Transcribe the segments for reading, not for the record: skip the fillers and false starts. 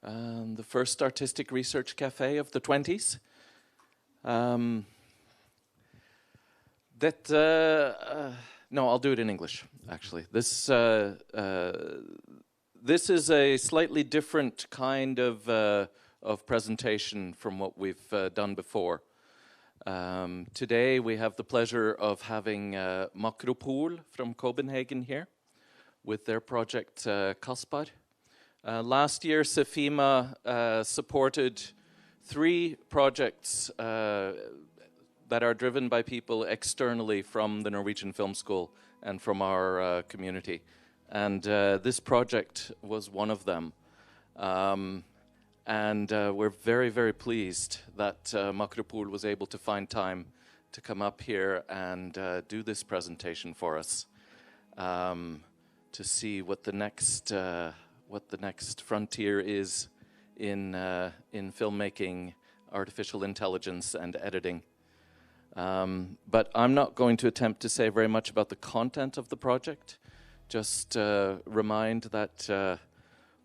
the first artistic research cafe of the 20s. No, I'll do it in English, actually. This is a slightly different kind of presentation from what we've done before. Today we have the pleasure of having Makropol from Copenhagen here with their project Caspar. Last year CEFIMA supported 3 projects that are driven by people externally from the Norwegian Film School and from our community. And this project was one of them. We're very, very pleased that Makropol was able to find time to come up here and do this presentation for us, to see what the next frontier is in filmmaking, artificial intelligence, and editing. But I'm not going to attempt to say very much about the content of the project. Just remind that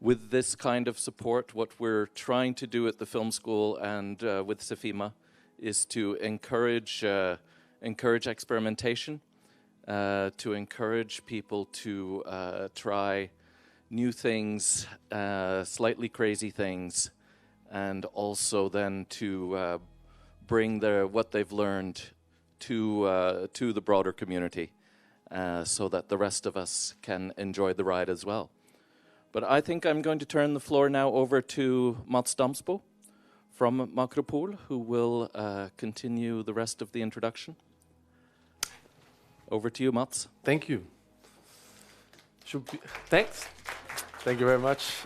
with this kind of support, what we're trying to do at the film school and with CEFIMA is to encourage experimentation, to encourage people to try new things, slightly crazy things, and also then to bring what they've learned to the broader community, so that the rest of us can enjoy the ride as well. But I think I'm going to turn the floor now over to Mats Damsbo from Makropol, who will continue the rest of the introduction. Over to you, Mats. Thank you. Thanks. Thank you very much.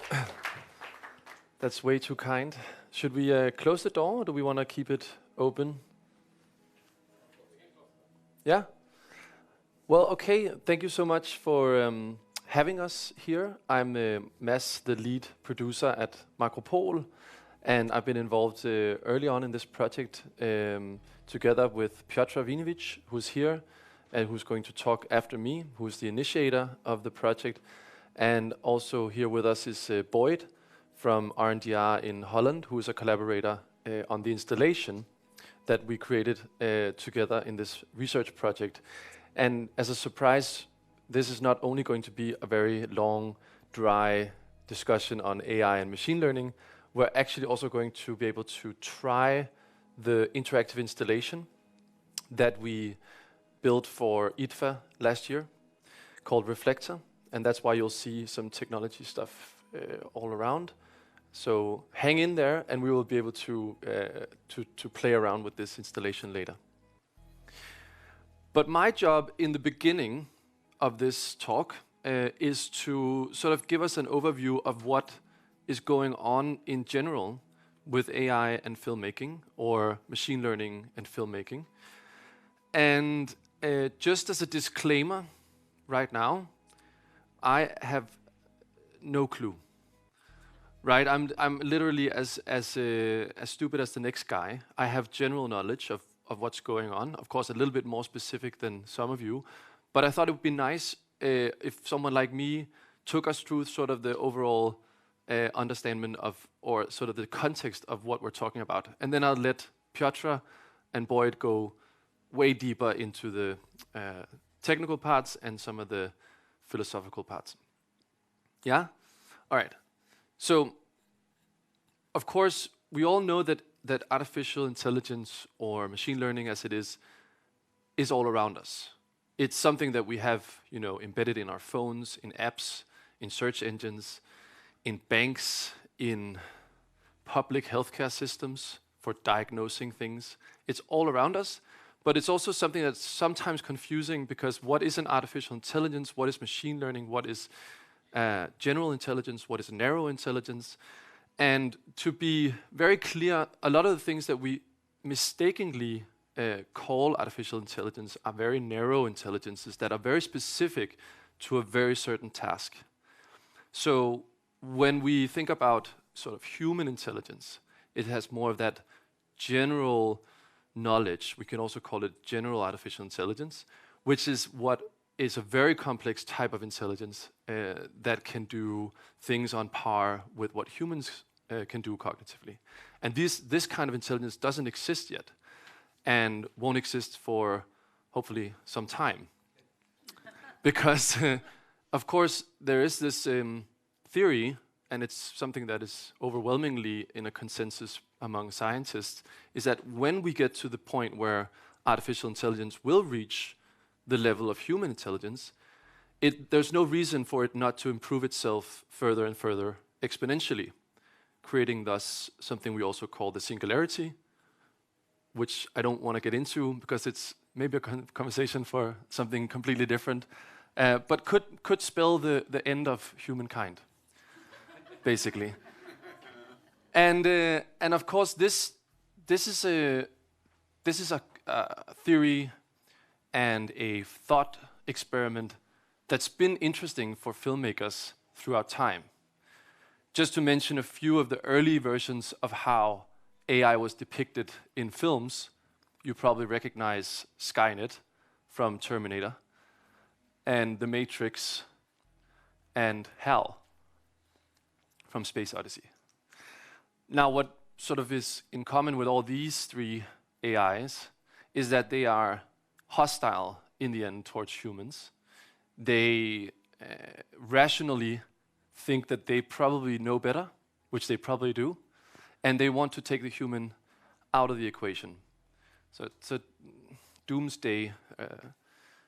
That's way too kind. Should we close the door, or do we want to keep it open? Yeah? Well, okay. Thank you so much for having us here. I'm Mads, the lead producer at Makropol, and I've been involved early on in this project together with Piotr Wieniewicz, who's here and who's going to talk after me, who's the initiator of the project. And also here with us is Boyd from RNDR in Holland, who is a collaborator on the installation that we created together in this research project. And as a surprise, this is not only going to be a very long, dry discussion on AI and machine learning, we're actually also going to be able to try the interactive installation that we built for IDFA last year, called Reflector. And that's why you'll see some technology stuff all around. So hang in there, and we will be able to play around with this installation later. But my job in the beginning of this talk is to sort of give us an overview of what is going on in general with AI and filmmaking, or machine learning and filmmaking. And just as a disclaimer right now, I have no clue. Right, I'm literally as stupid as the next guy. I have general knowledge of what's going on. Of course, a little bit more specific than some of you. But I thought it would be nice if someone like me took us through sort of the overall understanding of, or sort of the context of what we're talking about. And then I'll let Piotr and Boyd go way deeper into the technical parts and some of the philosophical parts. Yeah? All right. So, of course, we all know that artificial intelligence, or machine learning as it is all around us. It's something that we have, embedded in our phones, in apps, in search engines, in banks, in public healthcare systems for diagnosing things. It's all around us, but it's also something that's sometimes confusing, because what is an artificial intelligence? What is machine learning? What is general intelligence? What is narrow intelligence? And to be very clear, a lot of the things that we mistakenly call artificial intelligence are very narrow intelligences that are very specific to a very certain task. So when we think about sort of human intelligence, it has more of that general knowledge. We can also call it general artificial intelligence, which is what is a very complex type of intelligence that can do things on par with what humans can do cognitively. And this kind of intelligence doesn't exist yet, and won't exist for hopefully some time. Because, of course, there is this theory, and it's something that is overwhelmingly in a consensus among scientists, is that when we get to the point where artificial intelligence will reach the level of human intelligence, there's no reason for it not to improve itself further and further exponentially, creating thus something we also call the singularity, which I don't want to get into because it's maybe a conversation for something completely different, but could spell the end of humankind, basically. And of course, this is a theory and a thought experiment that's been interesting for filmmakers throughout time. Just to mention a few of the early versions of how AI was depicted in films, you probably recognize Skynet from Terminator, and The Matrix, and HAL from Space Odyssey. Now, what sort of is in common with all these three AIs is that they are hostile in the end towards humans. They rationally think that they probably know better, which they probably do, and they want to take the human out of the equation. So it's a doomsday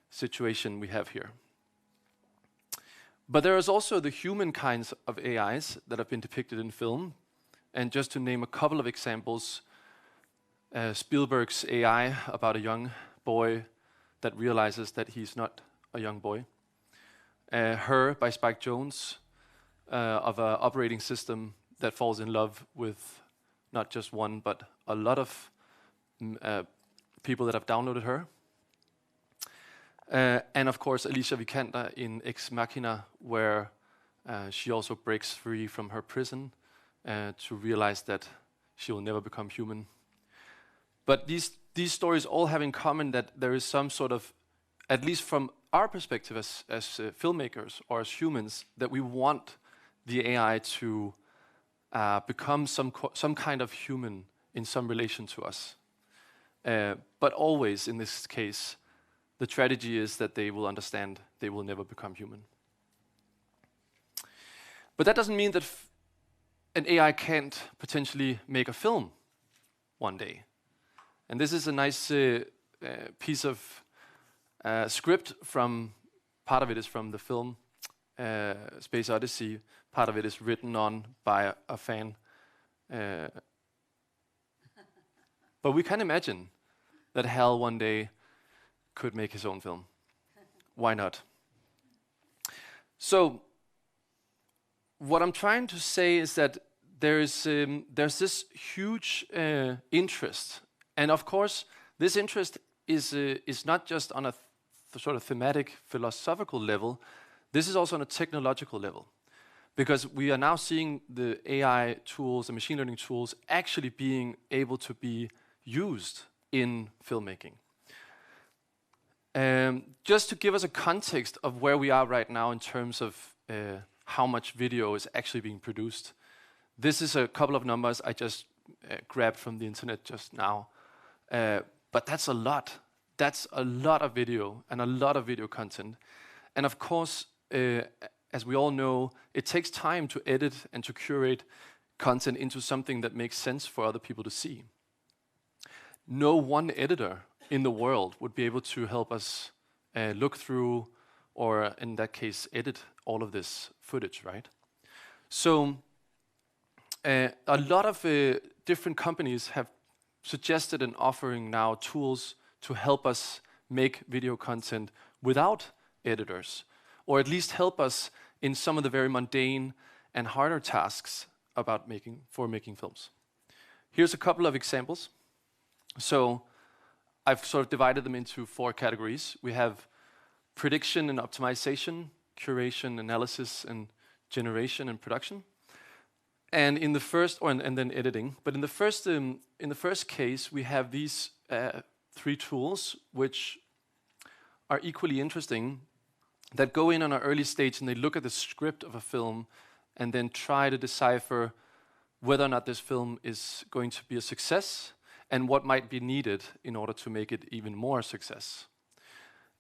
situation we have here. But there is also the human kinds of AIs that have been depicted in film. And just to name a couple of examples, Spielberg's AI about a young boy that realizes that he's not a young boy. Her by Spike Jonze, of an operating system that falls in love with not just one, but a lot of people that have downloaded her. And of course, Alicia Vikander in Ex Machina, where she also breaks free from her prison to realize that she will never become human. But these stories all have in common that there is some sort of, at least from our perspective as filmmakers or as humans, that we want the AI to become some kind of human in some relation to us. But always, in this case, the tragedy is that they will understand they will never become human. But that doesn't mean that an AI can't potentially make a film one day. And this is a nice piece of script from, part of it is from the film Space Odyssey, part of it is written on by a fan. But we can imagine that HAL one day could make his own film. Why not? So, what I'm trying to say is that there's this huge interest, and of course, this interest is not just on a sort of thematic, philosophical level. This is also on a technological level, because we are now seeing the AI tools, the machine learning tools, actually being able to be used in filmmaking. Just to give us a context of where we are right now in terms of how much video is actually being produced. This is a couple of numbers I just grabbed from the internet just now. But that's a lot. That's a lot of video and a lot of video content. And of course, as we all know, it takes time to edit and to curate content into something that makes sense for other people to see. No one editor in the world would be able to help us look through, or in that case, edit all of this footage, right? So a lot of different companies have suggested and offering now tools to help us make video content without editors, or at least help us in some of the very mundane and harder tasks about making films. Here's a couple of examples. So I've sort of divided them into 4 categories. We have prediction and optimization, curation, analysis, and generation and production. And in the first, and then editing. But in the first case, we have these 3 tools, which are equally interesting, that go in on an early stage and they look at the script of a film and then try to decipher whether or not this film is going to be a success and what might be needed in order to make it even more success.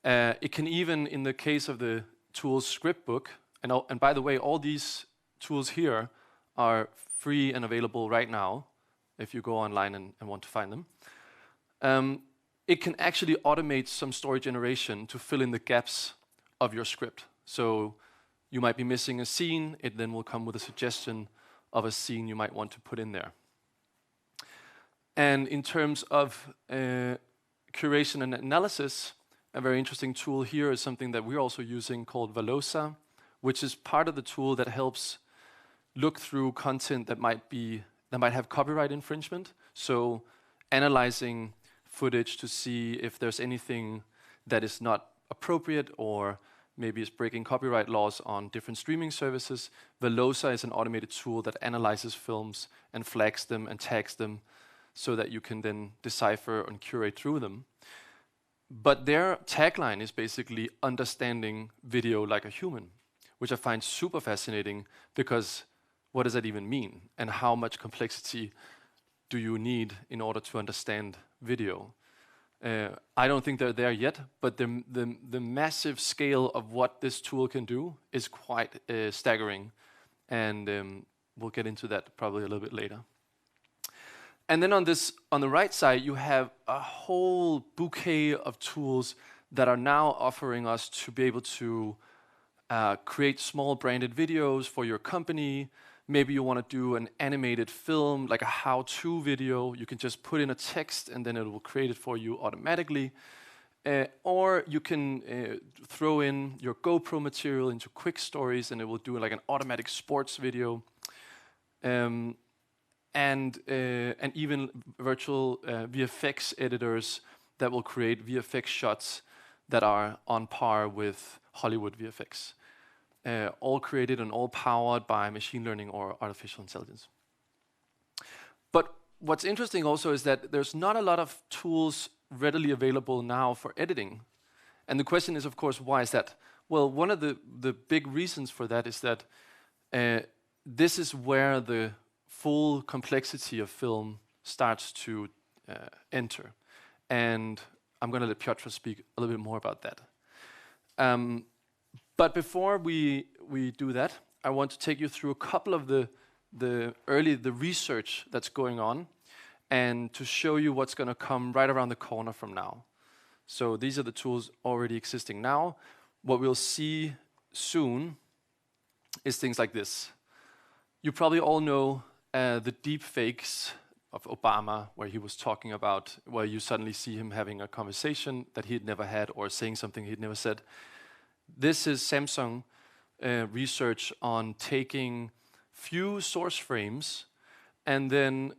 It can even, in the case of the tool Scriptbook, and by the way, all these tools here are free and available right now if you go online and want to find them. It can actually automate some story generation to fill in the gaps of your script. So you might be missing a scene, it then will come with a suggestion of a scene you might want to put in there. And in terms of curation and analysis, a very interesting tool here is something that we're also using called Velosa, which is part of the tool that helps look through content that might have copyright infringement. So analyzing footage to see if there's anything that is not appropriate or maybe is breaking copyright laws on different streaming services. Velosa is an automated tool that analyzes films and flags them and tags them so that you can then decipher and curate through them. But their tagline is basically understanding video like a human, which I find super fascinating because what does that even mean? And how much complexity do you need in order to understand video? I don't think they're there yet, but the massive scale of what this tool can do is quite staggering. And we'll get into that probably a little bit later. And then on the right side, you have a whole bouquet of tools that are now offering us to be able to create small branded videos for your company. Maybe you want to do an animated film, like a how-to video. You can just put in a text and then it will create it for you automatically. Or you can throw in your GoPro material into quick stories and it will do like an automatic sports video. And even virtual VFX editors that will create VFX shots that are on par with Hollywood VFX. All created and all powered by machine learning or artificial intelligence. But what's interesting also is that there's not a lot of tools readily available now for editing. And the question is, of course, why is that? Well, one of the big reasons for that is that this is where the full complexity of film starts to enter. And I'm going to let Piotr speak a little bit more about that. But before we do that, I want to take you through a couple of the research that's going on and to show you what's going to come right around the corner from now. So these are the tools already existing now. What we'll see soon is things like this. You probably all know the deep fakes of Obama, where he was talking about, where you suddenly see him having a conversation that he'd never had or saying something he'd never said. This is Samsung research on taking few source frames and then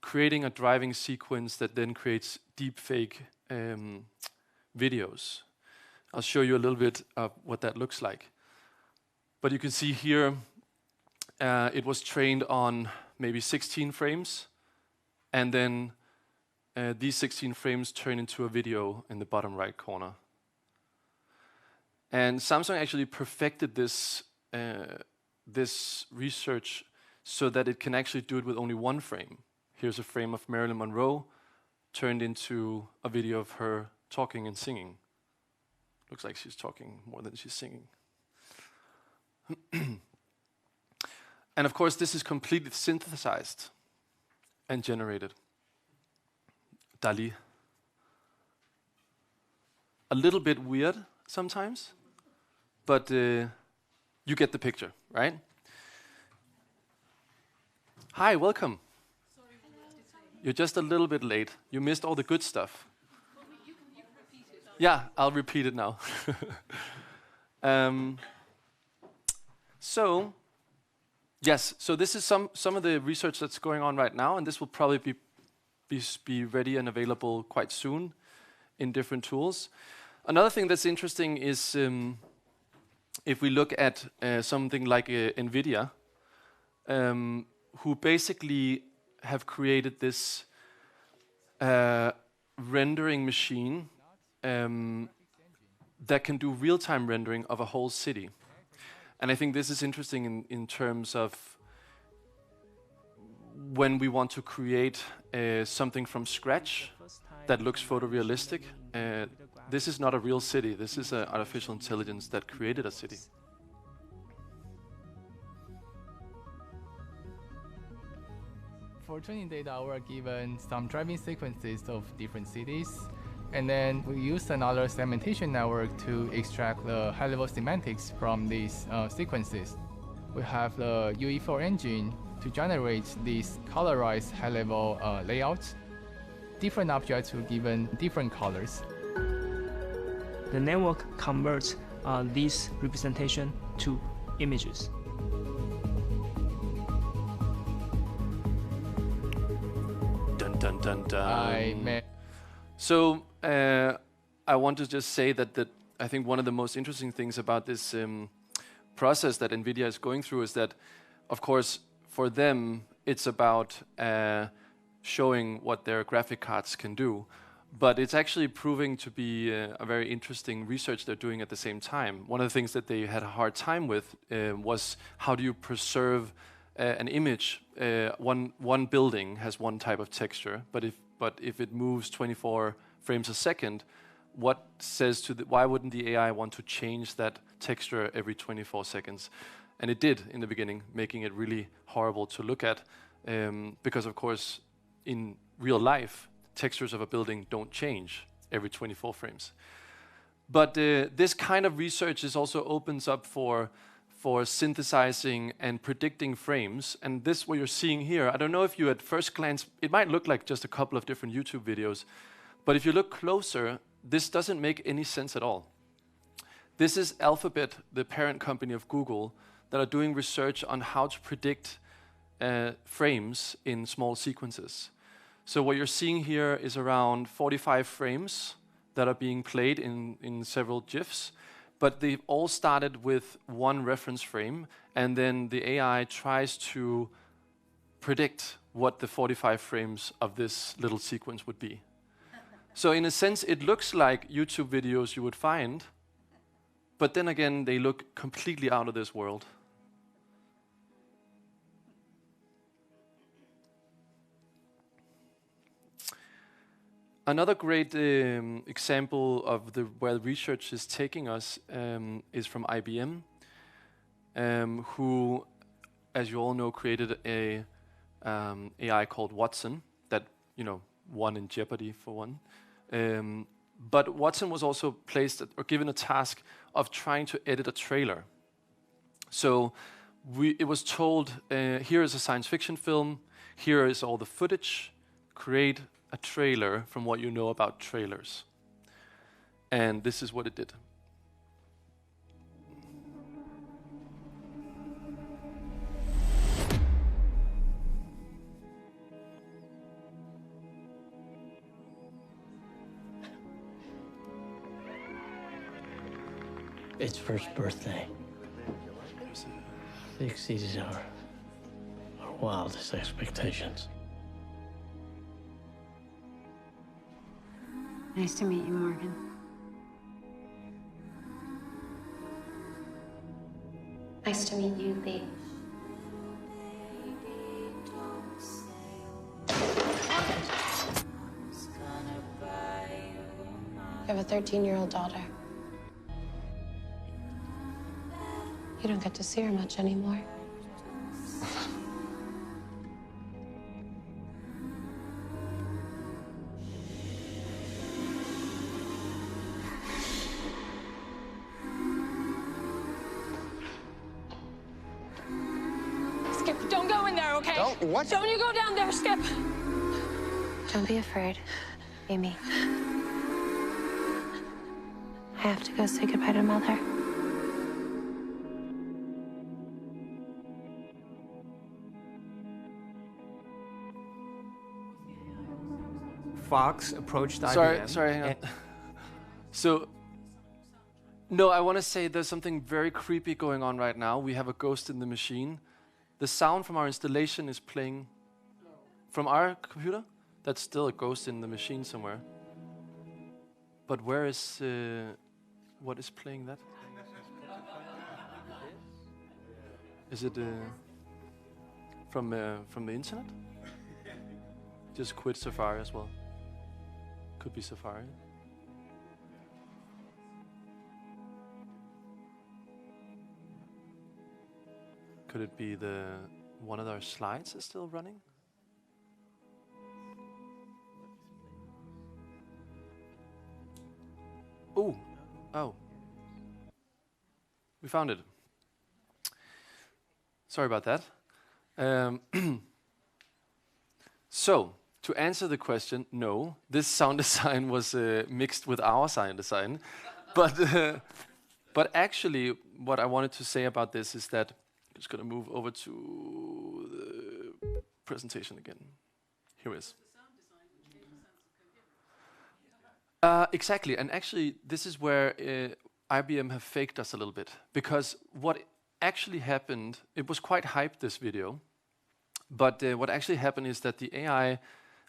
creating a driving sequence that then creates deepfake videos. I'll show you a little bit of what that looks like. But you can see here, it was trained on maybe 16 frames, and then these 16 frames turn into a video in the bottom right corner. And Samsung actually perfected this research so that it can actually do it with only one frame. Here's a frame of Marilyn Monroe turned into a video of her talking and singing. Looks like she's talking more than she's singing. And of course, this is completely synthesized and generated. DALL-E. A little bit weird sometimes, but you get the picture, right? Hi, welcome. Sorry, You're just a little bit late. You missed all the good stuff. well, you can repeat it. Yeah, I'll repeat it now. So, yes, so this is some of the research that's going on right now, and this will probably be ready and available quite soon in different tools. Another thing that's interesting is if we look at something like NVIDIA, who basically have created this rendering machine that can do real-time rendering of a whole city. And I think this is interesting in terms of when we want to create something from scratch that looks photorealistic, this is not a real city. This is an artificial intelligence that created a city. For training data, we're given some driving sequences of different cities, and then we use another segmentation network to extract the high-level semantics from these sequences. We have the UE4 engine to generate these colorized high-level layouts. Different objects were given different colors. The network converts these representation to images. Dun, dun, dun, dun. So I want to just say that I think one of the most interesting things about this process that NVIDIA is going through is that, of course, for them, it's about showing what their graphic cards can do. But it's actually proving to be a very interesting research they're doing at the same time. One of the things that they had a hard time with was how do you preserve an image. One building has one type of texture, but if it moves 24 frames a second, what says to why wouldn't the AI want to change that texture every 24 seconds? And it did in the beginning, making it really horrible to look at, because of course in real life textures of a building don't change every 24 frames. But this kind of research also opens up for synthesizing and predicting frames. And this, what you're seeing here, I don't know if you at first glance, it might look like just a couple of different YouTube videos, but if you look closer, this doesn't make any sense at all. This is Alphabet, the parent company of Google, that are doing research on how to predict frames in small sequences. So what you're seeing here is around 45 frames that are being played in several GIFs, but they've all started with one reference frame, and then the AI tries to predict what the 45 frames of this little sequence would be. So in a sense, it looks like YouTube videos you would find, but then again, they look completely out of this world. Another great example of where research is taking us is from IBM, who, as you all know, created a AI called Watson that won in Jeopardy for one. But Watson was also placed or given a task of trying to edit a trailer. So it was told, here is a science fiction film, here is all the footage, create a trailer from what you know about trailers. And this is what it did. Its first birthday exceeded our wildest expectations. Nice to meet you, Morgan. Nice to meet you, Lee. I have a 13-year-old daughter. You don't get to see her much anymore. Skip, don't go in there, okay? What? Don't you go down there, Skip. Don't be afraid, Amy. I have to go say goodbye to Mother. Fox approached IBM. Sorry, hang on. So, no, I want to say there's something very creepy going on right now. We have a ghost in the machine. The sound from our installation is playing from our computer. That's still a ghost in the machine somewhere. But where is what is playing that? Is it from the internet? just quit Safari as well. Could be Safari. Could it be the one of our slides is still running? Ooh. Oh. We found it. Sorry about that. So, to answer the question, no, this sound design was mixed with our sound design. But actually, what I wanted to say about this is that I'm just going to move over to the presentation again. Here it is. Exactly, and actually, this is where IBM have faked us a little bit, because what actually happened, it was quite hyped, this video, but what actually happened is that the AI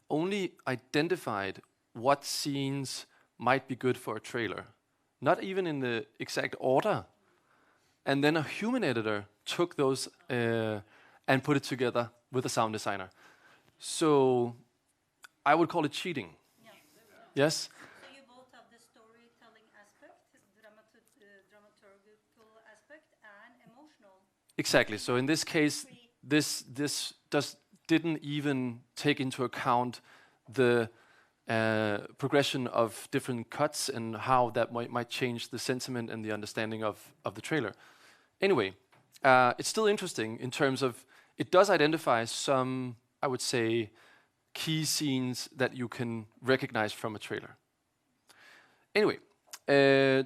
only identified what scenes might be good for a trailer, not even in the exact order, and then a human editor took those and put it together with a sound designer. So I would call it cheating. Yeah. Yes? Exactly. So in this case, this didn't even take into account the progression of different cuts and how that might change the sentiment and the understanding of the trailer. Anyway, it's still interesting in terms of it does identify some, I would say, key scenes that you can recognize from a trailer. Anyway.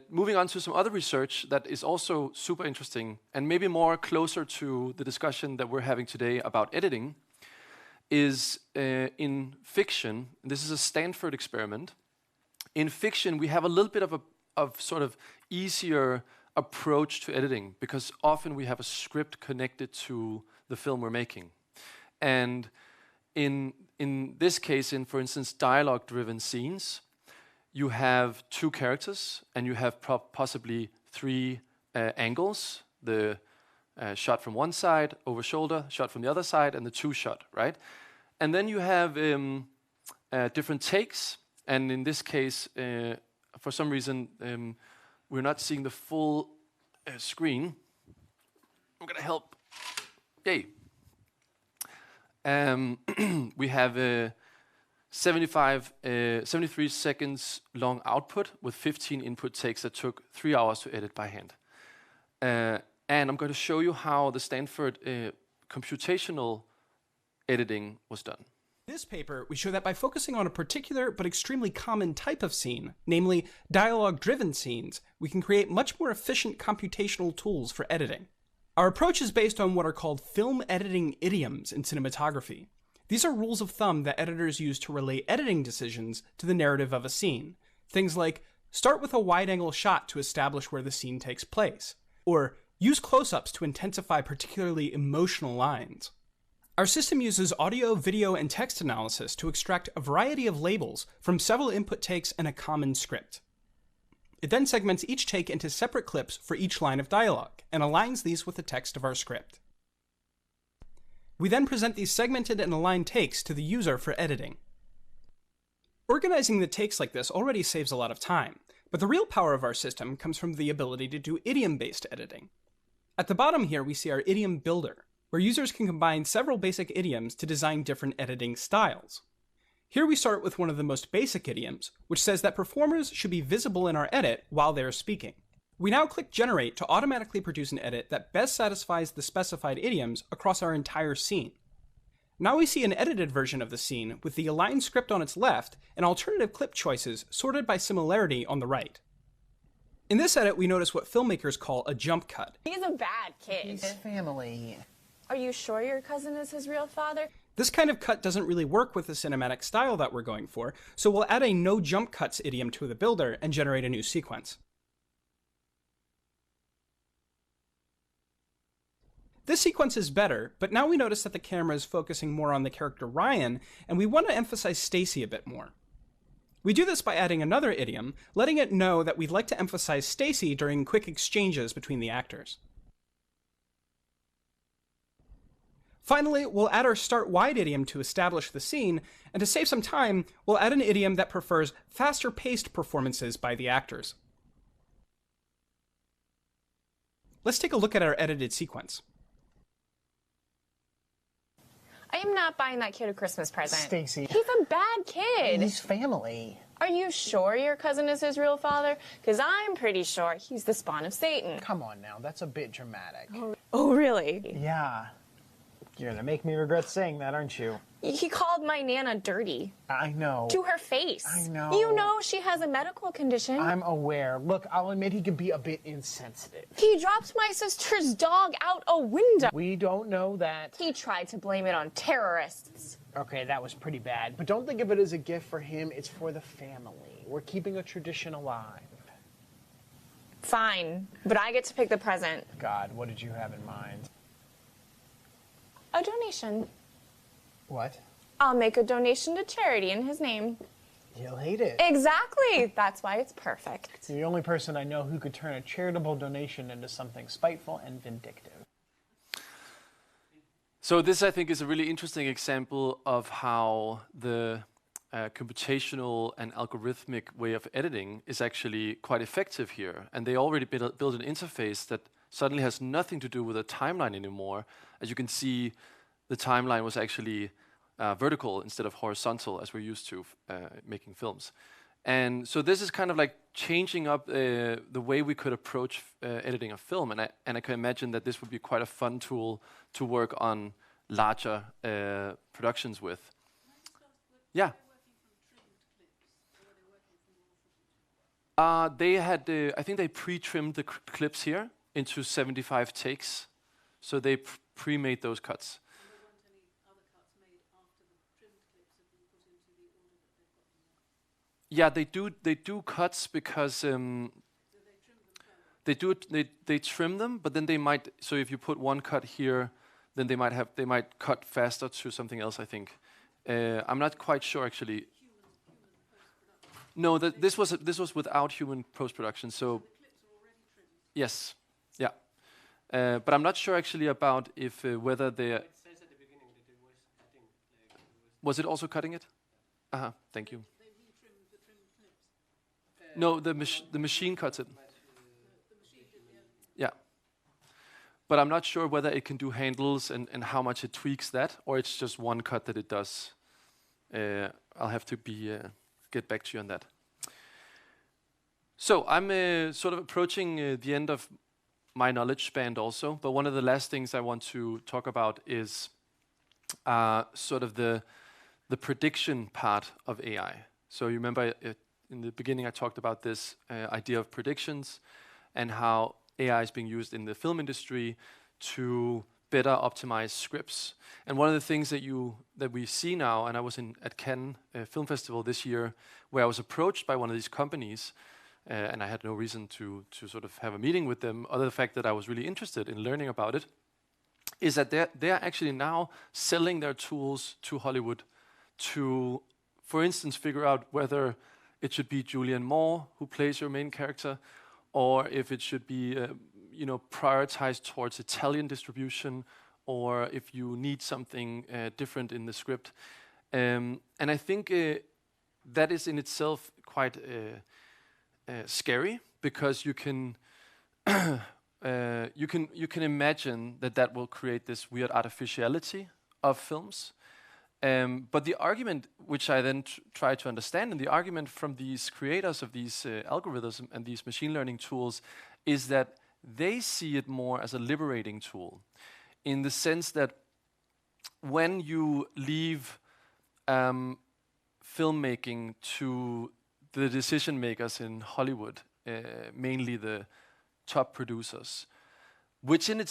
Moving on to some other research that is also super interesting and maybe more closer to the discussion that we're having today about editing is in fiction. This is a Stanford experiment. In fiction, we have a little bit of sort of easier approach to editing because often we have a script connected to the film we're making. And in this case, for instance, dialogue-driven scenes, you have two characters, and you have possibly three angles. The shot from one side, over shoulder, shot from the other side, and the two shot, right? And then you have different takes, and in this case, for some reason, we're not seeing the full screen. I'm gonna help. Yay. We have 73 seconds long output with 15 input takes that took 3 hours to edit by hand. And I'm going to show you how the Stanford computational editing was done. In this paper, we show that by focusing on a particular but extremely common type of scene, namely dialogue-driven scenes, we can create much more efficient computational tools for editing. Our approach is based on what are called film editing idioms in cinematography. These are rules of thumb that editors use to relate editing decisions to the narrative of a scene. Things like, start with a wide-angle shot to establish where the scene takes place, or use close-ups to intensify particularly emotional lines. Our system uses audio, video, and text analysis to extract a variety of labels from several input takes and a common script. It then segments each take into separate clips for each line of dialogue, and aligns these with the text of our script. We then present these segmented and aligned takes to the user for editing. Organizing the takes like this already saves a lot of time, but the real power of our system comes from the ability to do idiom-based editing. At the bottom here, we see our idiom builder, where users can combine several basic idioms to design different editing styles. Here we start with one of the most basic idioms, which says that performers should be visible in our edit while they are speaking. We now click Generate to automatically produce an edit that best satisfies the specified idioms across our entire scene. Now we see an edited version of the scene with the aligned script on its left and alternative clip choices sorted by similarity on the right. In this edit, we notice what filmmakers call a jump cut. He's a bad kid. He's family. Are you sure your cousin is his real father? This kind of cut doesn't really work with the cinematic style that we're going for, so we'll add a no jump cuts idiom to the builder and generate a new sequence. This sequence is better, but now we notice that the camera is focusing more on the character Ryan, and we want to emphasize Stacy a bit more. We do this by adding another idiom, letting it know that we'd like to emphasize Stacy during quick exchanges between the actors. Finally, we'll add our start wide idiom to establish the scene, and to save some time, we'll add an idiom that prefers faster-paced performances by the actors. Let's take a look at our edited sequence. I am not buying that kid a Christmas present. Stacy. He's a bad kid. He's family. Are you sure your cousin is his real father? Because I'm pretty sure he's the spawn of Satan. Come on now, that's a bit dramatic. Oh, really? Yeah. You're gonna make me regret saying that, aren't you? He called my Nana dirty. I know. To her face. I know. You know she has a medical condition. I'm aware. Look, I'll admit he can be a bit insensitive. He dropped my sister's dog out a window. We don't know that. He tried to blame it on terrorists. Okay, that was pretty bad. But don't think of it as a gift for him. It's for the family. We're keeping a tradition alive. Fine, but I get to pick the present. God, what did you have in mind? A donation. What? I'll make a donation to charity in his name. He'll hate it. Exactly. That's why it's perfect. You're the only person I know who could turn a charitable donation into something spiteful and vindictive. So this, I think, is a really interesting example of how the computational and algorithmic way of editing is actually quite effective here. And they already built an interface that suddenly has nothing to do with a timeline anymore. As you can see, the timeline was actually vertical instead of horizontal, as we're used to making films. And so this is kind of like changing up the way we could approach editing a film. And I can imagine that this would be quite a fun tool to work on larger productions with. Yeah. They had, I think they pre-trimmed the clips here into 75 takes. So they pre-made those cuts. Yeah, they do cuts because they trim them, but then they might. So if you put one cut here, then they might cut faster to something else. I think. I'm not quite sure actually. No, this was without human post-production. So yes, yeah, but I'm not sure actually about if whether they. Was it also cutting it? Thank you. No, the machine cuts it. Yeah. But I'm not sure whether it can do handles and how much it tweaks that, or it's just one cut that it does. I'll have to get back to you on that. So I'm sort of approaching the end of my knowledge span also, but one of the last things I want to talk about is sort of the prediction part of AI. So you remember in the beginning I talked about this idea of predictions and how AI is being used in the film industry to better optimize scripts. And one of the things that we see now, and I was at Cannes Film Festival this year, where I was approached by one of these companies, and I had no reason to sort of have a meeting with them, other than the fact that I was really interested in learning about it, is that they're actually now selling their tools to Hollywood to, for instance, figure out whether it should be Julianne Moore who plays your main character, or if it should be, prioritized towards Italian distribution, or if you need something different in the script. And I think that is in itself quite scary, because you can imagine that will create this weird artificiality of films. But the argument, which I then try to understand, and the argument from these creators of these algorithms and these machine learning tools, is that they see it more as a liberating tool, in the sense that when you leave filmmaking to the decision makers in Hollywood, mainly the top producers, which in a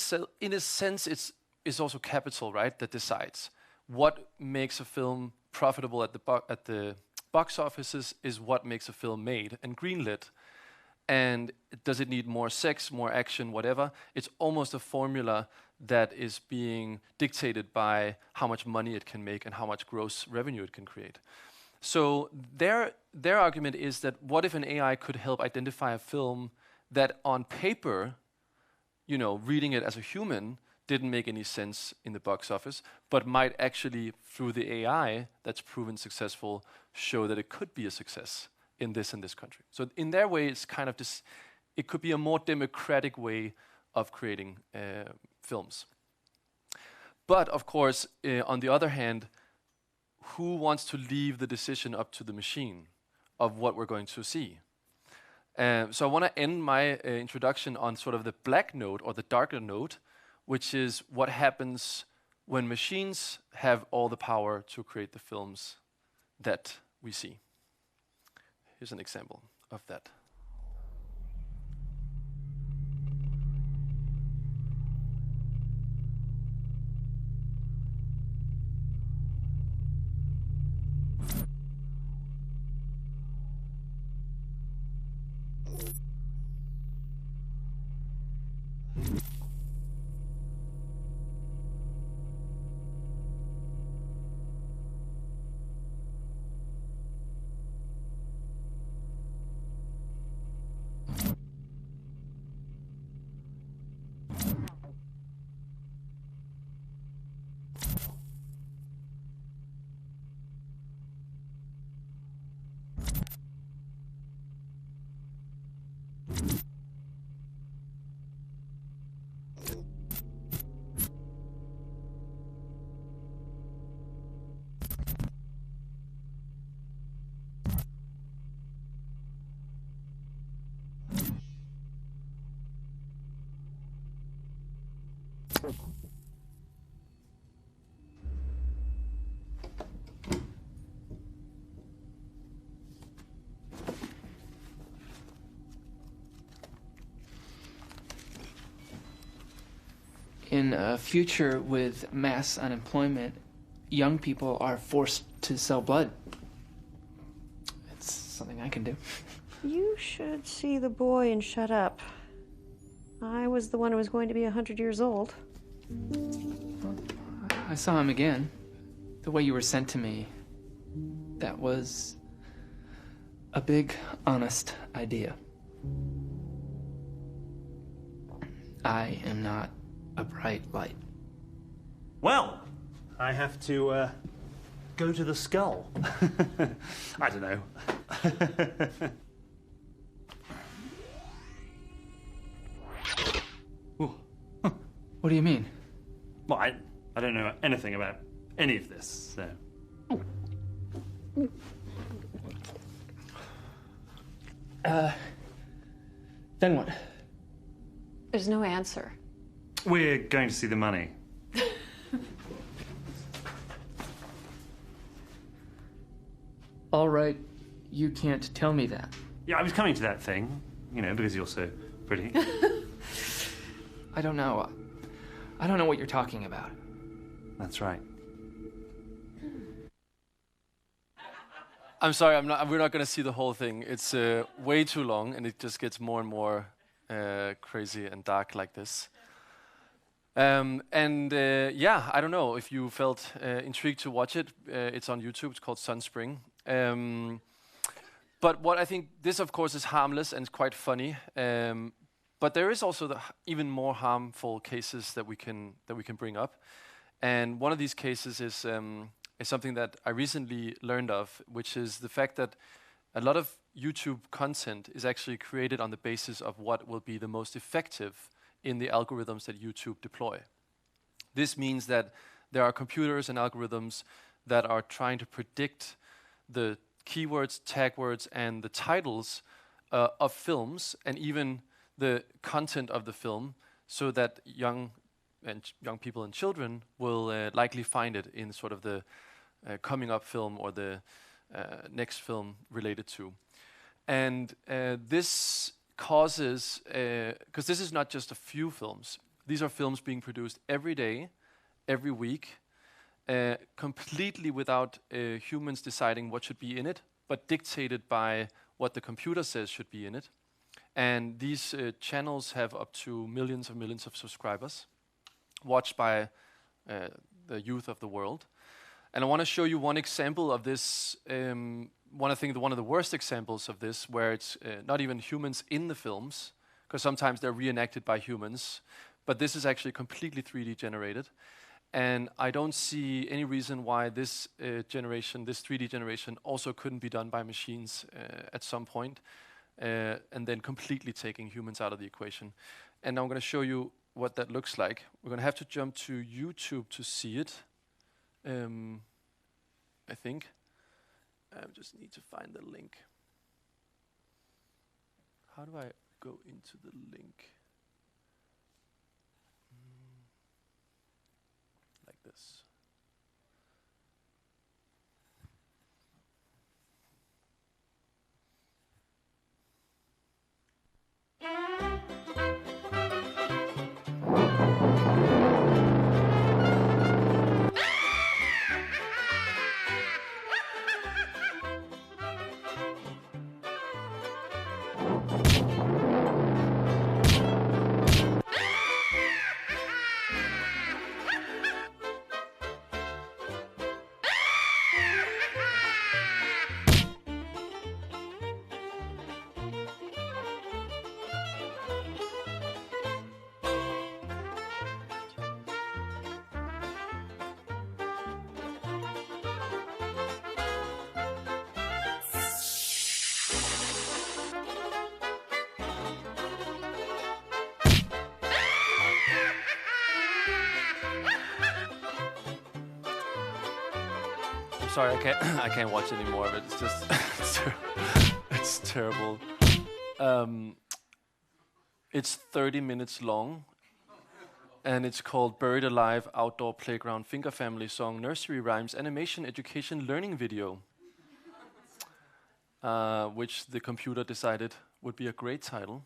sense is also capital, right, that decides what makes a film profitable at the box offices is what makes a film made and greenlit. And does it need more sex, more action, whatever? It's almost a formula that is being dictated by how much money it can make and how much gross revenue it can create. So their argument is that what if an AI could help identify a film that on paper, reading it as a human, didn't make any sense in the box office, but might actually, through the AI that's proven successful, show that it could be a success in this and this country. So in their way, it's kind of this, it could be a more democratic way of creating films. But of course, on the other hand, who wants to leave the decision up to the machine of what we're going to see? So I want to end my introduction on sort of the black note or the darker note, which is what happens when machines have all the power to create the films that we see. Here's an example of that. In a future with mass unemployment, young people are forced to sell blood. It's something I can do. You should see the boy and shut up. I was the one who was going to be 100 years old. Well, I saw him again. The way you were sent to me, that was a big, honest idea. I am not a bright light. Well, I have to go to the skull. I don't know. What do you mean? Well, I don't know anything about any of this, so... Then what? There's no answer. We're going to see the money. All right, you can't tell me that. Yeah, I was coming to that thing, you know, because you're so pretty. I don't know. I don't know what you're talking about. That's right. I'm sorry, we're not going to see the whole thing. It's way too long, and it just gets more and more crazy and dark like this. Yeah, I don't know if you felt intrigued to watch it. It's on YouTube. It's called Sunspring. But what I think, this of course is harmless and quite funny. But there is also the even more harmful cases that we can bring up. And one of these cases is something that I recently learned of, which is the fact that a lot of YouTube content is actually created on the basis of what will be the most effective in the algorithms that YouTube deploy. This means that there are computers and algorithms that are trying to predict the keywords, tag words, and the titles of films, and even the content of the film, so that young people and children will likely find it in sort of the coming up film or the next film related to. And this causes, because this is not just a few films, these are films being produced every day, every week, completely without humans deciding what should be in it, but dictated by what the computer says should be in it. And these channels have up to millions of subscribers, watched by the youth of the world. And I want to show you one example of this, one of the worst examples of this, where it's not even humans in the films, because sometimes they're reenacted by humans, But this is actually completely 3D generated. And I don't see any reason why this generation, this 3D generation, also couldn't be done by machines at some point, and then completely taking humans out of the equation. And I'm going to show you what that looks like. We're going to have to jump to YouTube to see it, I think. I just need to find the link. How do I go into the link? Like this. Sorry, I can't watch any more of it. It's just it's terrible. It's 30 minutes long, and it's called Buried Alive Outdoor Playground Finger Family Song Nursery Rhymes Animation Education Learning Video, which the computer decided would be a great title.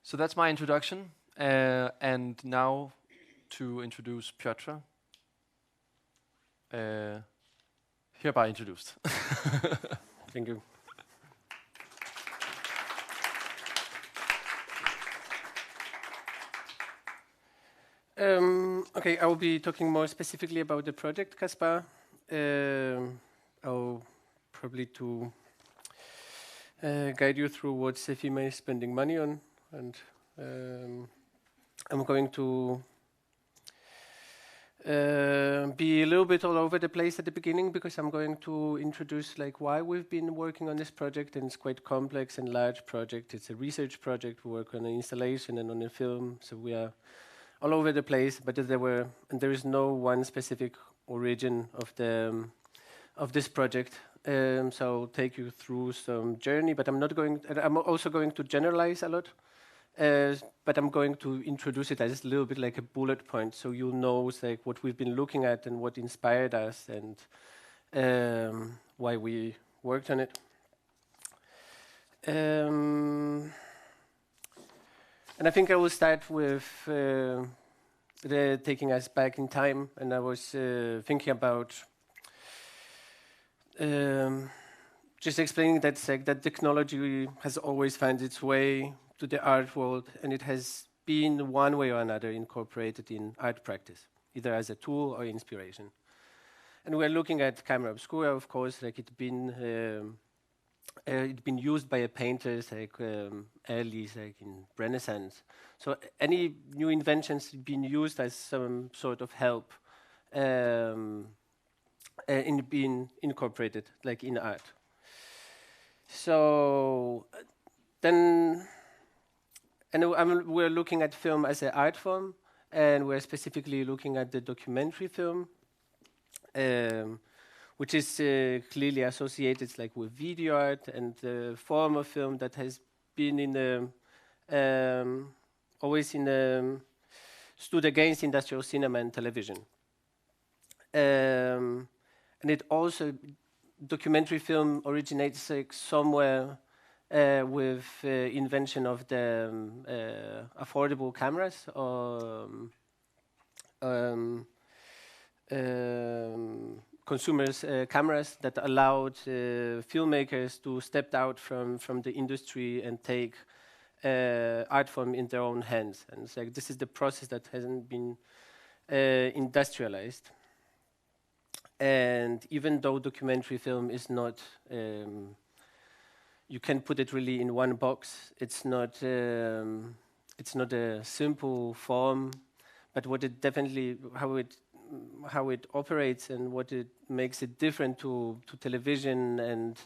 So that's my introduction. And now to introduce Piotr, hereby introduced. Thank you. Okay, I will be talking more specifically about the project, Caspar. I'll probably to guide you through what CEFIMA is spending money on, and I'm going to be a little bit all over the place at the beginning, because I'm going to introduce like why we've been working on this project, and it's quite complex and large project. It's a research project. We work on an installation and on a film, so we are all over the place. But there is no one specific origin of this project. So I'll take you through some journey, but I'm also going to generalize a lot. But I'm going to introduce it as a little bit like a bullet point, so you'll know like what we've been looking at and what inspired us, and why we worked on it. And I think I will start with taking us back in time. And I was thinking about just explaining that that technology has always found its way to the art world, and it has been one way or another incorporated in art practice, either as a tool or inspiration. And we're looking at camera obscura, of course, like it's been used by painters like early, like in Renaissance. So any new inventions have been used as some sort of help in being incorporated, like in art. So then. And we're looking at film as an art form, and we're specifically looking at the documentary film, which is clearly associated like with video art and the form of film that has been always stood against industrial cinema and television. And it also, documentary film originates like somewhere with invention of the affordable cameras, or consumers' cameras that allowed filmmakers to step out from the industry and take art form in their own hands. And it's like this is the process that hasn't been industrialized. And even though documentary film is not you can put it really in one box. It's not a simple form, but what it definitely how it operates and what it makes it different to television and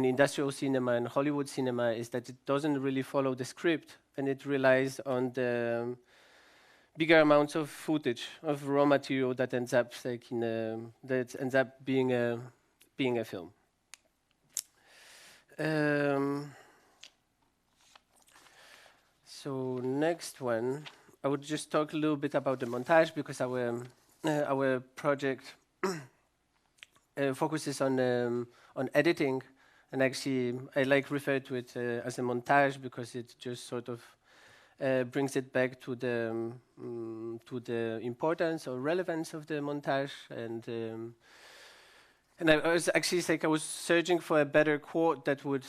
industrial cinema and Hollywood cinema is that it doesn't really follow the script, and it relies on the bigger amounts of footage of raw material that ends up being a film. So next one, I would just talk a little bit about the montage, because our project focuses on editing, and actually I refer to it as a montage because it just sort of brings it back to the importance or relevance of the montage, and I was actually I was searching for a better quote that would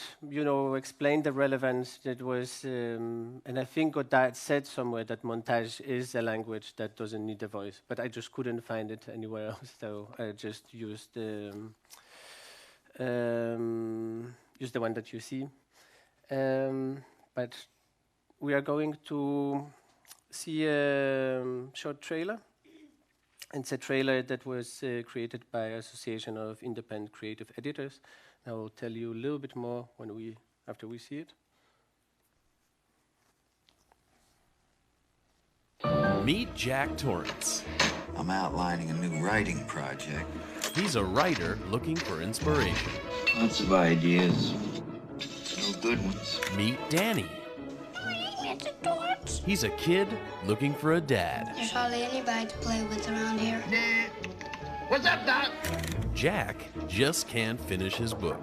explain the relevance. That was and I think Godard said somewhere that montage is a language that doesn't need a voice, but I just couldn't find it anywhere else, so I just used the one that you see. But we are going to see a short trailer. It's a trailer that was created by Association of Independent Creative Editors. I will tell you a little bit more after we see it. Meet Jack Torrance. I'm outlining a new writing project. He's a writer looking for inspiration. Lots of ideas, no good ones. Meet Danny. He's a kid looking for a dad. There's hardly anybody to play with around here. What's up, Doc? Jack just can't finish his book.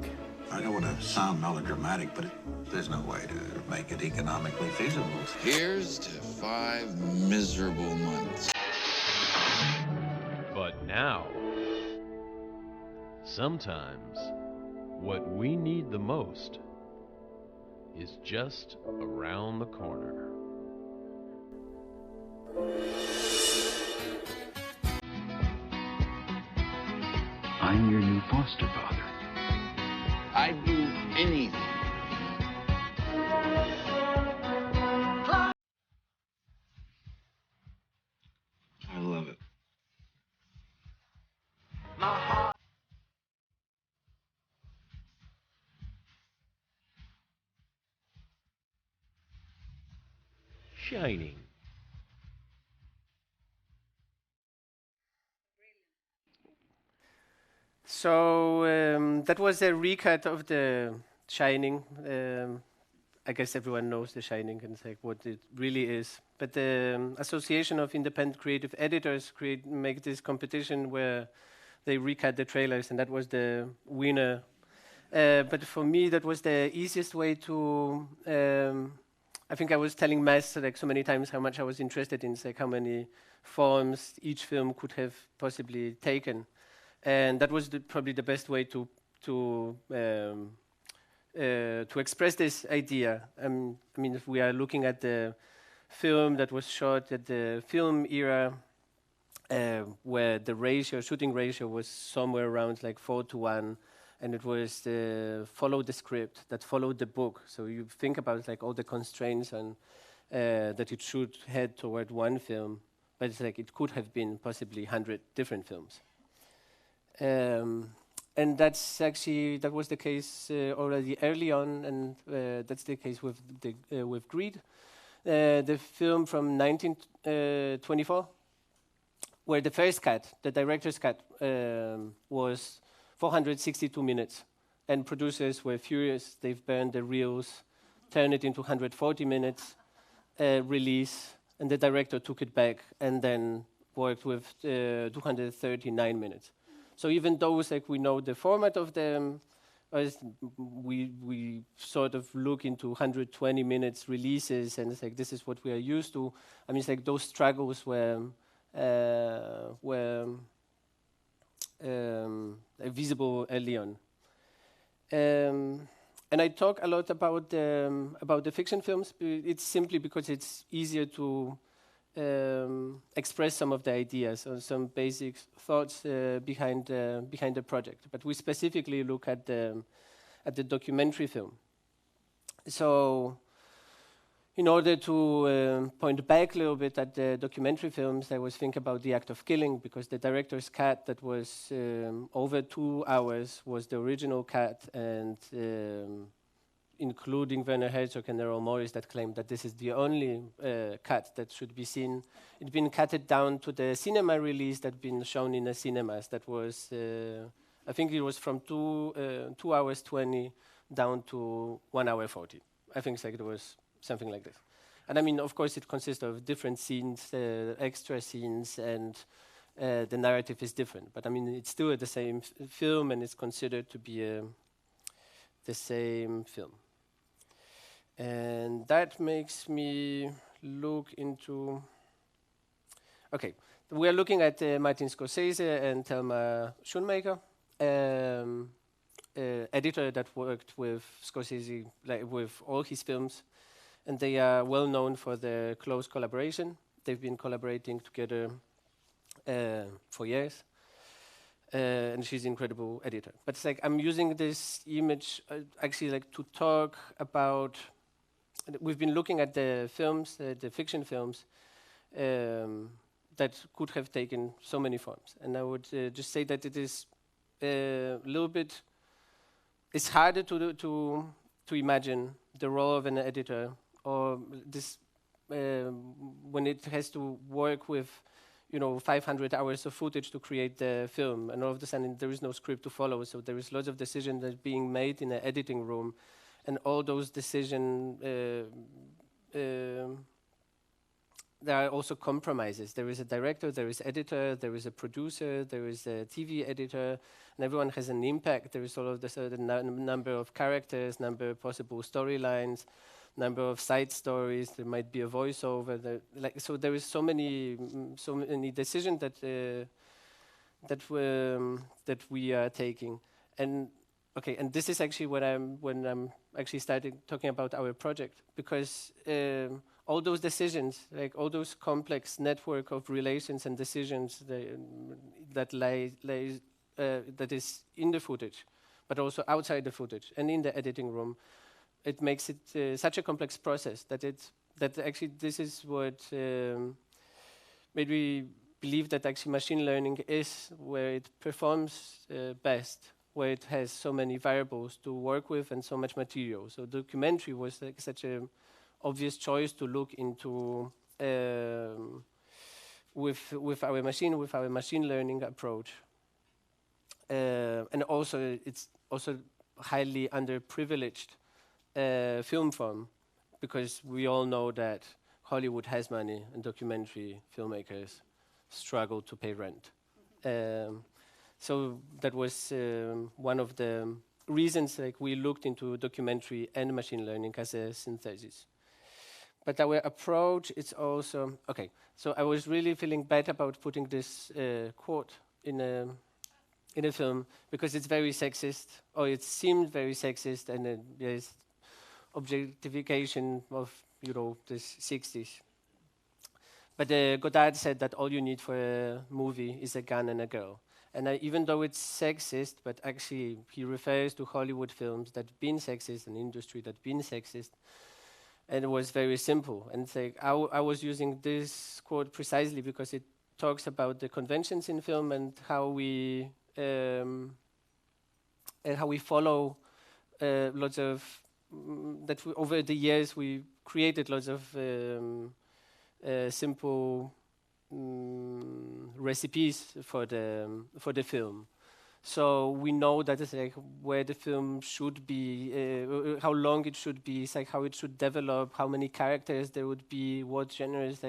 I don't want to sound melodramatic, but there's no way to make it economically feasible. Here's to 5 miserable months. But now, sometimes what we need the most is just around the corner. I'm your new foster father. I'd do anything. I love it. Shining. So that was a recut of The Shining. I guess everyone knows The Shining and what it really is. But the Association of Independent Creative Editors make this competition where they recut the trailers, and that was the winner. But for me, that was the easiest way to. I think I was telling Mads so many times how much I was interested in how many forms each film could have possibly taken. And that was probably the best way to express this idea. I mean, if we are looking at the film that was shot at the film era, where the shooting ratio was somewhere around 4:1, and it was follow the script that followed the book. So you think about all the constraints and that it should head toward one film, but it's it could have been possibly 100 different films. And that was the case already early on, and that's the case with Greed, the film from 1924, where the first cut, the director's cut, was 462 minutes, and producers were furious. They've burned the reels, turned it into 140 minutes release, and the director took it back and then worked with 239 minutes. So even though we know the format of them, we sort of look into 120 minutes releases, and it's this is what we are used to. I mean, it's those struggles were visible early on. And I talk a lot about the fiction films. It's simply because it's easier to express some of the ideas or some basic thoughts behind the project. But we specifically look at at the documentary film. So, in order to point back a little bit at the documentary films, I was thinking about The Act of Killing, because the director's cut that was over 2 hours was the original cut, and including Werner Herzog and Errol Morris, that claimed that this is the only cut that should be seen. It's been cutted down to the cinema release that been shown in the cinemas. That was, I think it was from 2 hours 20 down to 1 hour 40. I think it was something like this. And I mean, of course, it consists of different scenes, extra scenes, and the narrative is different. But I mean, it's still the same film, and it's considered to be the same film. And that makes me look into... Okay, we are looking at Martin Scorsese and Thelma Schoonmaker, editor that worked with Scorsese with all his films. And they are well known for their close collaboration. They've been collaborating together for years. And she's an incredible editor. But it's like I'm using this image actually like to talk about... We've been looking at the films, the fiction films, that could have taken so many forms. And I would just say that it is a little bit... It's harder to imagine the role of an editor, or this when it has to work with, 500 hours of footage to create the film, and all of a sudden there is no script to follow. So there is lots of decisions that are being made in the editing room, and all those decisions. There are also compromises. There is a director, there is editor, there is a producer, there is a TV editor, and everyone has an impact. There is all of the number of characters, number of possible storylines, number of side stories. There might be a voiceover. So there is so many decisions that we are taking. And okay, and this is actually when I'm actually starting talking about our project, because. All those decisions, like all those complex network of relations and decisions that is in the footage, but also outside the footage and in the editing room, it makes it such a complex process that actually this is what made me believe that actually machine learning is where it performs best, where it has so many variables to work with and so much material. So documentary was like such a obvious choice to look into with our machine learning approach, and also it's also highly underprivileged film form, because we all know that Hollywood has money and documentary filmmakers struggle to pay rent. So that was one of the reasons we looked into documentary and machine learning as a synthesis. But our approach is also... Okay, so I was really feeling bad about putting this quote in a film, because it's very sexist, or it seemed very sexist, and there's objectification of, the 60s. But Godard said that all you need for a movie is a gun and a girl. And even though it's sexist, but actually he refers to Hollywood films that have been sexist, an industry that's been sexist. And it was very simple. And I was using this quote precisely because it talks about the conventions in film and how we follow lots of over the years we created lots of simple recipes for the film. So we know that it's where the film should be, how long it should be, it's how it should develop, how many characters there would be, what genres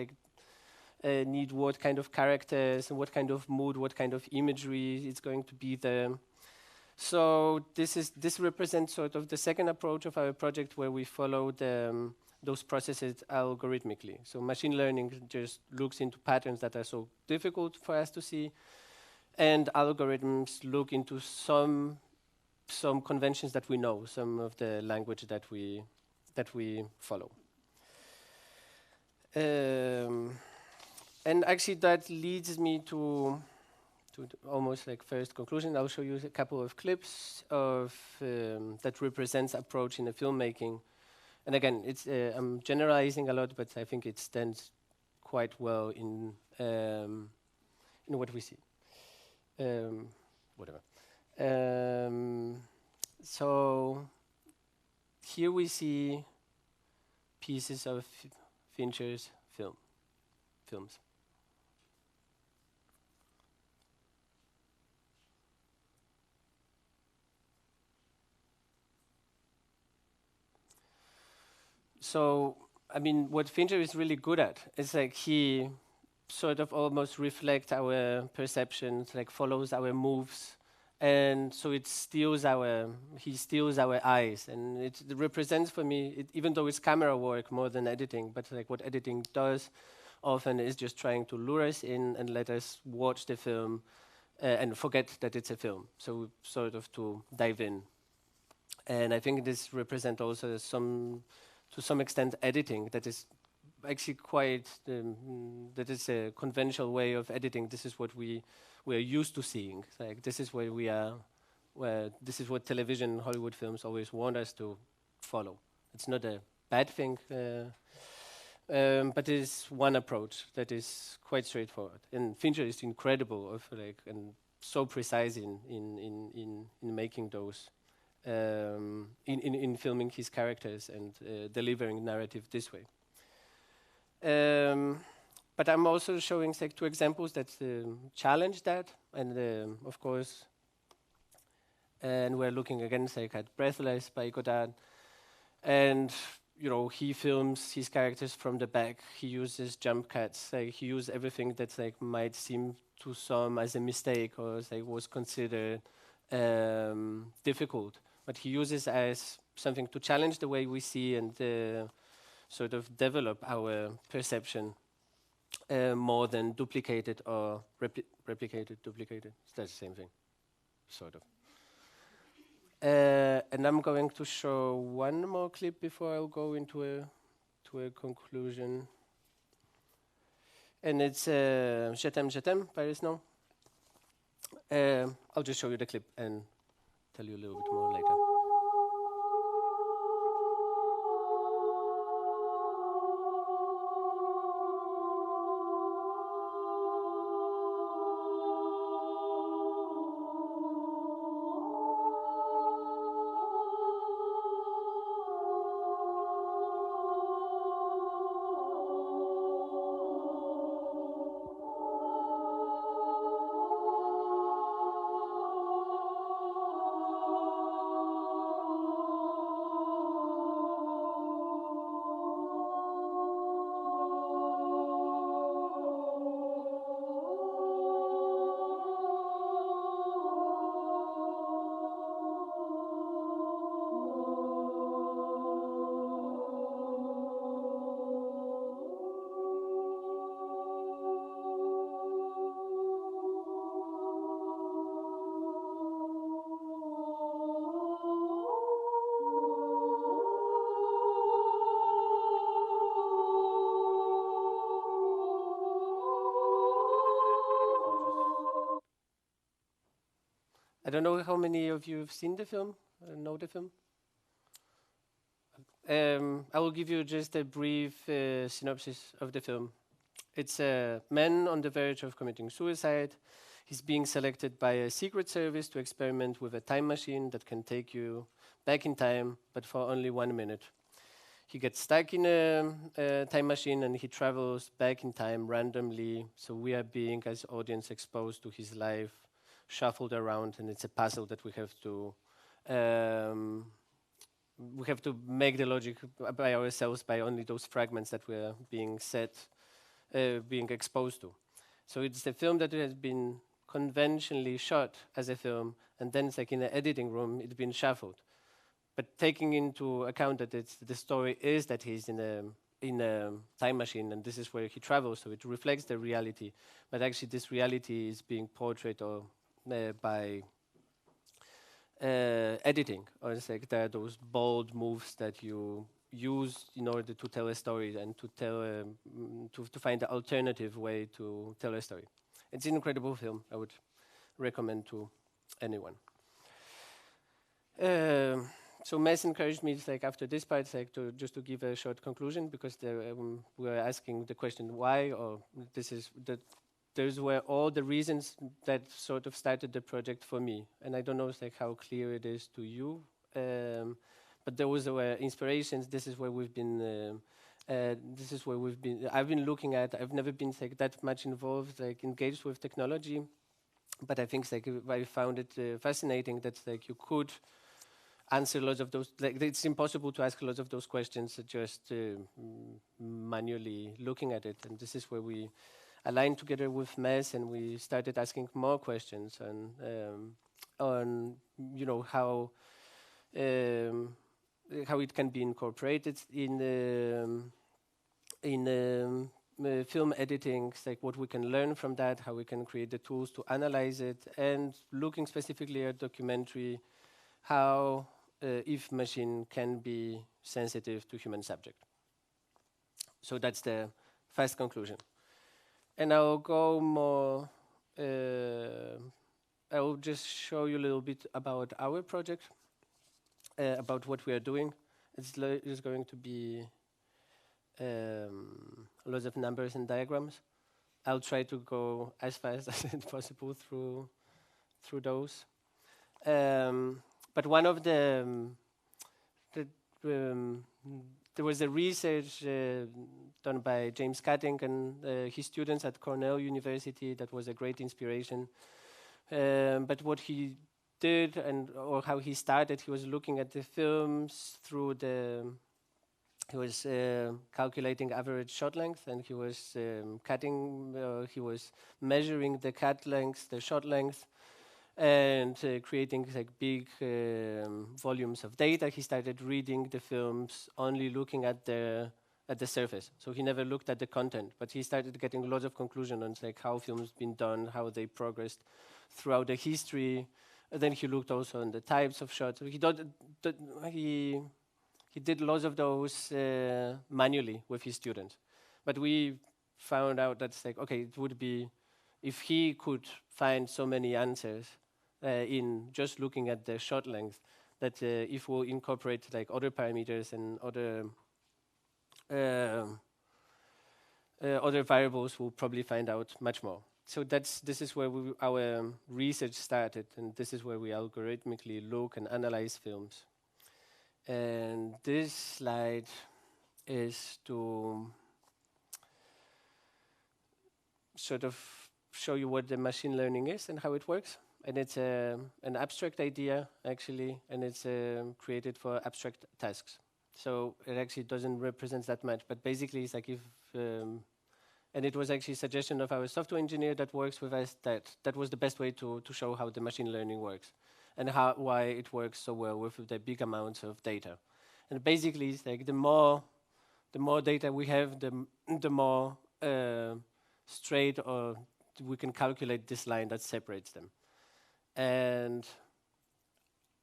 need what kind of characters, and what kind of mood, what kind of imagery it's going to be there. So this represents sort of the second approach of our project, where we follow those processes algorithmically. So machine learning just looks into patterns that are so difficult for us to see, and algorithms look into some conventions that we know, some of the language that we follow. And actually that leads me to almost like first conclusion, I'll show you a couple of clips of that represents approach in the filmmaking. And again, it's I'm generalizing a lot, but I think it stands quite well in what we see. Whatever. So here we see pieces of Fincher's films. So, I mean, what Fincher is really good at is like he sort of almost reflects our perceptions, like follows our moves, and so he steals our eyes, and it represents for me, even though it's camera work more than editing, but like what editing does often is just trying to lure us in and let us watch the film and forget that it's a film, so sort of to dive in. And I think this represents also to some extent editing that is actually quite that is a conventional way of editing. This is what we are used to seeing. Like this is where we are, where this is what television, Hollywood films always want us to follow. It's not a bad thing, but it's one approach that is quite straightforward. And Fincher is incredible of like and so precise in making those. In filming his characters and delivering narrative this way. But I'm also showing like 2 examples that challenge that, and of course, and we're looking again like at Breathless by Godard, and you know he films his characters from the back. He uses jump cuts. Like he uses everything that like might seem to some as a mistake or like was considered difficult. But he uses as something to challenge the way we see and sort of develop our perception more than duplicated or replicated. That's the same thing, sort of. And I'm going to show one more clip before I'll go into a conclusion. And it's Je t'aime by Resno. I'll just show you the clip and tell you a little bit more later. I don't know how many of you have seen the film, know the film. I will give you just a brief synopsis of the film. It's a man on the verge of committing suicide. He's being selected by a secret service to experiment with a time machine that can take you back in time, but for only 1 minute. He gets stuck in a time machine and he travels back in time randomly. So we are being, as audience, exposed to his life, shuffled around, and it's a puzzle that we have to make the logic by ourselves by only those fragments that we're being being exposed to. So it's a film that has been conventionally shot as a film, and then it's like in the editing room, it's been shuffled. But taking into account that the story is that he's in a time machine, and this is where he travels, so it reflects the reality. But actually, this reality is being portrayed by editing, or it's like there are those bold moves that you use in order to tell a story and to find the alternative way to tell a story. It's an incredible film. I would recommend to anyone. So Mads encouraged me, like after this part, like to just to give a short conclusion, because we were asking the question why, or those were all the reasons that sort of started the project for me. And I don't know like how clear it is to you, but those were inspirations. This is where we've been. I've been looking at. I've never been like that much involved, like engaged with technology, but I think like I found it fascinating that like you could answer lots of those. Like it's impossible to ask lots of those questions just manually looking at it. And this is where we aligned together with Mads, and we started asking more questions on you know how it can be incorporated in film editing, like what we can learn from that, how we can create the tools to analyze it, and looking specifically at documentary, how if machine can be sensitive to human subject. So that's the first conclusion. And I'll go more, I will just show you a little bit about our project, about what we are doing. It's going to be lots of numbers and diagrams. I'll try to go as fast as possible through those. But one of there was a research done by James Cutting and his students at Cornell University that was a great inspiration. But what he did or how he started, he was looking at the films through he was calculating average shot length, and he was he was measuring the cut length, the shot length, and creating like big volumes of data. He started reading the films only looking at the surface. So he never looked at the content, but he started getting lots of conclusions on like how films been done, how they progressed throughout the history. And then he looked also on the types of shots. So he did lots of those manually with his students. But we found out that's like, okay, it would be, if he could find so many answers in just looking at the shot length, that if we incorporate like other parameters and other variables, we'll probably find out much more. So this is where our research started, and this is where we algorithmically look and analyze films. And this slide is to sort of show you what the machine learning is and how it works. And it's an abstract idea, actually, and it's created for abstract tasks. So it actually doesn't represent that much, but basically it's like if, and it was actually a suggestion of our software engineer that works with us that was the best way to show how the machine learning works and why it works so well with the big amounts of data. And basically it's like the more data we have, the more straight or we can calculate this line that separates them. And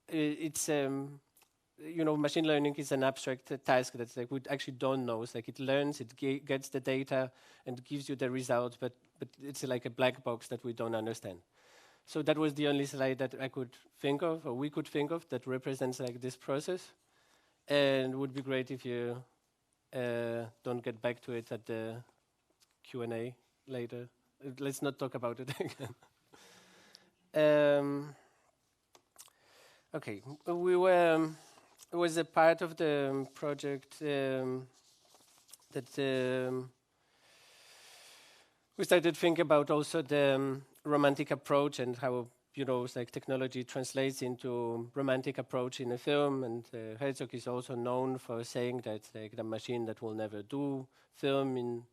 it's you know, machine learning is an abstract task that's like we actually don't know. It's like it learns, it gets the data and gives you the results, but it's like a black box that we don't understand. So that was the only slide that I could think of, or we could think of, that represents like this process. And it would be great if you don't get back to it at the Q&A later. Let's not talk about it again. Okay, it was a part of the project that we started thinking about also the romantic approach and how, you know, it's like technology translates into romantic approach in a film. And Herzog is also known for saying that like the machine that will never do film in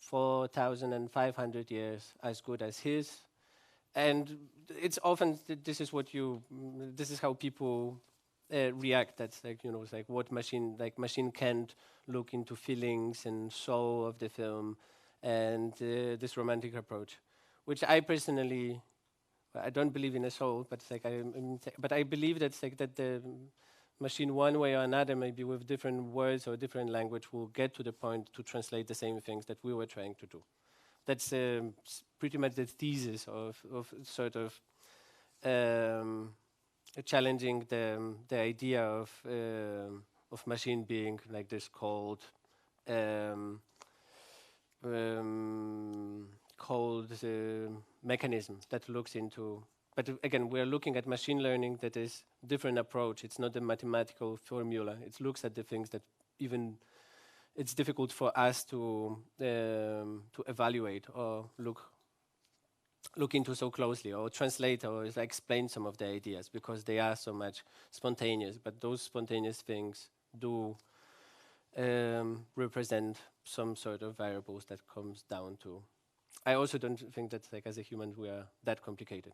4,500 years as good as his. And it's often this is how people react. That's like, you know, it's like what machine can't look into feelings and soul of the film, and this romantic approach, which I personally, I don't believe in a soul, but it's like but I believe that's like that the machine, one way or another, maybe with different words or different language, will get to the point to translate the same things that we were trying to do. That's pretty much the thesis of sort of challenging the idea of machine being like this cold mechanism that looks into. But again, we're looking at machine learning that is different approach. It's not a mathematical formula. It looks at the things that even it's difficult for us to evaluate or look into so closely, or translate or explain some of the ideas, because they are so much spontaneous. But those spontaneous things do represent some sort of variables that comes down to. I also don't think that, like, as a human, we are that complicated.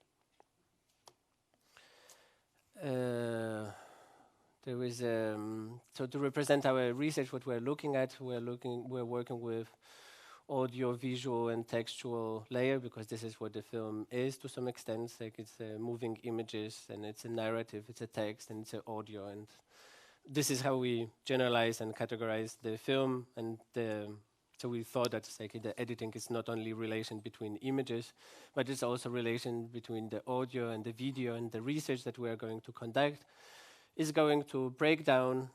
There is so to represent our research, what we're looking at, we're working with audio, visual, and textual layer, because this is what the film is to some extent. Like, it's moving images, and it's a narrative, it's a text, and it's an audio, and this is how we generalize and categorize the film. And so we thought that, like, the editing is not only relation between images, but it's also relation between the audio and the video. And the research that we are going to conduct is going to break down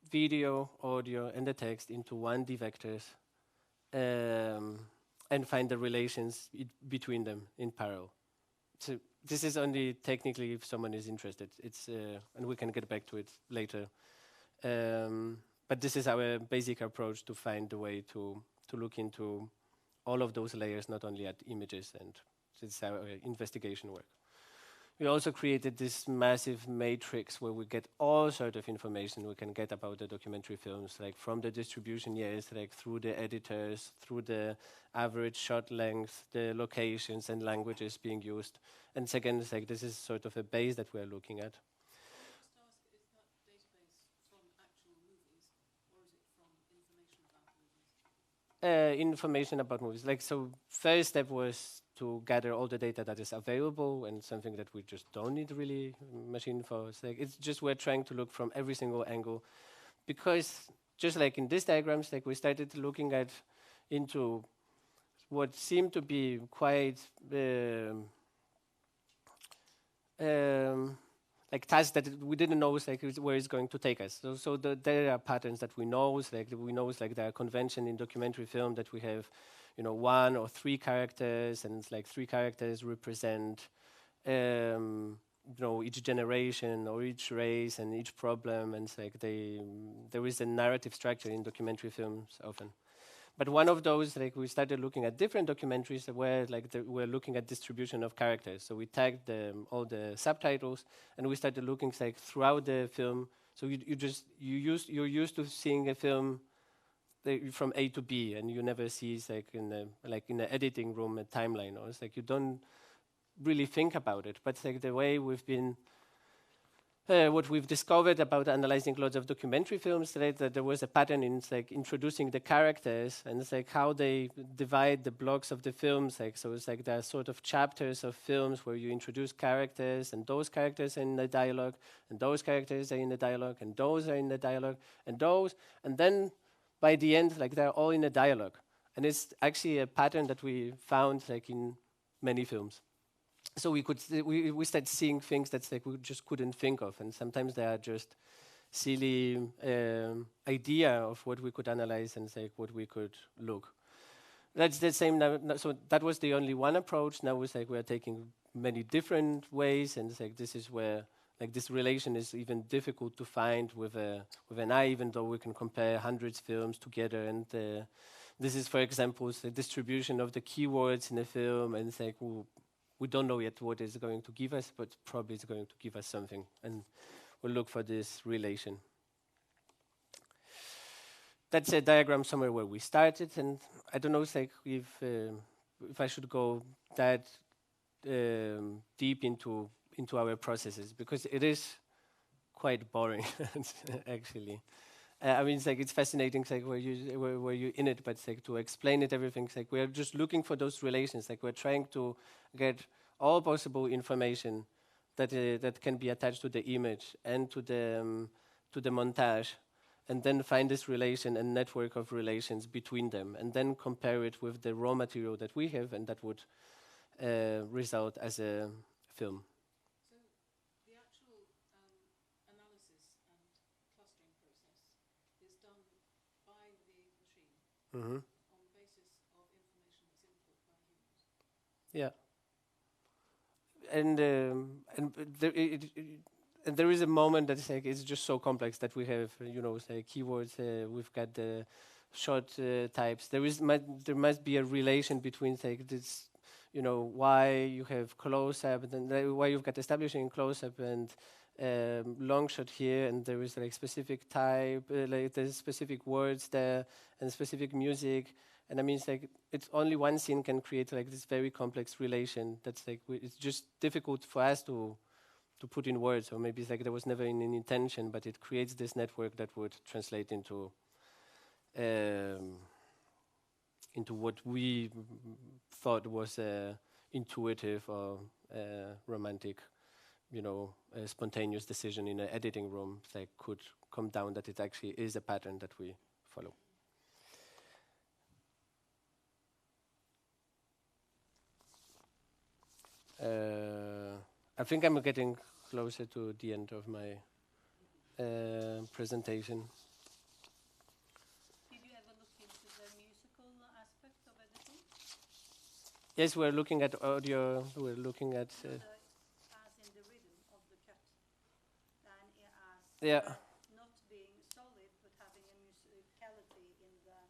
video, audio, and the text into 1D vectors, and find the relations between them in parallel. So this is only technically if someone is interested. It's and we can get back to it later. But this is our basic approach to find a way to look into all of those layers, not only at images, and this is our investigation work. We also created this massive matrix where we get all sort of information we can get about the documentary films, like from the distribution years, like through the editors, through the average shot length, the locations and languages being used. And second, it's like this is sort of a base that we're looking at. Information about movies. Like, so first step was to gather all the data that is available, and something that we just don't need really machine for. It's just we're trying to look from every single angle, because just like in these diagrams, like we started looking at into what seemed to be quite like tasks that we didn't know where it's going to take us. So there are patterns that we know. Like there are convention in documentary film that we have, 1 or 3 characters, and it's like 3 characters represent, each generation or each race and each problem, and it's like there is a narrative structure in documentary films often. But one of those, like, we started looking at different documentaries where, like, we're looking at distribution of characters. So we tagged all the subtitles, and we started looking, like, throughout the film. So you're used to seeing a film from A to B, and you never see, like in the editing room, a timeline, or it's like you don't really think about it. But like the way we've been. What we've discovered about analyzing lots of documentary films, that there was a pattern in introducing the characters, and it's like how they divide the blocks of the films. So it's like there are sort of chapters of films where you introduce characters, and those characters are in the dialogue, and those characters are in the dialogue, and those are in the dialogue, and those, and then by the end, like they're all in the dialogue. And it's actually a pattern that we found like in many films. So we started seeing things that like we just couldn't think of, and sometimes they are just silly idea of what we could analyze and like what we could look. That's the same now. So that was the only one approach. Now it's like we are taking many different ways, and it's like this is where like this relation is even difficult to find with an eye, even though we can compare hundreds of films together. And this is, for example, the distribution of the keywords in a film, and it's like. We don't know yet what it's going to give us, but probably it's going to give us something, and we'll look for this relation. That's a diagram somewhere where we started, and I don't know like if I should go that deep into our processes, because it is quite boring, actually. I mean, it's like it's fascinating, it's like where you're in it, but it's like to explain it, everything's like we're just looking for those relations. Like we're trying to get all possible information that can be attached to the image and to the montage, and then find this relation and network of relations between them, and then compare it with the raw material that we have, and that would result as a film. So the actual analysis and clustering process is done by the machine on the basis of information that's input by humans. Yeah. And there is a moment that's like it's just so complex that we have say keywords. We've got the short types. There must be a relation between like this, why you have close up, and then why you've got establishing close up and long shot here, and there is like specific type, like there's specific words there and specific music. And I mean, it's only one scene can create like this very complex relation. That's like it's just difficult for us to put in words, or maybe it's like there was never an intention, but it creates this network that would translate into what we thought was intuitive or romantic, a spontaneous decision in an editing room. That could come down that it actually is a pattern that we follow. I think I'm getting closer to the end of my presentation. Did you ever look into the musical aspect of editing? Yes, we're looking at audio. We're looking at as in the rhythm of the cut, and as not being solid, but having a musicality in the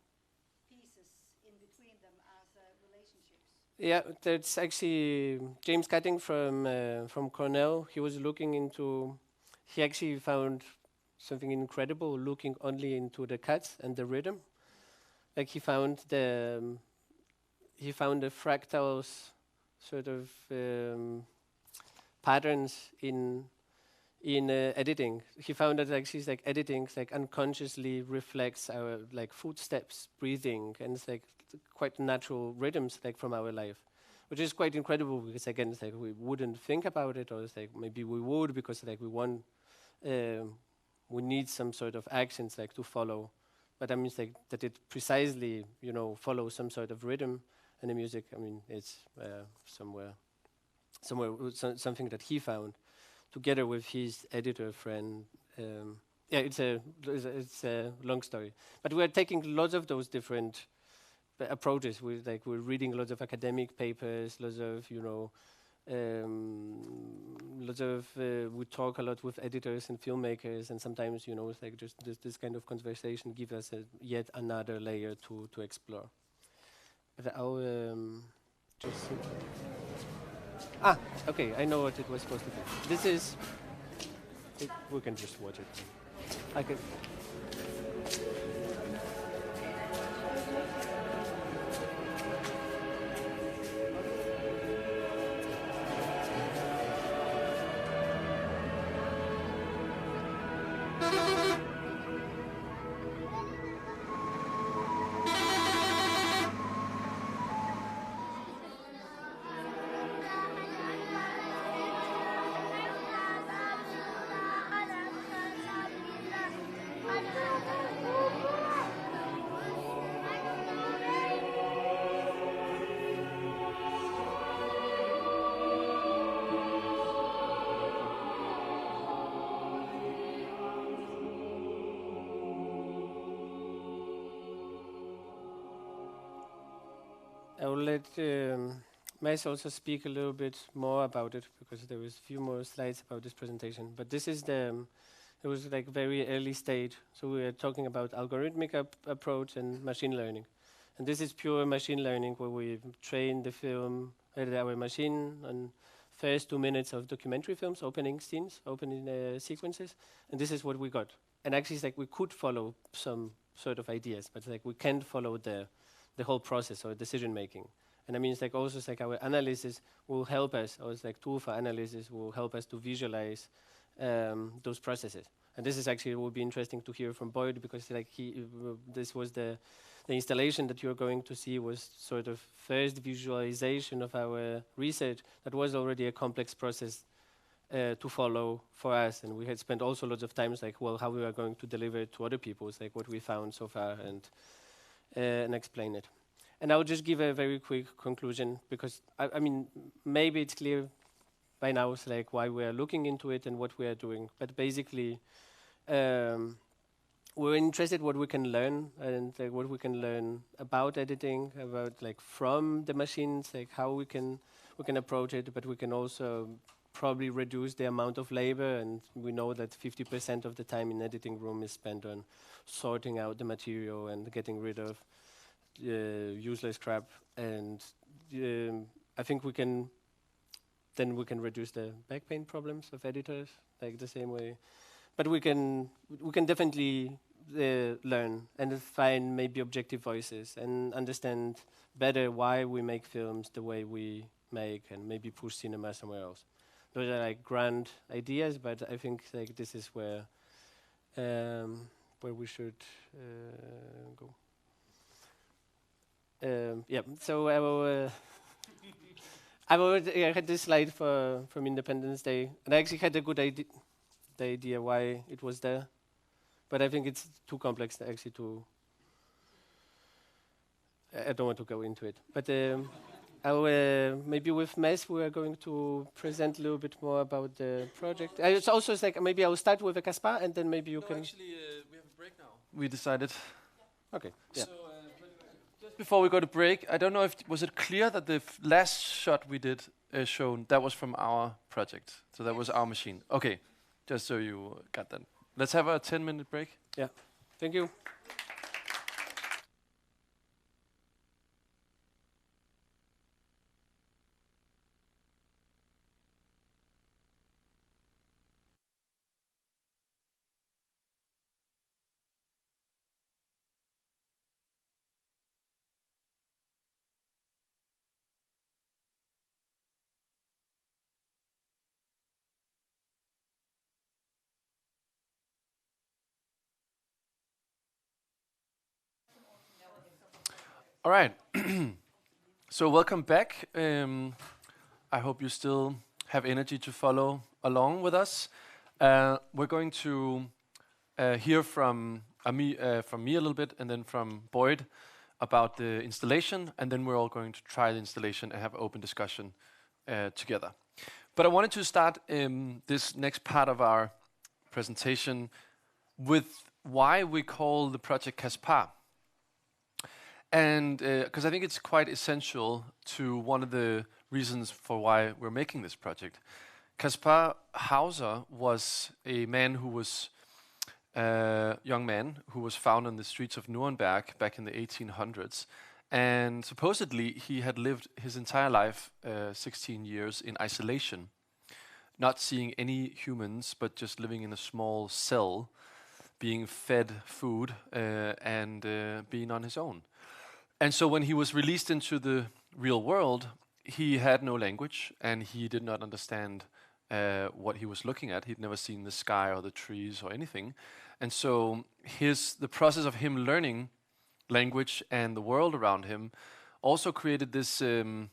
pieces in between them as relationships. Yeah, that's actually James Cutting from Cornell. He was looking into. He actually found something incredible, looking only into the cuts and the rhythm. Like he found the fractals, sort of patterns in editing. He found that actually like editing like unconsciously reflects our like footsteps, breathing, and it's like quite natural rhythms like from our life, which is quite incredible because again it's like we wouldn't think about it, or it's like maybe we would because like we need some sort of actions like to follow, but I mean it's like that it precisely follows some sort of rhythm, and the music I mean it's something that he found together with his editor friend. It's a long story, but we're taking lots of those different approaches. We're reading lots of academic papers, lots of we talk a lot with editors and filmmakers, and sometimes it's like just this kind of conversation gives us yet another layer to explore. But I'll just okay, I know what it was supposed to be. This is we can just watch it. I can. I will let Mads also speak a little bit more about it because there was a few more slides about this presentation. But this is it was like very early stage. So we are talking about algorithmic approach and machine learning. And this is pure machine learning where we train the film, our machine on first 2 minutes of documentary films, opening scenes, opening sequences. And this is what we got. And actually it's like we could follow some sort of ideas, but like we can't follow the whole process or decision making. And I mean, it's like also it's like our analysis will help us, or it's like tool for analysis will help us to visualize those processes. And this is actually will be interesting to hear from Boyd because like this was the installation that you're going to see was sort of first visualization of our research that was already a complex process to follow for us, and we had spent also lots of times like, well, how we are going to deliver it to other people, it's like what we found so far, and explain it. And I will just give a very quick conclusion, because I mean, maybe it's clear by now, it's like why we are looking into it and what we are doing. But basically, we're interested what we can learn, and what we can learn about editing, about like from the machines, like how we can approach it, but we can also probably reduce the amount of labor, and we know that 50% of the time in editing room is spent on sorting out the material and getting rid of useless crap, and I think we can reduce the back pain problems of editors, like the same way. But we can definitely learn and find maybe objective voices and understand better why we make films the way we make, and maybe push cinema somewhere else. Those are like grand ideas, but I think like this is where we should go. Yeah. So I will. I had this slide from Independence Day, and I actually had a good idea why it was there, but I think it's too complex actually to. I don't want to go into it, but maybe with Mes we are going to present a little bit more about the project. It's also like maybe I will start with a Caspar, and then maybe you can. Actually, we have a break now. We decided. Okay. Yeah. So just before we go to break, I don't know if was it clear that the last shot we did shown that was from our project, so that was our machine. Okay, just so you got that. Let's have a 10-minute break. Yeah. Thank you. All right. So welcome back. I hope you still have energy to follow along with us. We're going to hear from me a little bit, and then from Boyd about the installation, and then we're all going to try the installation and have an open discussion together. But I wanted to start this next part of our presentation with why we call the project Caspar. And because I think it's quite essential to one of the reasons for why we're making this project. Caspar Hauser was a man who was young man who was found on the streets of Nuremberg back in the 1800s, and supposedly he had lived his entire life, 16 years, in isolation, not seeing any humans, but just living in a small cell, being fed food and being on his own. And so when he was released into the real world, he had no language, and he did not understand what he was looking at. He'd never seen the sky or the trees or anything. And so the process of him learning language and the world around him also created this, you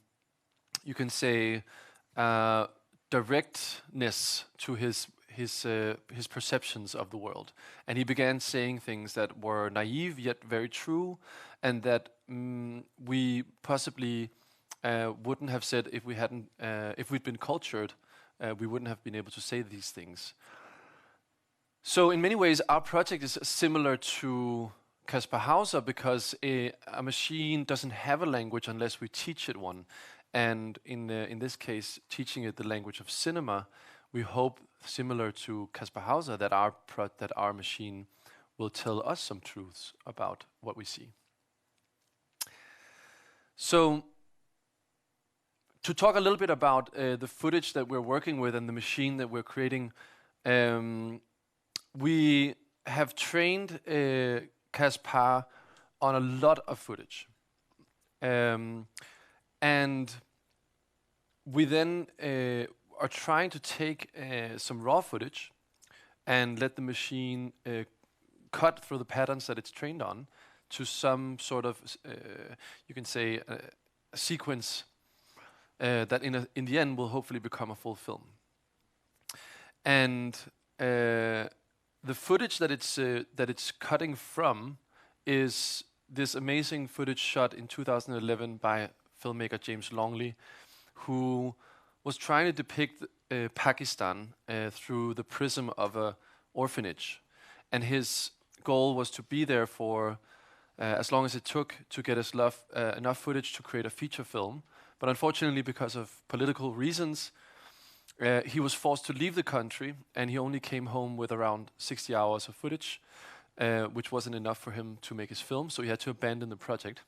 can say, directness to his perceptions of the world. And he began saying things that were naive yet very true, and that we possibly wouldn't have said if we'd been cultured. We wouldn't have been able to say these things. So in many ways, our project is similar to Caspar Hauser, because a machine doesn't have a language unless we teach it one. And in this case, teaching it the language of cinema, we hope, similar to Caspar Hauser, that our machine will tell us some truths about what we see. So, to talk a little bit about the footage that we're working with and the machine that we're creating, we have trained Caspar on a lot of footage. And we then are trying to take some raw footage and let the machine cut through the patterns that it's trained on to some sort of, you can say, a sequence that in the end will hopefully become a full film. and the footage that it's cutting from is this amazing footage shot in 2011 by filmmaker James Longley, who was trying to depict Pakistan through the prism of a orphanage, and his goal was to be there for as long as it took to get us enough footage to create a feature film. But unfortunately, because of political reasons, he was forced to leave the country, and he only came home with around 60 hours of footage, which wasn't enough for him to make his film, so he had to abandon the project.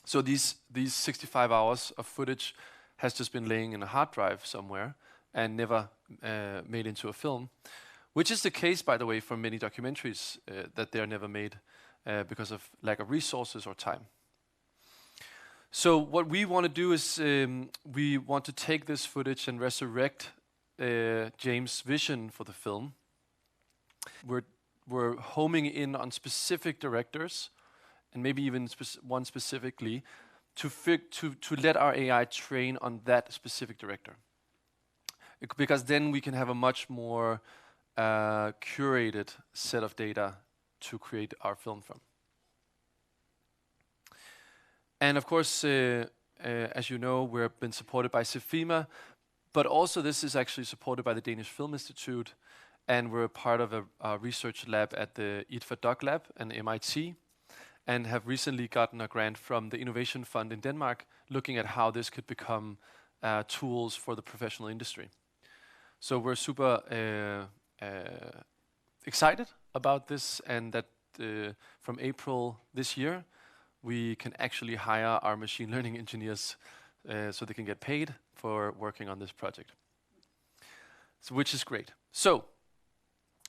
So these 65 hours of footage has just been laying in a hard drive somewhere and never made into a film, which is the case, by the way, for many documentaries, that they are never made because of lack of resources or time. So what we want to do is we want to take this footage and resurrect James' vision for the film. We're homing in on specific directors, and maybe even one specifically, to let our AI train on that specific director. Because then we can have a much more curated set of data to create our film from. And of course, as you know, we've been supported by CEFIMA, but also this is actually supported by the Danish Film Institute, and we're a part of a research lab at the IDFA Doc Lab and MIT, and have recently gotten a grant from the Innovation Fund in Denmark, looking at how this could become tools for the professional industry. So we're super excited about this, and that from April this year, we can actually hire our machine learning engineers so they can get paid for working on this project, so, which is great. So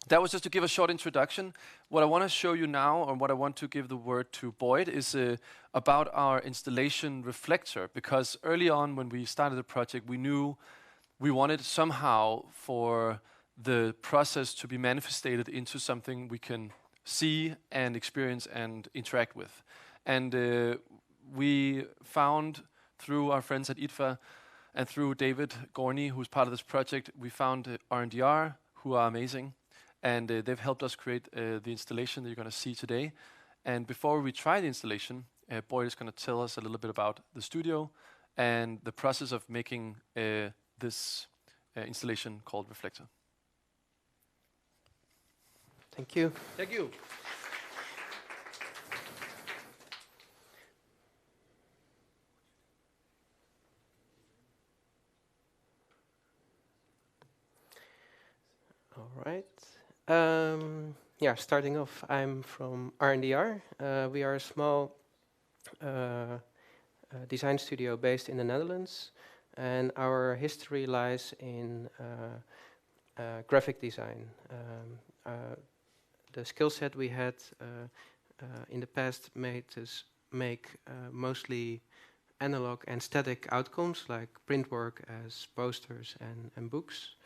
that was just to give a short introduction. What I want to show you now, or what I want to give the word to Boyd, is about our installation reflector, because early on when we started the project, we knew we wanted somehow for the process to be manifested into something we can see and experience and interact with. And we found, through our friends at IDFA and through David Gorney, who's part of this project, we found RNDR, who are amazing. And they've helped us create the installation that you're going to see today. And before we try the installation, Boyd is going to tell us a little bit about the studio and the process of making this installation called Reflector. Thank you. Thank you. All right. Yeah, starting off, I'm from RNDR. We are a small design studio based in the Netherlands, and our history lies in graphic design. The skill set we had in the past made us make mostly analog and static outcomes, like print work as posters and books.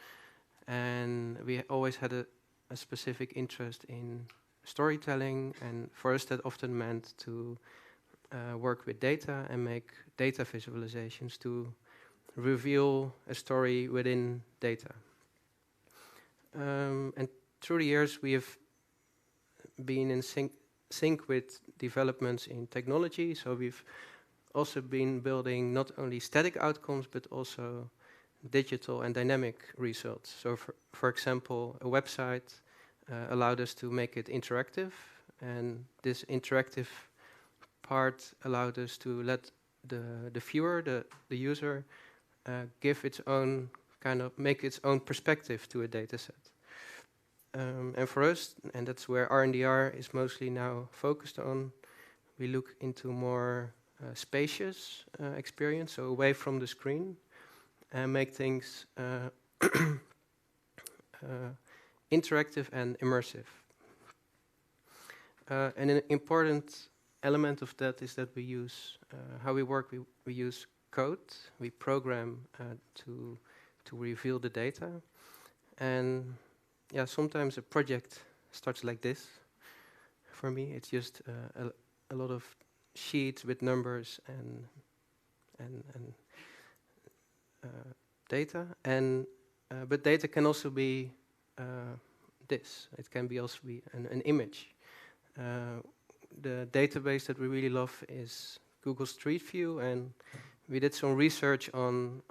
And we always had a specific interest in storytelling, and for us that often meant to work with data and make data visualizations to reveal a story within data. And through the years we have been in sync with developments in technology, so we've also been building not only static outcomes but also digital and dynamic results. So for example, a website allowed us to make it interactive, and this interactive part allowed us to let the viewer, the user, give its own make its own perspective to a data set. And for us, and that's where RNDR is mostly now focused on, we look into more spacious experience, so away from the screen, and make things interactive and immersive. And an important element of that is that we use, how we work, we use code, we program to reveal the data. And yeah, sometimes a project starts like this. For me, it's just a lot of sheets with numbers and data. And but data can also be this. It can be also be an image. The database that we really love is Google Street View, and we did some research on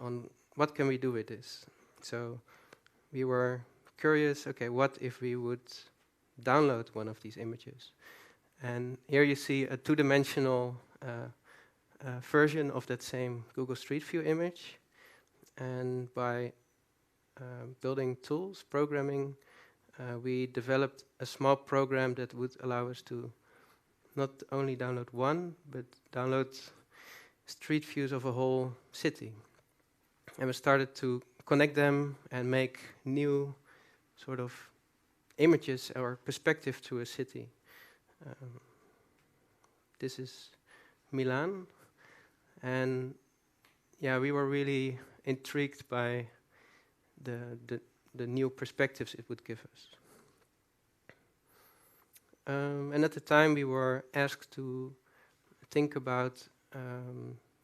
what can we do with this. So we were curious, okay, what if we would download one of these images? And here you see a two-dimensional version of that same Google Street View image. And by building tools, programming, we developed a small program that would allow us to not only download one, but download street views of a whole city. And we started to connect them and make new sort of images or perspective to a city. This is Milan, and yeah, we were really intrigued by the new perspectives it would give us. And at the time we were asked to think about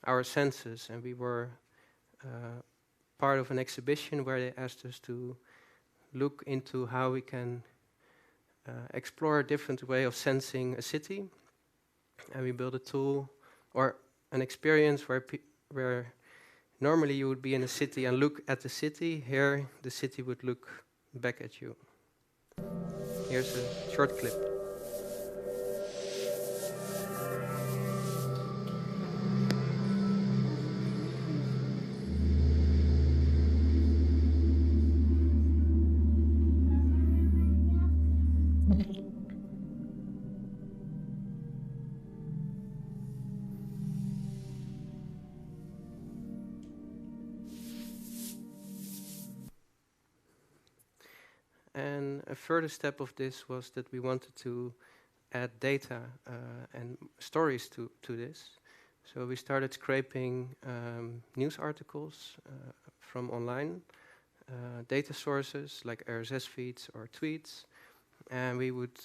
our senses, and we were part of an exhibition where they asked us to look into how we can explore a different way of sensing a city. And we built a tool or an experience where normally you would be in a city and look at the city. Here the city would look back at you. Here's a short clip. And a further step of this was that we wanted to add data and stories to this. So we started scraping news articles from online, data sources like RSS feeds or tweets, and we would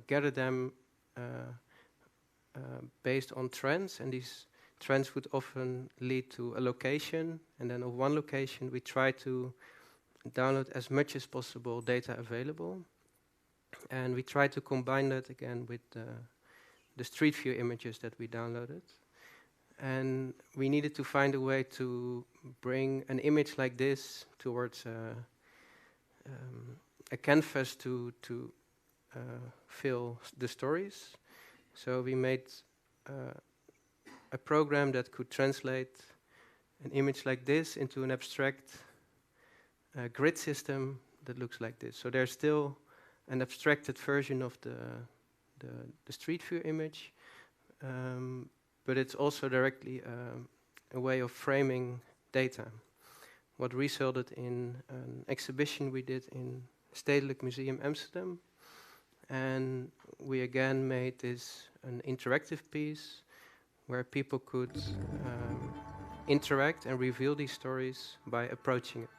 gather them based on trends, and these trends would often lead to a location, and then of one location we try to download as much as possible data available, and we try to combine that again with the street view images that we downloaded. And we needed to find a way to bring an image like this towards a canvas to fill the stories. So we made a program that could translate an image like this into an abstract grid system that looks like this. So there's still an abstracted version of the street view image, but it's also directly a way of framing data. What resulted in an exhibition we did in Stedelijk Museum Amsterdam, and we again made this an interactive piece where people could interact and reveal these stories by approaching it.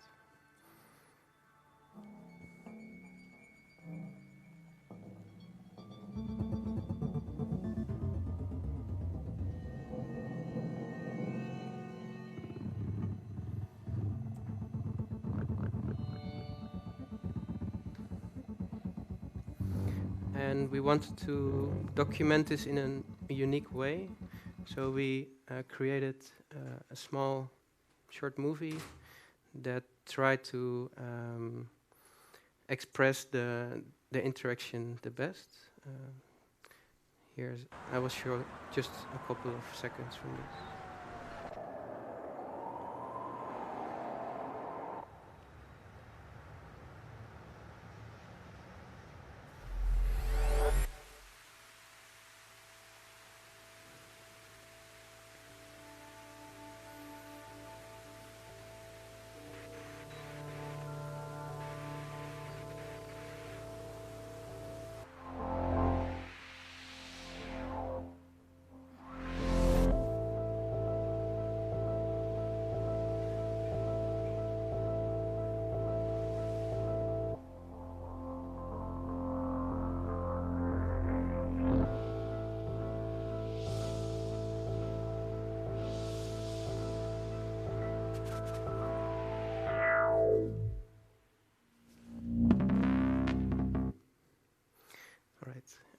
And we wanted to document this in a unique way. So we created a small short movie that tried to express the interaction the best. I will show just a couple of seconds from this.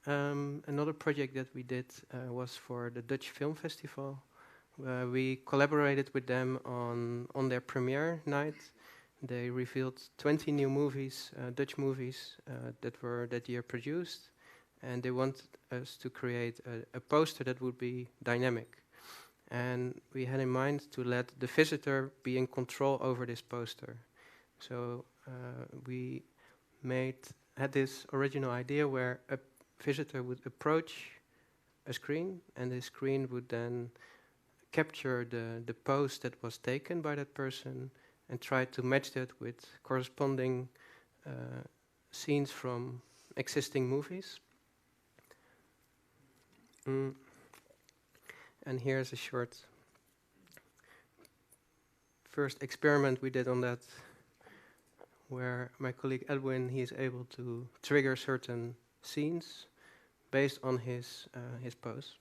Another project that we did was for the Dutch Film Festival. We collaborated with them on their premiere night. They revealed 20 new movies, Dutch movies, that were that year produced, and they wanted us to create a poster that would be dynamic. And we had in mind to let the visitor be in control over this poster. So we had this original idea where a visitor would approach a screen, and the screen would then capture the pose that was taken by that person and try to match that with corresponding scenes from existing movies. And here's a short first experiment we did on that, where my colleague Edwin, he is able to trigger certain scenes based on his pose.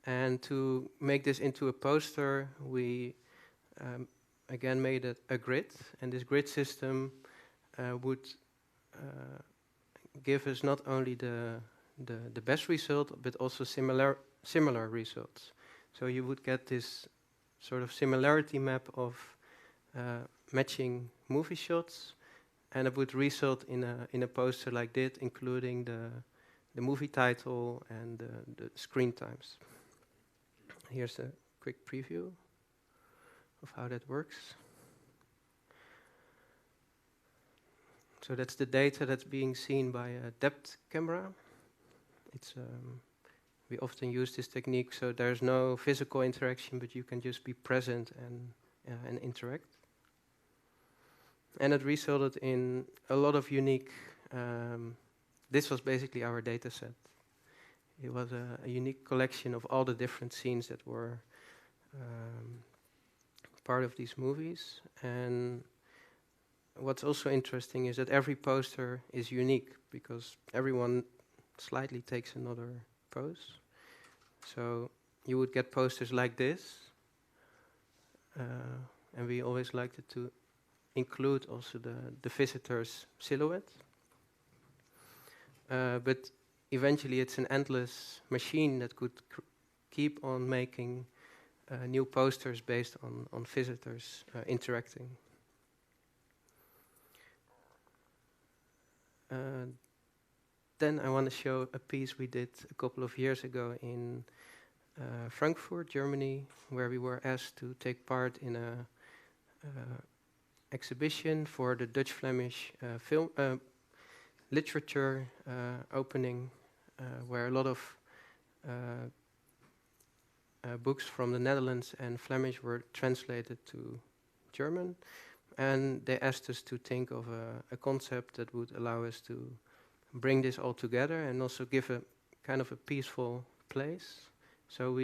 And to make this into a poster, we again made a grid, and this grid system would give us not only the best result, but also similar results. So you would get this sort of similarity map of matching movie shots, and it would result in a poster like this, including the movie title and the screen times. Here's a quick preview of how that works. So that's the data that's being seen by a depth camera. It's we often use this technique, so there's no physical interaction, but you can just be present and interact. And it resulted in a lot of unique. This was basically our data set. It was a unique collection of all the different scenes that were part of these movies. And what's also interesting is that every poster is unique, because everyone slightly takes another pose. So you would get posters like this, and we always liked it to include also the visitor's silhouette. But eventually it's an endless machine that could keep on making new posters based on visitors interacting. Then I want to show a piece we did a couple of years ago in Frankfurt, Germany, where we were asked to take part in a exhibition for the Dutch-Flemish film literature opening, where a lot of books from the Netherlands and Flemish were translated to German, and they asked us to think of a concept that would allow us to bring this all together and also give a kind of a peaceful place. So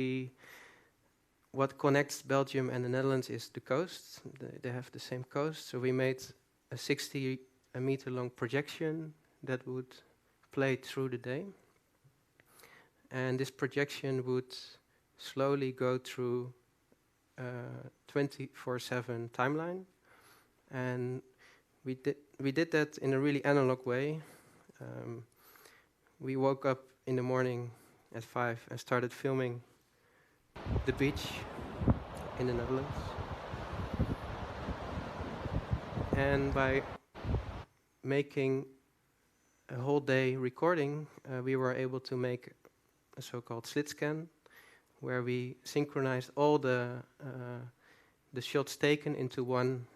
what connects Belgium and the Netherlands is the coast. They have the same coast, so we made a 60-meter-long projection that would play through the day. And this projection would slowly go through 24/7 timeline. And we did that in a really analog way. We woke up in the morning at 5 and started filming the beach in the Netherlands. And by making a whole day recording, we were able to make a so-called slit scan, where we synchronized all the shots taken into one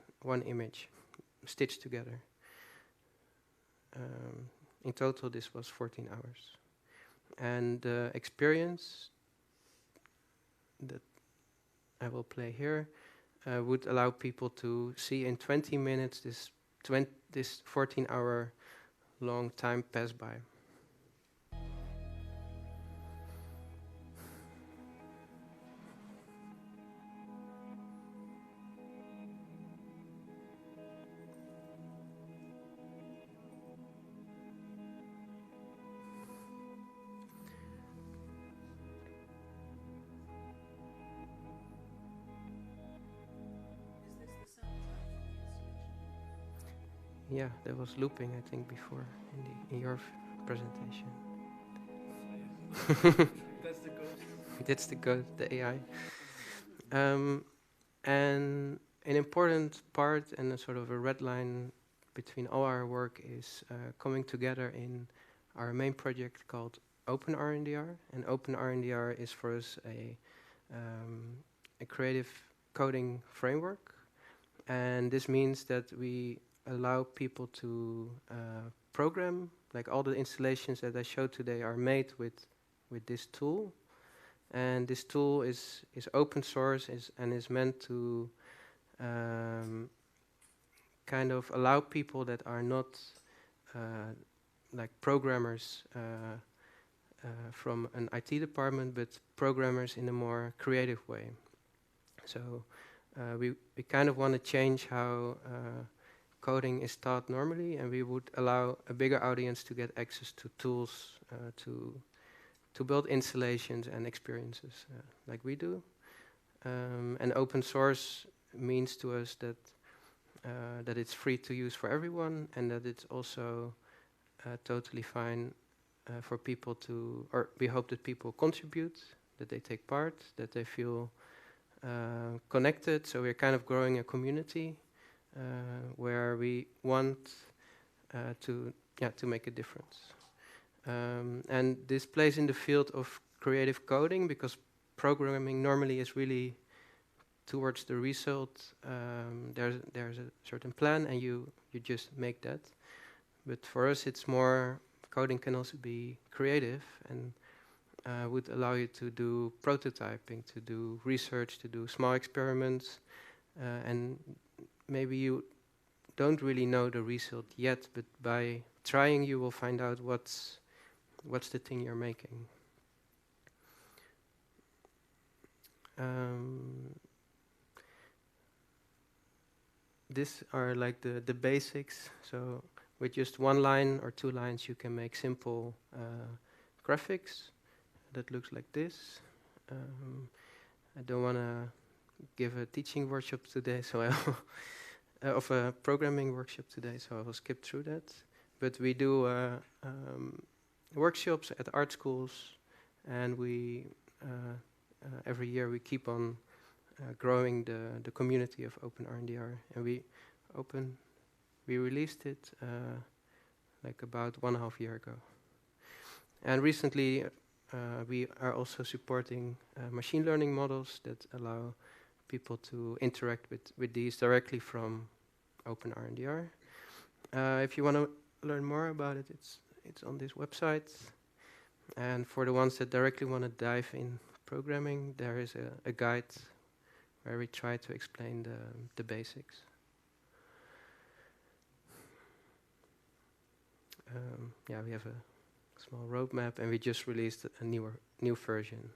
image, stitched together. In total, this was 14 hours. And the experience that I will play here would allow people to see in 20 minutes this 14-hour long time pass by. Yeah, that was looping, I think, before in your presentation. That's the goat. That's the goat, the AI. And an important part and a sort of a red line between all our work is coming together in our main project called Open RNDR. And Open RNDR is for us a creative coding framework. And this means that we allow people to program, like all the installations that I showed today are made with this tool. And this tool is open source and is meant to kind of allow people that are not like programmers from an IT department, but programmers in a more creative way. So we kind of want to change how coding is taught normally, and we would allow a bigger audience to get access to tools to build installations and experiences like we do. And open source means to us that it's free to use for everyone, and that it's also totally fine for people to, or we hope that people contribute, that they take part, that they feel connected. So we're kind of growing a community where we want to make a difference. And this plays in the field of creative coding, because programming normally is really towards the result. There's a certain plan, and you just make that. But for us, it's more, coding can also be creative and would allow you to do prototyping, to do research, to do small experiments, and maybe you don't really know the result yet, but by trying you will find out what's the thing you're making. These are like the basics. So with just one line or two lines, you can make simple graphics that looks like this. I don't want to give a teaching workshop today, so of a programming workshop today, so I will skip through that. But we do workshops at art schools, and we every year we keep on growing the community of Open RNDR, and we released it like about 1.5 years ago. And recently we are also supporting machine learning models that allow people to interact with these directly from Open RNDR. If you want to learn more about it, it's on this website. And for the ones that directly want to dive in programming, there is a guide where we try to explain the basics. We have a small roadmap, and we just released a new version.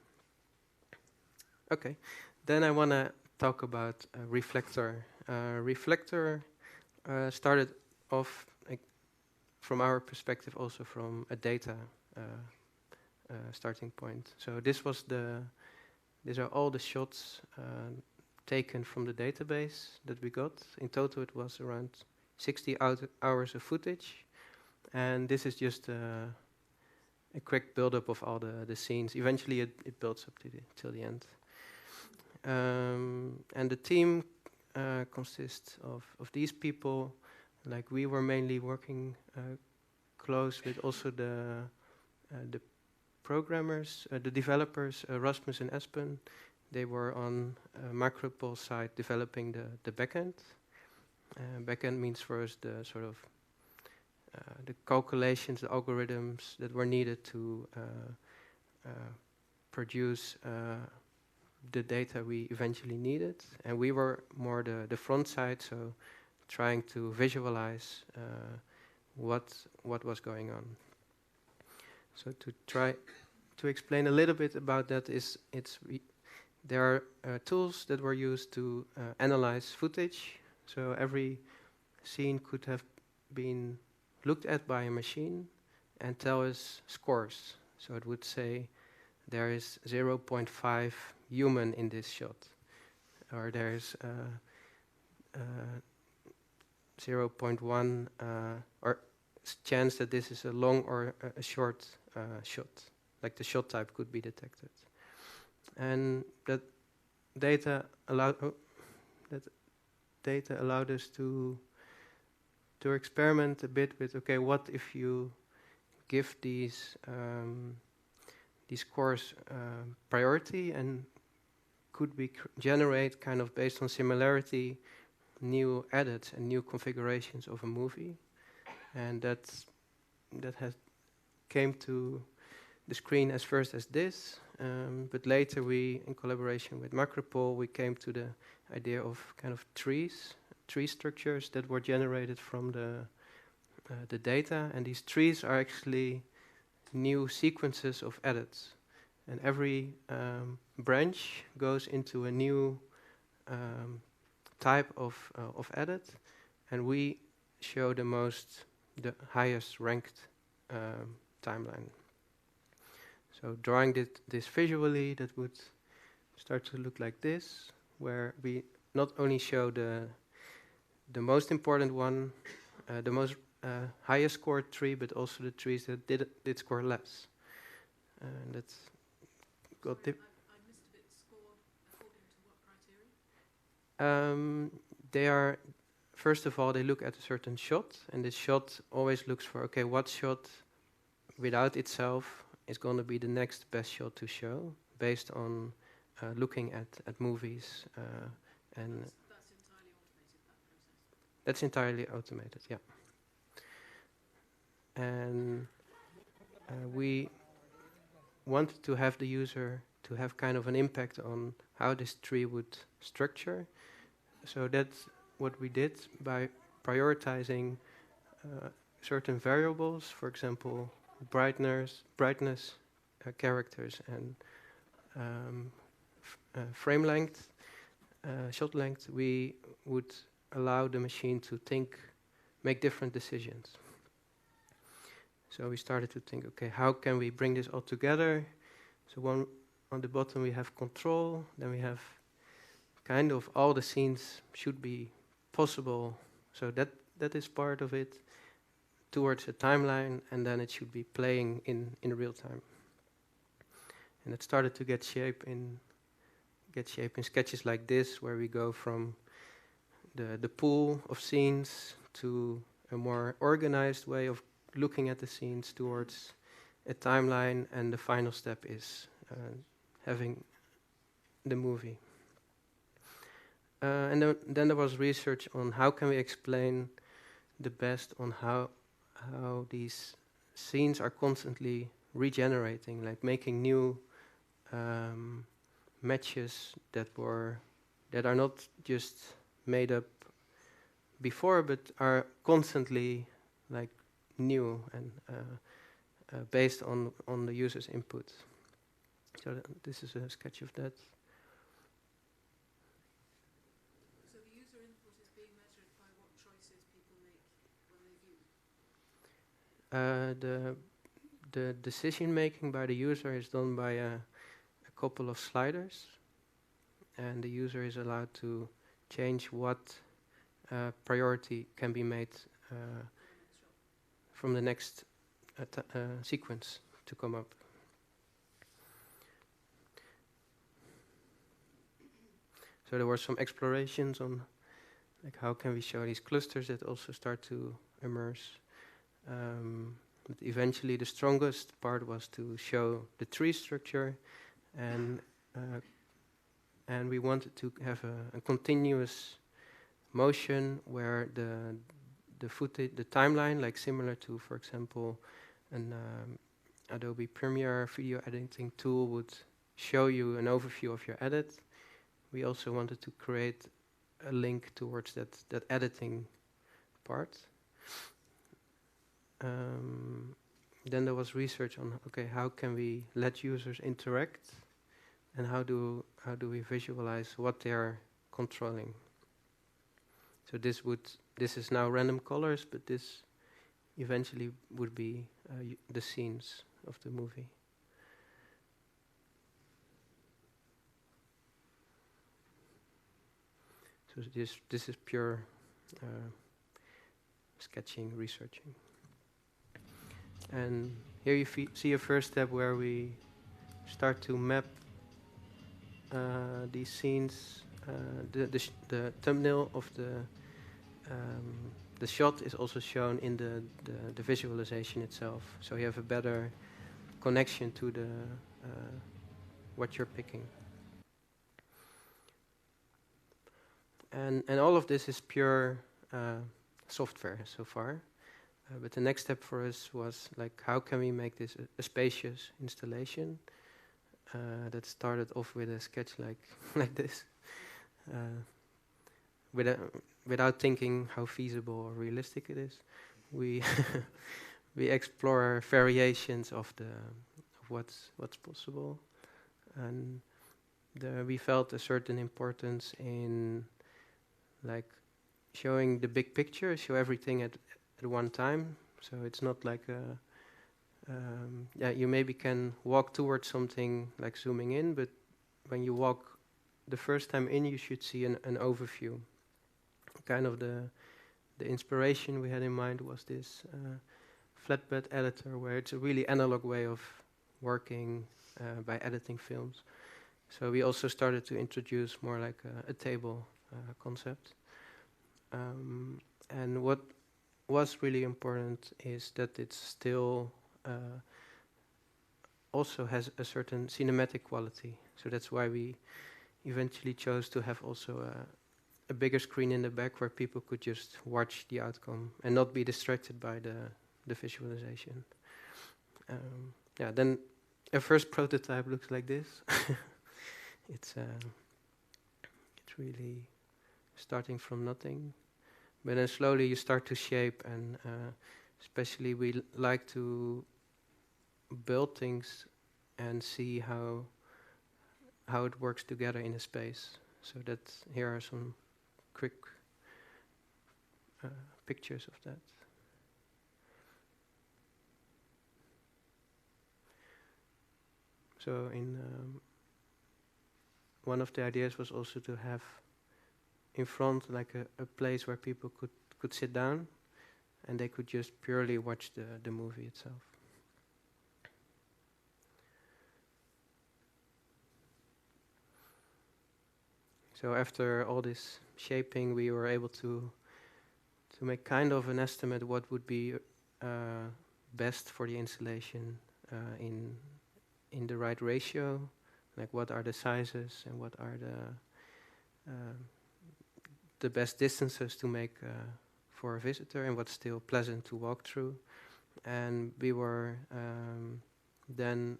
Okay, then I want to talk about Reflector. Reflector started off, from our perspective, also from a data starting point. So these are all the shots taken from the database that we got. In total, it was around 60 hours of footage. And this is just a quick build-up of all the scenes. Eventually, it builds up till the end. And the team consists of these people. Like, we were mainly working close with also the programmers, the developers, Rasmus and Espen. They were on Makropol side developing the backend. Backend means for us the sort of the calculations, the algorithms that were needed to produce the data we eventually needed. And we were more the front side, so trying to visualize what was going on. So to try to explain a little bit about that is there are tools that were used to analyze footage. So every scene could have been looked at by a machine and tell us scores. So it would say there is 0.5 human in this shot, or there is 0.1 or chance that this is a long or a short shot, like the shot type could be detected. And that data allowed us to experiment a bit with, okay, what if you give these scores priority, and could we generate, kind of based on similarity, new edits and new configurations of a movie. And that came to the screen as first as this, but later we, in collaboration with Makropol, we came to the idea of kind of tree structures that were generated from the data, and these trees are actually new sequences of edits, and every branch goes into a new type of edit, and we show the highest ranked timeline. So drawing this visually, that would start to look like this, where we not only show the most important one, the most highest scored tree, but also the trees that did score less. And that's got I missed a bit. Scored according to what criteria? They are, first of all, they look at a certain shot, and this shot always looks for, okay, what shot without itself is going to be the next best shot to show, based on looking at movies. And that's entirely automated, yeah. And we wanted to have the user to have kind of an impact on how this tree would structure. So that's what we did by prioritizing certain variables, for example, brightness, characters, and frame length, shot length. We would allow the machine to make different decisions. So we started to think, okay, how can we bring this all together? So on the bottom we have control, then we have kind of all the scenes should be possible. So that is part of it, towards a timeline, and then it should be playing in real time. And it started to get shape in sketches like this, where we go from the pool of scenes to a more organized way of looking at the scenes towards a timeline, and the final step is having the movie. And then there was research on how can we explain the best on how these scenes are constantly regenerating, like making new matches that are not just made up before, but are constantly like new and based on the user's input. So this is a sketch of that. So the user input is being measured by what choices people make when they view? The decision making by the user is done by a couple of sliders, and the user is allowed to change what priority can be made from the next sequence to come up. So there were some explorations on like how can we show these clusters that also start to emerge. But eventually the strongest part was to show the tree structure, and we wanted to have a continuous motion where the footage, the timeline, like similar to, for example, an Adobe Premiere video editing tool would show you an overview of your edit. We also wanted to create a link towards that editing part. Then there was research on, okay, how can we let users interact, and how do we visualize what they are controlling. So this is now random colors, but this eventually would be the scenes of the movie. So this is pure sketching, researching. And here you see a first step where we start to map these scenes. The thumbnail of the shot is also shown in the visualization itself, so you have a better connection to the what you're picking. And all of this is pure software so far. But the next step for us was like, how can we make this a spacious installation? That started off with a sketch like this, without thinking how feasible or realistic it is. We we explore variations of what's possible, and we felt a certain importance in like showing the big picture, show everything at one time. So it's not like you maybe can walk towards something like zooming in, but when you walk the first time in, you should see an overview. Kind of the inspiration we had in mind was this flatbed editor, where it's a really analog way of working by editing films. So we also started to introduce more like a table concept. And what was really important is that it's still also has a certain cinematic quality. So that's why we eventually chose to have also a bigger screen in the back where people could just watch the outcome and not be distracted by the visualization. Then a first prototype looks like this. It's really starting from nothing. But then slowly you start to shape, and especially we like to build things and see how it works together in a space. So that here are some quick pictures of that. So in one of the ideas was also to have in front like a place where people could sit down and they could just purely watch the movie itself. So after all this shaping, we were able to make kind of an estimate what would be best for the installation in the right ratio, like what are the sizes and what are the best distances to make for a visitor and what's still pleasant to walk through. And we were then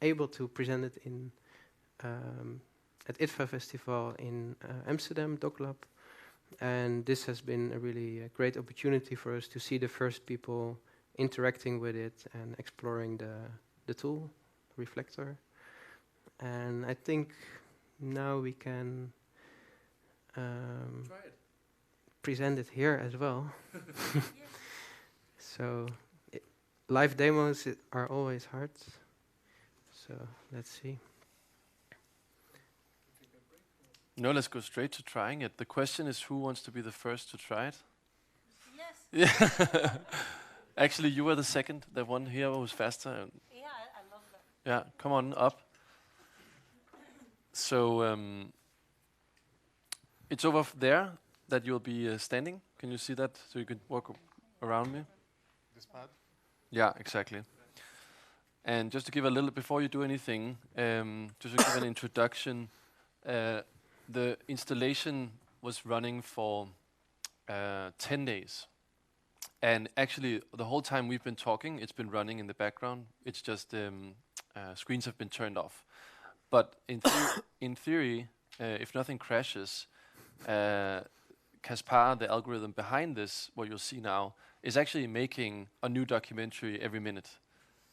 able to present it in at IDFA Festival in Amsterdam, Doklab. And this has been a really great opportunity for us to see the first people interacting with it and exploring the tool, reflector. And I think now we can present it here as well. So live demos are always hard. So let's see. No, let's go straight to trying it. The question is, who wants to be the first to try it? Yes. Yeah. Actually, you were the second. The one here was faster. Yeah, I love that. Yeah, come on up. So it's over there that you'll be standing. Can you see that? So you can walk around me. This part? Yeah, exactly. And just to give a little, before you do anything, just to give an introduction, the installation was running for 10 days. And actually, the whole time we've been talking, it's been running in the background. It's just screens have been turned off. But in theory, if nothing crashes, Caspar, the algorithm behind this, what you'll see now, is actually making a new documentary every minute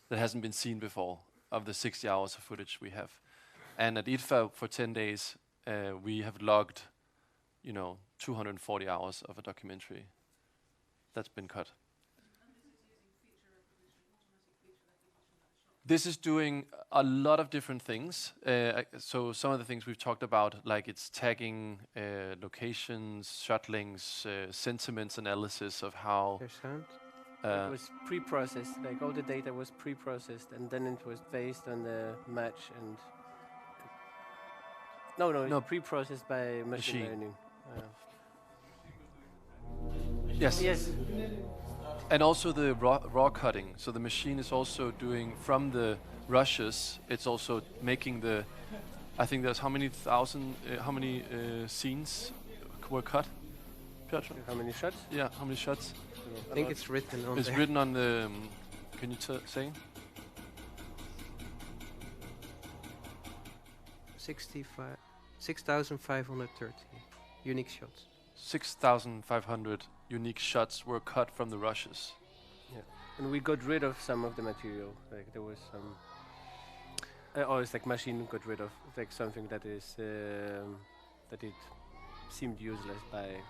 that hasn't been seen before of the 60 hours of footage we have. And at IDFA for 10 days, we have logged, 240 hours of a documentary that's been cut. This is doing a lot of different things. So some of the things we've talked about, like it's tagging locations, shot links, sentiments analysis of how... There's sound. It was pre-processed, like all the data was pre-processed, and then it was based on the match and... No, pre-processed by machine learning. Yes. And also the raw cutting. So the machine is also doing, from the rushes, it's also making the... I think there's how many scenes were cut? Piotr? How many shots? Yeah, how many shots? I think it's written on It's there. written on the... can you say? 6,530 unique shots. 6,500 unique shots were cut from the rushes. Yeah, and we got rid of some of the material. Like there was some... or it's like machine got rid of like something that is that it seemed useless by.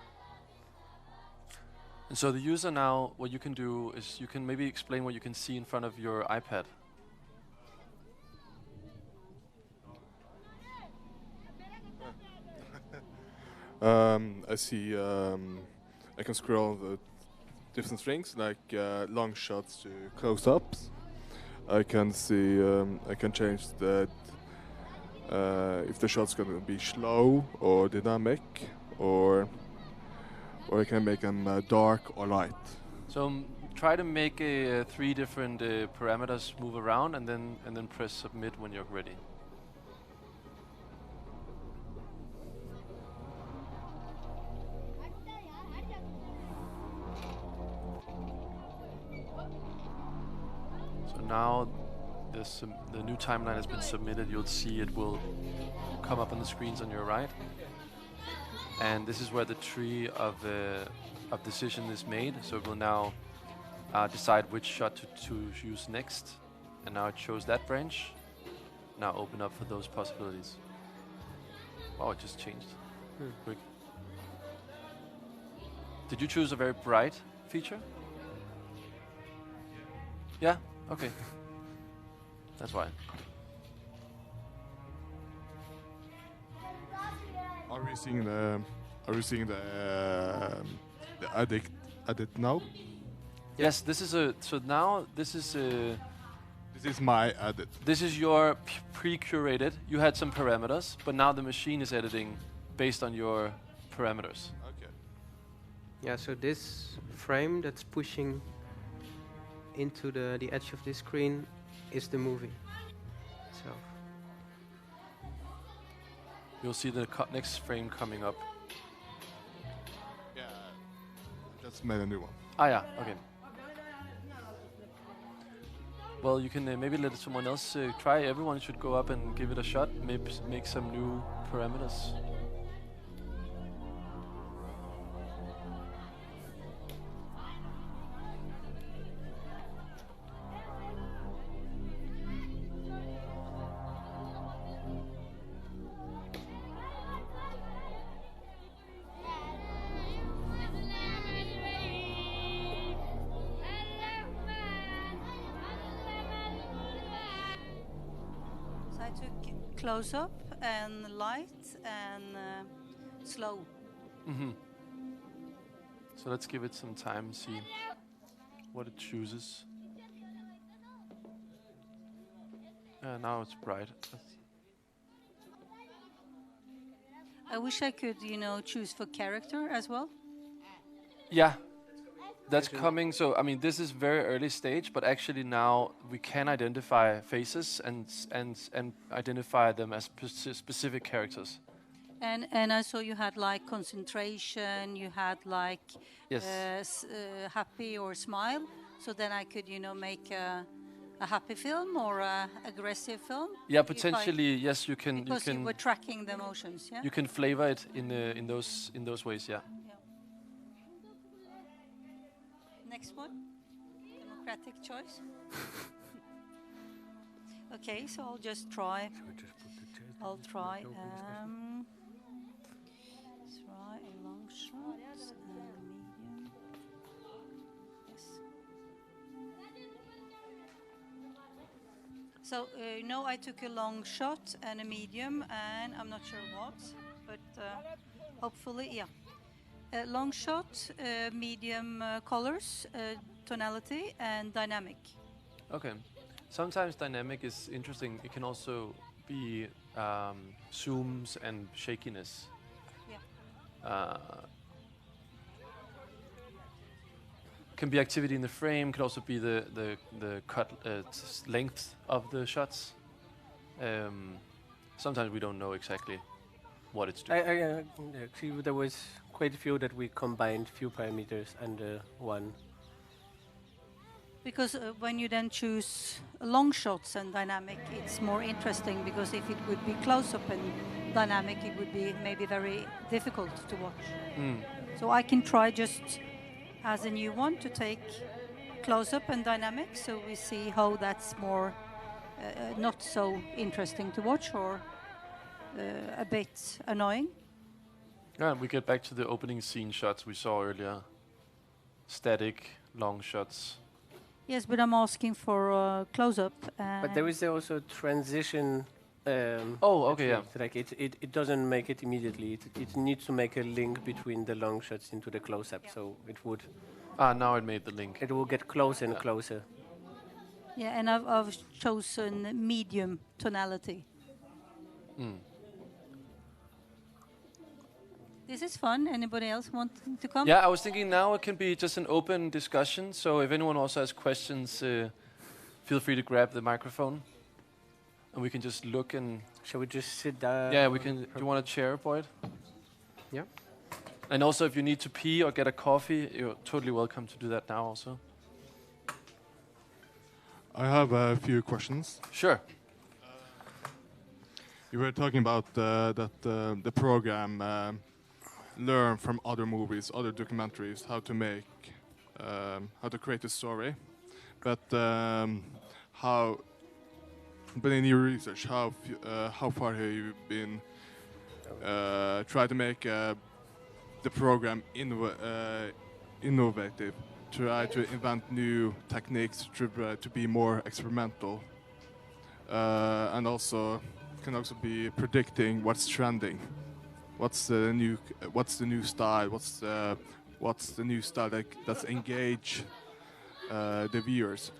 And so the user now, what you can do is you can maybe explain what you can see in front of your iPad. I see. I can scroll the different strings, like long shots to close-ups. I can see. I can change that if the shot's going to be slow or dynamic, or I can make them dark or light. So try to make 3 different parameters move around, and then press submit when you're ready. So now the new timeline has been submitted. You'll see it will come up on the screens on your right. And this is where the tree of decision is made. So it will now decide which shot to use next. And now it shows that branch. Now open up for those possibilities. Wow, it just changed. Quick. Did you choose a very bright feature? Yeah? Okay. That's why. Are we seeing the edit now? Yes, this is so now this is my edit. This is your pre-curated. You had some parameters, but now the machine is editing based on your parameters. Okay. Yeah, so this frame that's pushing into the edge of this screen is the movie itself. You'll see the next frame coming up. Yeah, just made a new one. Ah, yeah, okay. Well, you can maybe let someone else try. Everyone should go up and give it a shot. Maybe make some new parameters. I took close up and light and slow. Mm-hmm. So let's give it some time, see what it chooses. Now it's bright. I wish I could, choose for character as well. Yeah, that's coming. So I mean, this is very early stage, but actually now we can identify faces and identify them as specific characters. And I saw you had like concentration, you had like Yes. Happy or smile. So then I could, make a happy film or a aggressive film. Yeah, potentially yes. You can. Because you were tracking the emotions. Yeah. You can flavor it in those ways. Yeah. Next one, democratic choice. Okay, so I'll just try. I'll try. Try a long shot and medium. Yes. So I took a long shot and a medium, and I'm not sure what, but hopefully, yeah. Long shot, medium colors, tonality and dynamic. Okay. Sometimes dynamic is interesting. It can also be zooms and shakiness. Yeah. Can be activity in the frame. Could also be the cut length of the shots. Sometimes we don't know exactly what it's doing. Actually, there was quite a few that we combined few parameters under one. Because when you then choose long shots and dynamic, it's more interesting, because if it would be close-up and dynamic, it would be maybe very difficult to watch. So I can try just as a new one to take close-up and dynamic, so we see how that's more not so interesting to watch, or a bit annoying. Yeah, we get back to the opening scene shots we saw earlier. Static, long shots. Yes, but I'm asking for close-up. But there is also transition. Okay, yeah. Like it doesn't make it immediately. It needs to make a link between the long shots into the close-up. So it would. Now it made the link. It will get closer and closer. Yeah, and I've chosen medium tonality. This is fun. Anybody else want to come? Yeah, I was thinking now it can be just an open discussion. So if anyone also has questions, feel free to grab the microphone, and we can just look and. Shall we just sit down? Yeah, we can. Do you want a chair, Boyd? Yeah. And also, if you need to pee or get a coffee, you're totally welcome to do that now. Also. I have a few questions. Sure. You were talking about that the program learn from other movies, other documentaries, how to create a story. But but in your research, how far have you been try to make the program innovative? Try to invent new techniques to be more experimental, and also can also be predicting what's trending, what's the new style, what's the new style that's engage the viewers.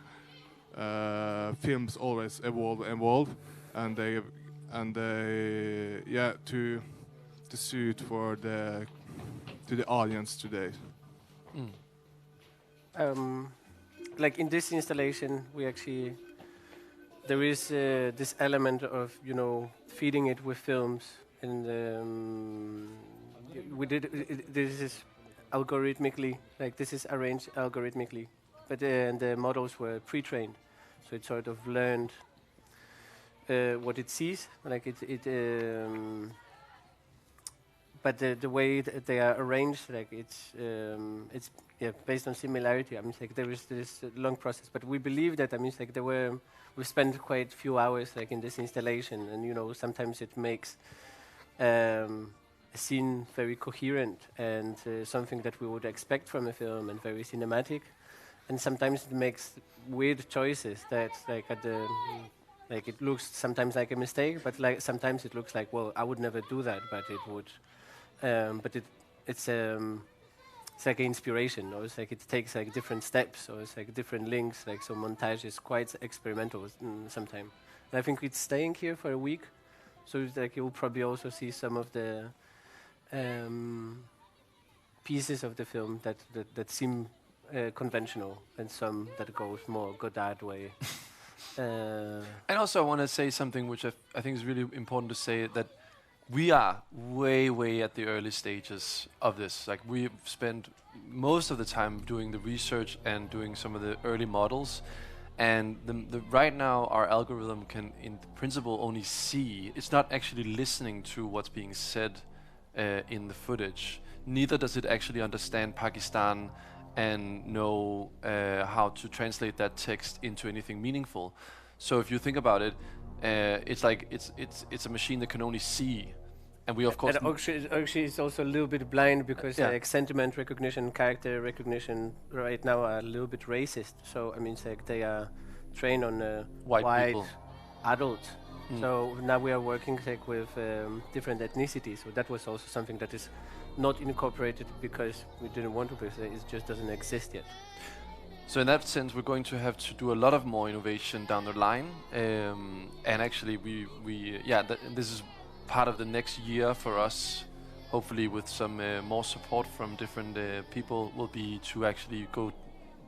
Films always evolve, and they to suit to the audience today. Like in this installation, we actually there is this element of feeding it with films, and we did this is algorithmically, like this is arranged algorithmically, but the models were pre-trained, so it sort of learned what it sees, like but the way that they are arranged, like it's based on similarity. I mean, like there is this long process, but we believe that. I mean, like we spent quite a few hours like in this installation, and sometimes it makes a scene very coherent and something that we would expect from a film, and very cinematic, and sometimes it makes weird choices that like it looks sometimes like a mistake, but like sometimes it looks like, well, I would never do that, but it would. But it's like an inspiration, or it's like it takes like different steps, or it's like different links. Like so, montage is quite experimental sometimes. And I think it's staying here for a week, so it's like you'll probably also see some of the pieces of the film that seem conventional, and some that goes more Godard way. And also, I want to say something which I think is really important to say, that we are way at the early stages of this. Like, we've spent most of the time doing the research and doing some of the early models, and right now our algorithm can in principle only see. It's not actually listening to what's being said in the footage. Neither does it actually understand Pakistan and know how to translate that text into anything meaningful. So if you think about it, it's like it's a machine that can only see, and we of course. And actually, it's also a little bit blind, because like sentiment recognition, character recognition, right now are a little bit racist. So I mean, it's like they are trained on white adults. So now we are working like with different ethnicities. So that was also something that is not incorporated because we didn't want to, because it just doesn't exist yet. So in that sense, we're going to have to do a lot of more innovation down the line, and actually, this is part of the next year for us. Hopefully, with some more support from different people, will be to actually go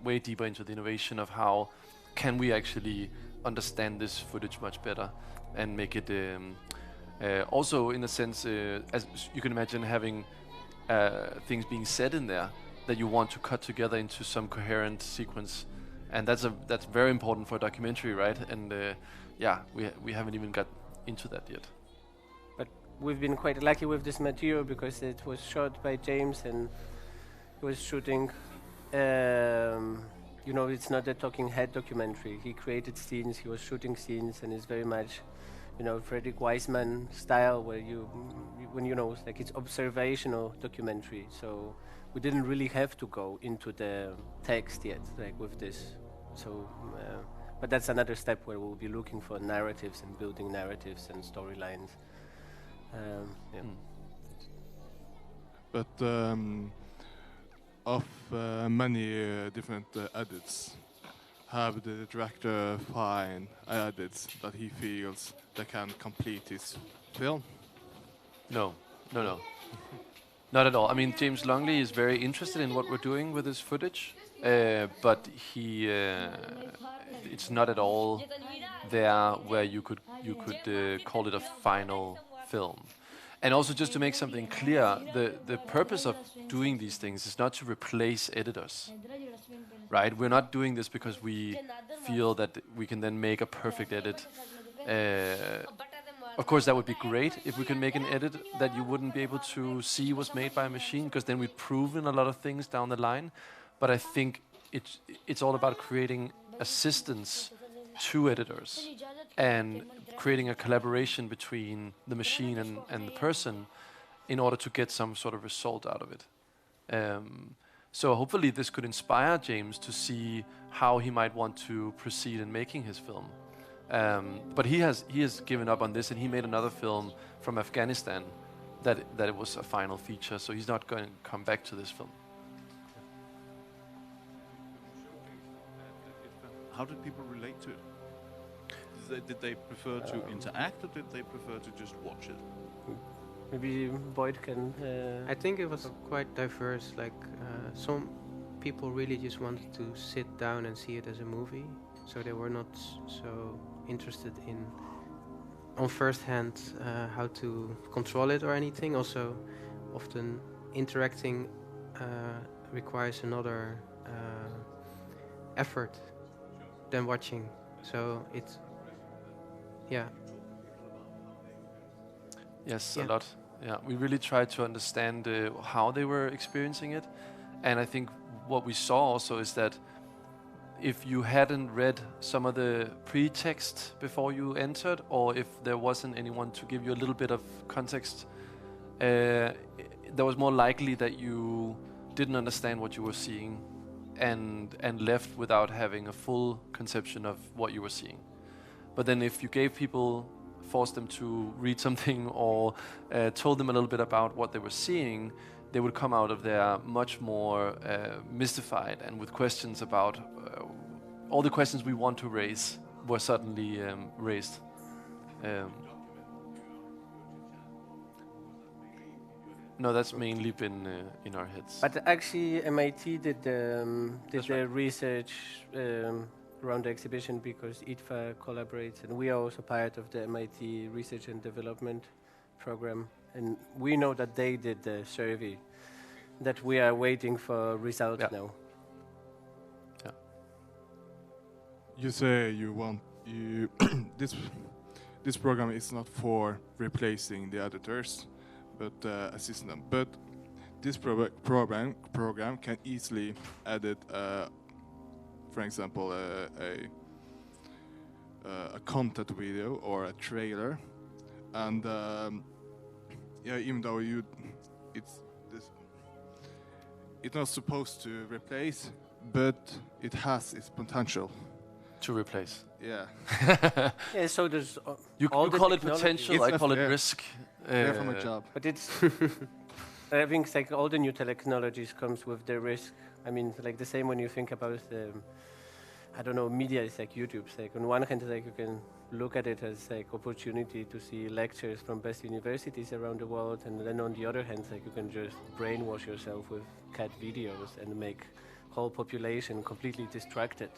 way deeper into the innovation of how can we actually understand this footage much better and make it also, in a sense, as you can imagine, having things being said in there that you want to cut together into some coherent sequence, and that's very important for a documentary, right? And we haven't even got into that yet. But we've been quite lucky with this material because it was shot by James, and he was shooting. It's not a talking head documentary. He created scenes. He was shooting scenes, and it's very much, Frederick Wiseman style, where it's observational documentary. So we didn't really have to go into the text yet, like with this. So, but that's another step where we'll be looking for narratives and building narratives and storylines. But of many different edits, have the director find edits that he feels that can complete his film? No. Not at all. I mean, James Longley is very interested in what we're doing with this footage, but it's not at all there where you could call it a final film. And also, just to make something clear, the purpose of doing these things is not to replace editors, right? We're not doing this because we feel that we can then make a perfect edit. Of course, that would be great if we can make an edit that you wouldn't be able to see was made by a machine, because then we've proven a lot of things down the line. But I think it's all about creating assistance to editors and creating a collaboration between the machine and the person in order to get some sort of result out of it. So hopefully this could inspire James to see how he might want to proceed in making his film. But he has given up on this, and he made another film from Afghanistan that it was a final feature, so he's not going to come back to this film. How did people relate to it? Did they prefer to interact, or did they prefer to just watch it? Maybe Boyd can... I think it was quite diverse. Like some people really just wanted to sit down and see it as a movie, so they were not so interested in on first hand how to control it or anything. Also, often interacting requires another effort than watching. So it's Yes, a lot. Yeah, we really tried to understand how they were experiencing it, and I think what we saw also is that if you hadn't read some of the pre-text before you entered, or if there wasn't anyone to give you a little bit of context, there was more likely that you didn't understand what you were seeing and left without having a full conception of what you were seeing. But then if you gave people, forced them to read something or told them a little bit about what they were seeing, they would come out of there much more mystified and with questions about all the questions we want to raise were suddenly raised. No, that's mainly been in our heads. But actually, MIT did the research around the exhibition because IDFA collaborates, and we are also part of the MIT Research and Development program. And we know that they did the survey, that we are waiting for results now. Yeah. You say this program is not for replacing the editors, but assisting them. But this program can easily edit, for example, a content video or a trailer, and even though it's not supposed to replace, but it has its potential to replace. Yeah. Yeah. So there's you call it potential. I call it risk. For my job. But it's I think it's like all the new technologies comes with the risk, I mean, like the same when you think about I don't know, media is like YouTube. It's like on one hand, like you can look at it as like opportunity to see lectures from best universities around the world, and then on the other hand, like you can just brainwash yourself with cat videos and make whole population completely distracted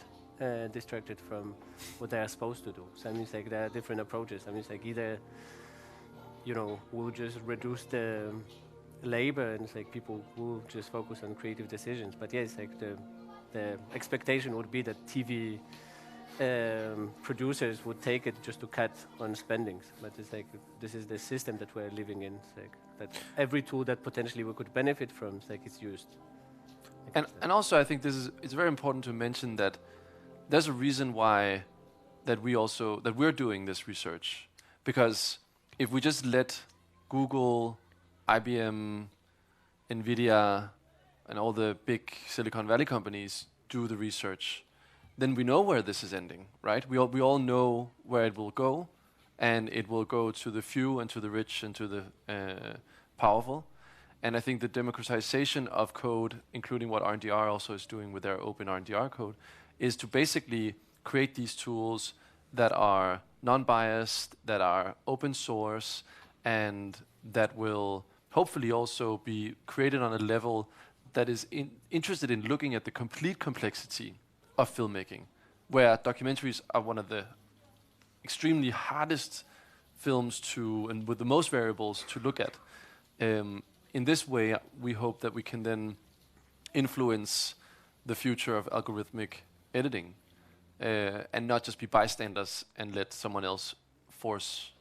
from what they are supposed to do. So I mean, it's like there are different approaches. I mean, it's like either, you know, we'll just reduce the labor and it's like people will just focus on creative decisions. But yeah, it's like the expectation would be that TV producers would take it just to cut on spendings. But it's like this is the system that we're living in. It's like that every tool that potentially we could benefit from, it's like it's used. And also I think it's very important to mention that there's a reason why that we're doing this research. Because if we just let Google, IBM, Nvidia, and all the big Silicon Valley companies do the research, then we know where this is ending, right? We all know where it will go, and it will go to the few and to the rich and to the powerful. And I think the democratization of code, including what RNDR also is doing with their open RNDR code, is to basically create these tools that are non-biased, that are open source, and that will hopefully also be created on a level that is interested in looking at the complete complexity of filmmaking, where documentaries are one of the extremely hardest films to, and with the most variables to look at. In this way, we hope that we can then influence the future of algorithmic editing and not just be bystanders and let someone else force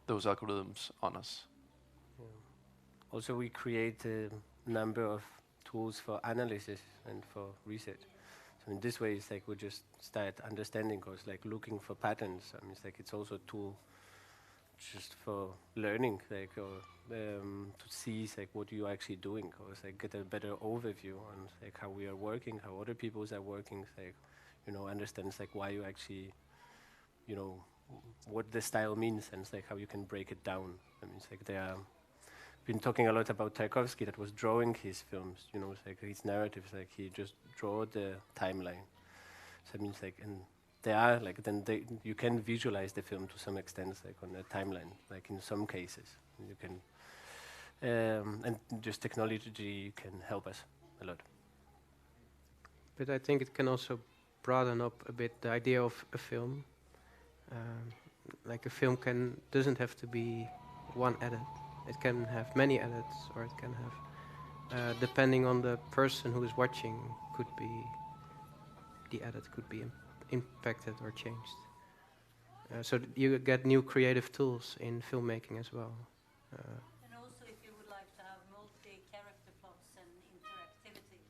those algorithms on us. Yeah. Also, we create a number of tools for analysis and for research. So in this way, it's like we just start understanding, or it's like looking for patterns. I mean, it's like it's also a tool just for learning, like, or to see like what you're actually doing, or it's like get a better overview on like how we are working, how other people's are working, like, you know, understand like why you actually, you know, what the style means, and it's like how you can break it down. I mean, it's like they are been talking a lot about Tarkovsky that was drawing his films, you know, it's like his narratives, like he just draw the timeline. So it means like, and they are like, then you can visualize the film to some extent, like on a timeline, like in some cases. You can, and just technology can help us a lot. But I think it can also broaden up a bit the idea of a film. Like a film doesn't have to be one edit. It can have many edits, or it can have, depending on the person who is watching, the edit could be impacted or changed. So you get new creative tools in filmmaking as well. And also, if you would like to have multi-character plots and interactivity,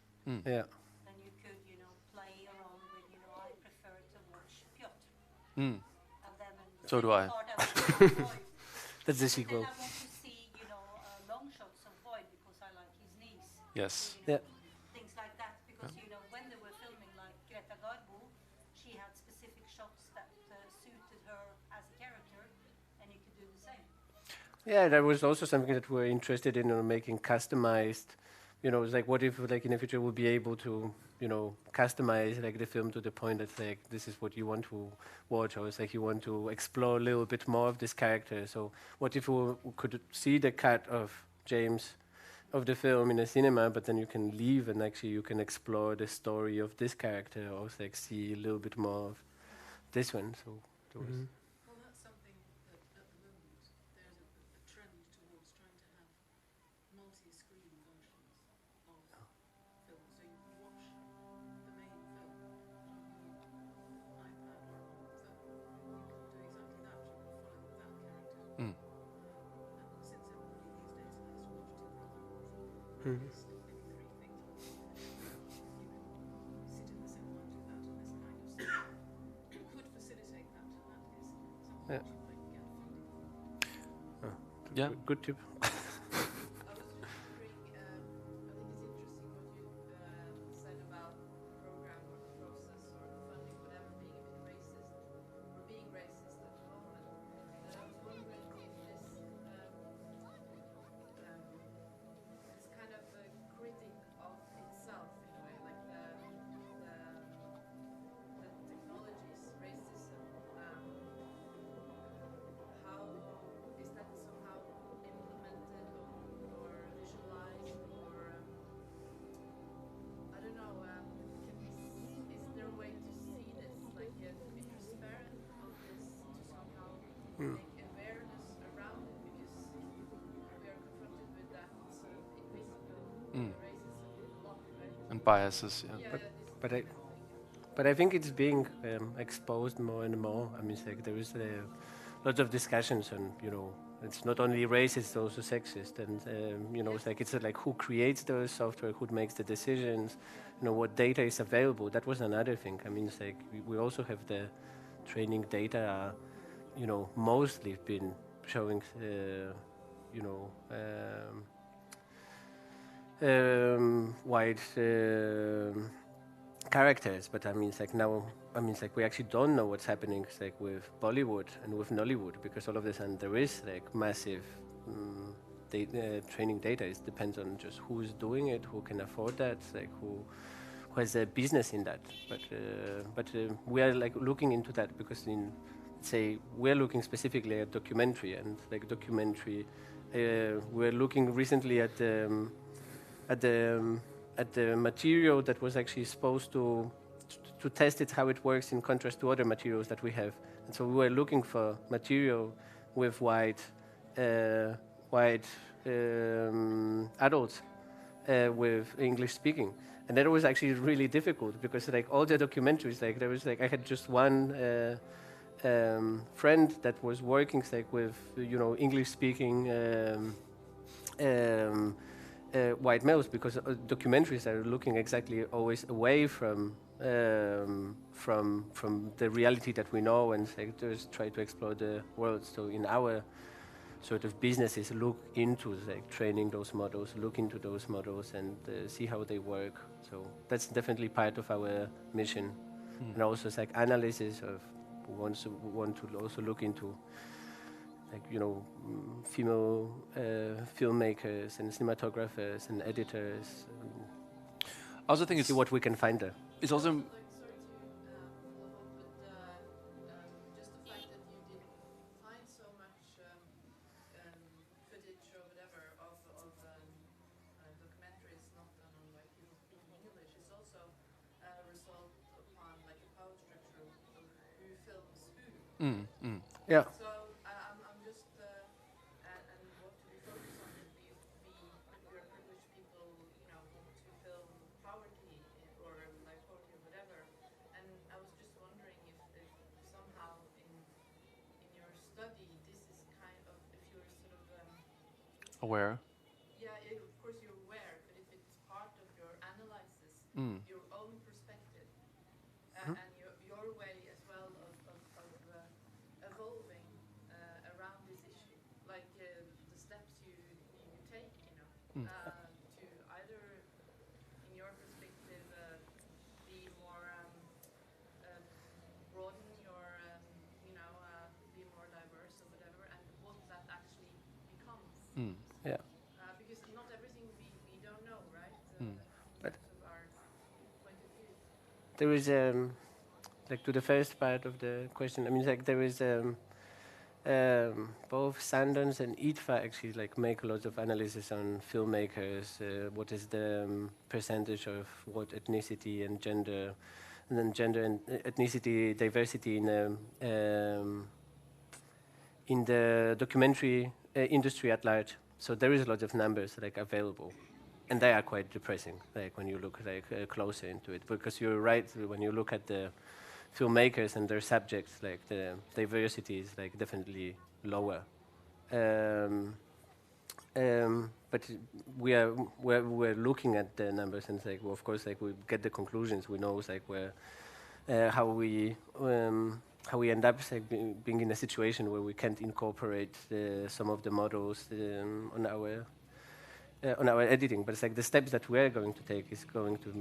yeah, then you could, you know, play around with, you know, I prefer to watch Piotr. Mm. And then So do I. That's the sequel. And I want to see, you know, long shots of Void because I like his knees. Yes. You know, yeah. Things like that, because you know when they were filming like Greta Garbo, she had specific shots that suited her as a character, and you could do the same. Yeah, that was also something that we're interested in, making customized. You know, it's like what if, like in the future, we'll be able to, you know, customize like the film to the point that like this is what you want to watch, or it's like you want to explore a little bit more of this character. So what if we could see the cut of James of the film in a cinema, but then you can leave and actually you can explore the story of this character, or like see a little bit more of this one. So there was Well, that's something that at the moment there's a trend towards trying to have multi-screen versions of films. So you watch the main film on your iPad or on the phone. You can do exactly that. You can follow that character. Mm. And since everybody these days likes to watch two programs, Mm. it's maybe three things. You can sit in the cinema and do that, and this kind of stuff could facilitate that, and that is something Yeah. which you might get funding for. Yeah. Good tip. I was just wondering, I think it's interesting what you said about the program or the process or the funding, whatever, being a bit racist or being racist at the moment. But I was wondering if this kind of a critic of itself in a way, And biases, yeah. But I think it's being exposed more and more. I mean, it's like there is lots of discussions on, it's not only racist, it's also sexist, and it's like who creates the software, who makes the decisions, what data is available. That was another thing. I mean, it's like we also have the training data, mostly been showing, white characters, but I mean, it's like now, we actually don't know what's happening, with Bollywood and with Nollywood, because all of a sudden there is massive training data. It depends on just who's doing it, who can afford that, who has a business in that. But we are looking into that because we're looking specifically at documentary and documentary. We're looking recently at the material that was actually supposed to test it, how it works in contrast to other materials that we have. And so we were looking for material with white adults with English speaking. And that was actually really difficult because all the documentaries, there was I had just one friend that was working with English speaking white males, because documentaries are looking exactly always away from the reality that we know, and just try to explore the world. So in our sort of businesses, look into training those models, look into those models, and see how they work. So that's definitely part of our mission, and also analysis of want to also look into female filmmakers and cinematographers and editors. I also think see what we can find there. It's also just the fact that you did find so much footage or whatever of documentaries not done on people speaking English is also a result upon a power structure of who films who. Yeah. So I'm just and what we focus on is we're privileged people, want to film poverty or poverty or whatever. And I was just wondering if somehow in your study this is kind of, if you're sort of aware. Yeah, of course you're aware, but if it's part of your analysis, your own perspective, and your way as well of evolving around this issue, the steps you take, to either, in your perspective, be more broaden your, be more diverse or whatever, and what that actually becomes. Yeah. Because not everything we don't know, right? But of our point of view. there is to the first part of the question. I mean, there is both Sundance and IDFA actually make a lot of analysis on filmmakers. What is the percentage of what ethnicity and gender, and then gender and ethnicity diversity in the documentary industry at large. So there is a lot of numbers available, and they are quite depressing. When you look closer into it, because you're right, when you look at the filmmakers and their subjects, the diversity is definitely lower. But we're looking at the numbers, and of course we get the conclusions. We know where how we end up being in a situation where we can't incorporate some of the models on our editing. But the steps that we are going to take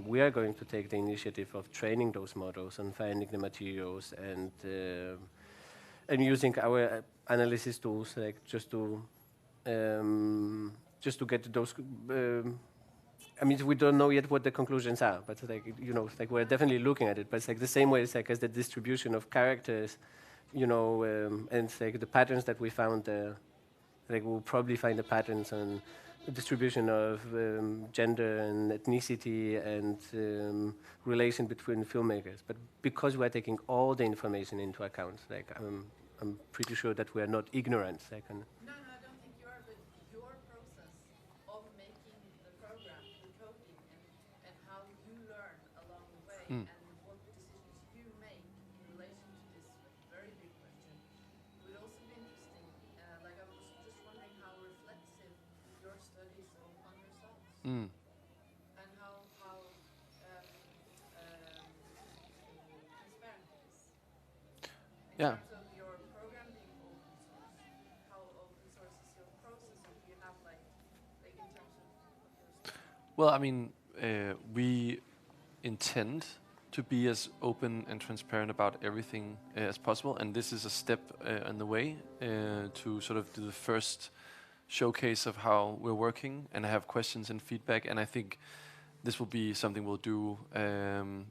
we are going to take the initiative of training those models and finding the materials and using our analysis tools just to get those. I mean, we don't know yet what the conclusions are, but we're definitely looking at it. But it's the same way as the distribution of characters, and the patterns that we found there. We'll probably find the patterns on the distribution of gender and ethnicity and relation between filmmakers. But because we're taking all the information into account, I'm pretty sure that we are not ignorant. No, I don't think you are, but your process of making the program, the Mm. And how transparent it is. In Yeah. terms of your program being open source, how open source is your process, or do you have like in terms of your Well, I mean, we intend to be as open and transparent about everything as possible, and this is a step on the way to sort of do the first showcase of how we're working and have questions and feedback. And I think this will be something we'll do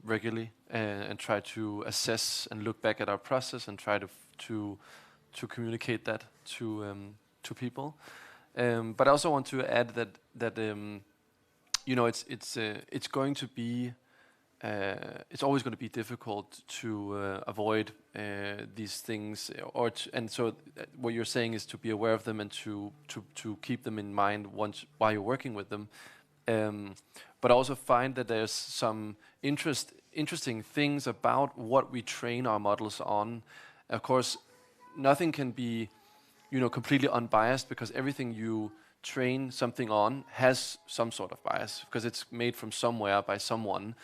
regularly and try to assess and look back at our process and try to communicate that to people. But I also want to add that you know, it's going to be it's always going to be difficult to avoid these things, and so what you're saying is to be aware of them and to keep them in mind while you're working with them. But also find that there's some interesting things about what we train our models on. Of course, nothing can be, you know, completely unbiased, because everything you train something on has some sort of bias, because it's made from somewhere by someone.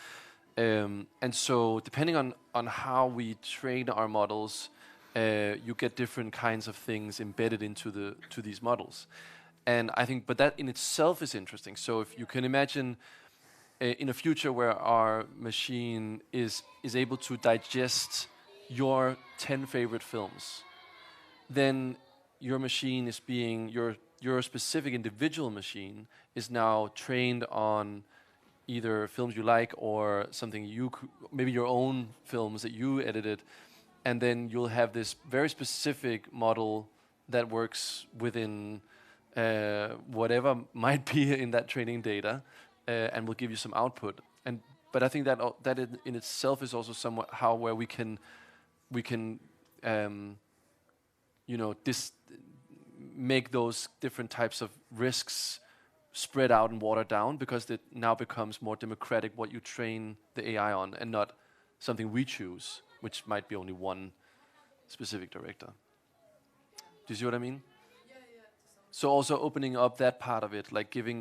And so depending on how we train our models, you get different kinds of things embedded into these models. And I think, but that in itself is interesting. So if you can imagine in a future where our machine is able to digest your 10 favorite films, then your machine is being, your specific individual machine is now trained on either films you like or something maybe your own films that you edited, and then you'll have this very specific model that works within whatever might be in that training data, and will give you some output. But I think that in itself is also somewhat how where we can you know, make those different types of risks spread out and watered down, because it now becomes more democratic what you train the AI on, and not something we choose, which might be only one specific director. Do you see what I mean? So also opening up that part of it, like giving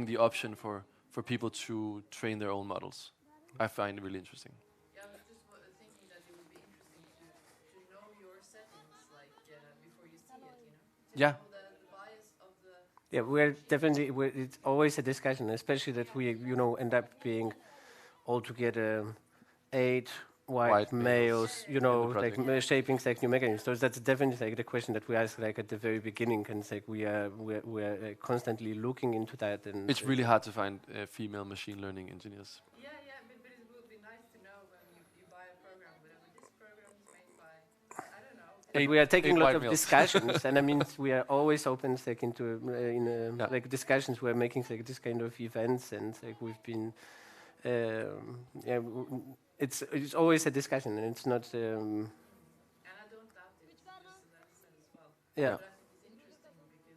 the option for people to train their own models, I find really interesting. Yeah, I was just thinking that it would be interesting to know your settings, like before you see it, you know? Yeah. The bias of the... Yeah, we're definitely, it's always a discussion, especially that we, you know, end up being altogether 8 white males, you know, like shaping like new mechanisms. So that's definitely like the question that we ask like at the very beginning, and it's like we're constantly looking into that. And it's really hard to find female machine learning engineers. Yeah, but it would be nice to know when you buy a program, whatever this program is made by, I don't know. But we are taking a lot of discussions, and I mean we are always open like into like discussions. We're making like this kind of events, and like we've been, it's always a discussion, and it's not. And I don't doubt it. Just in that sense as well. Yeah. But I think it's interesting because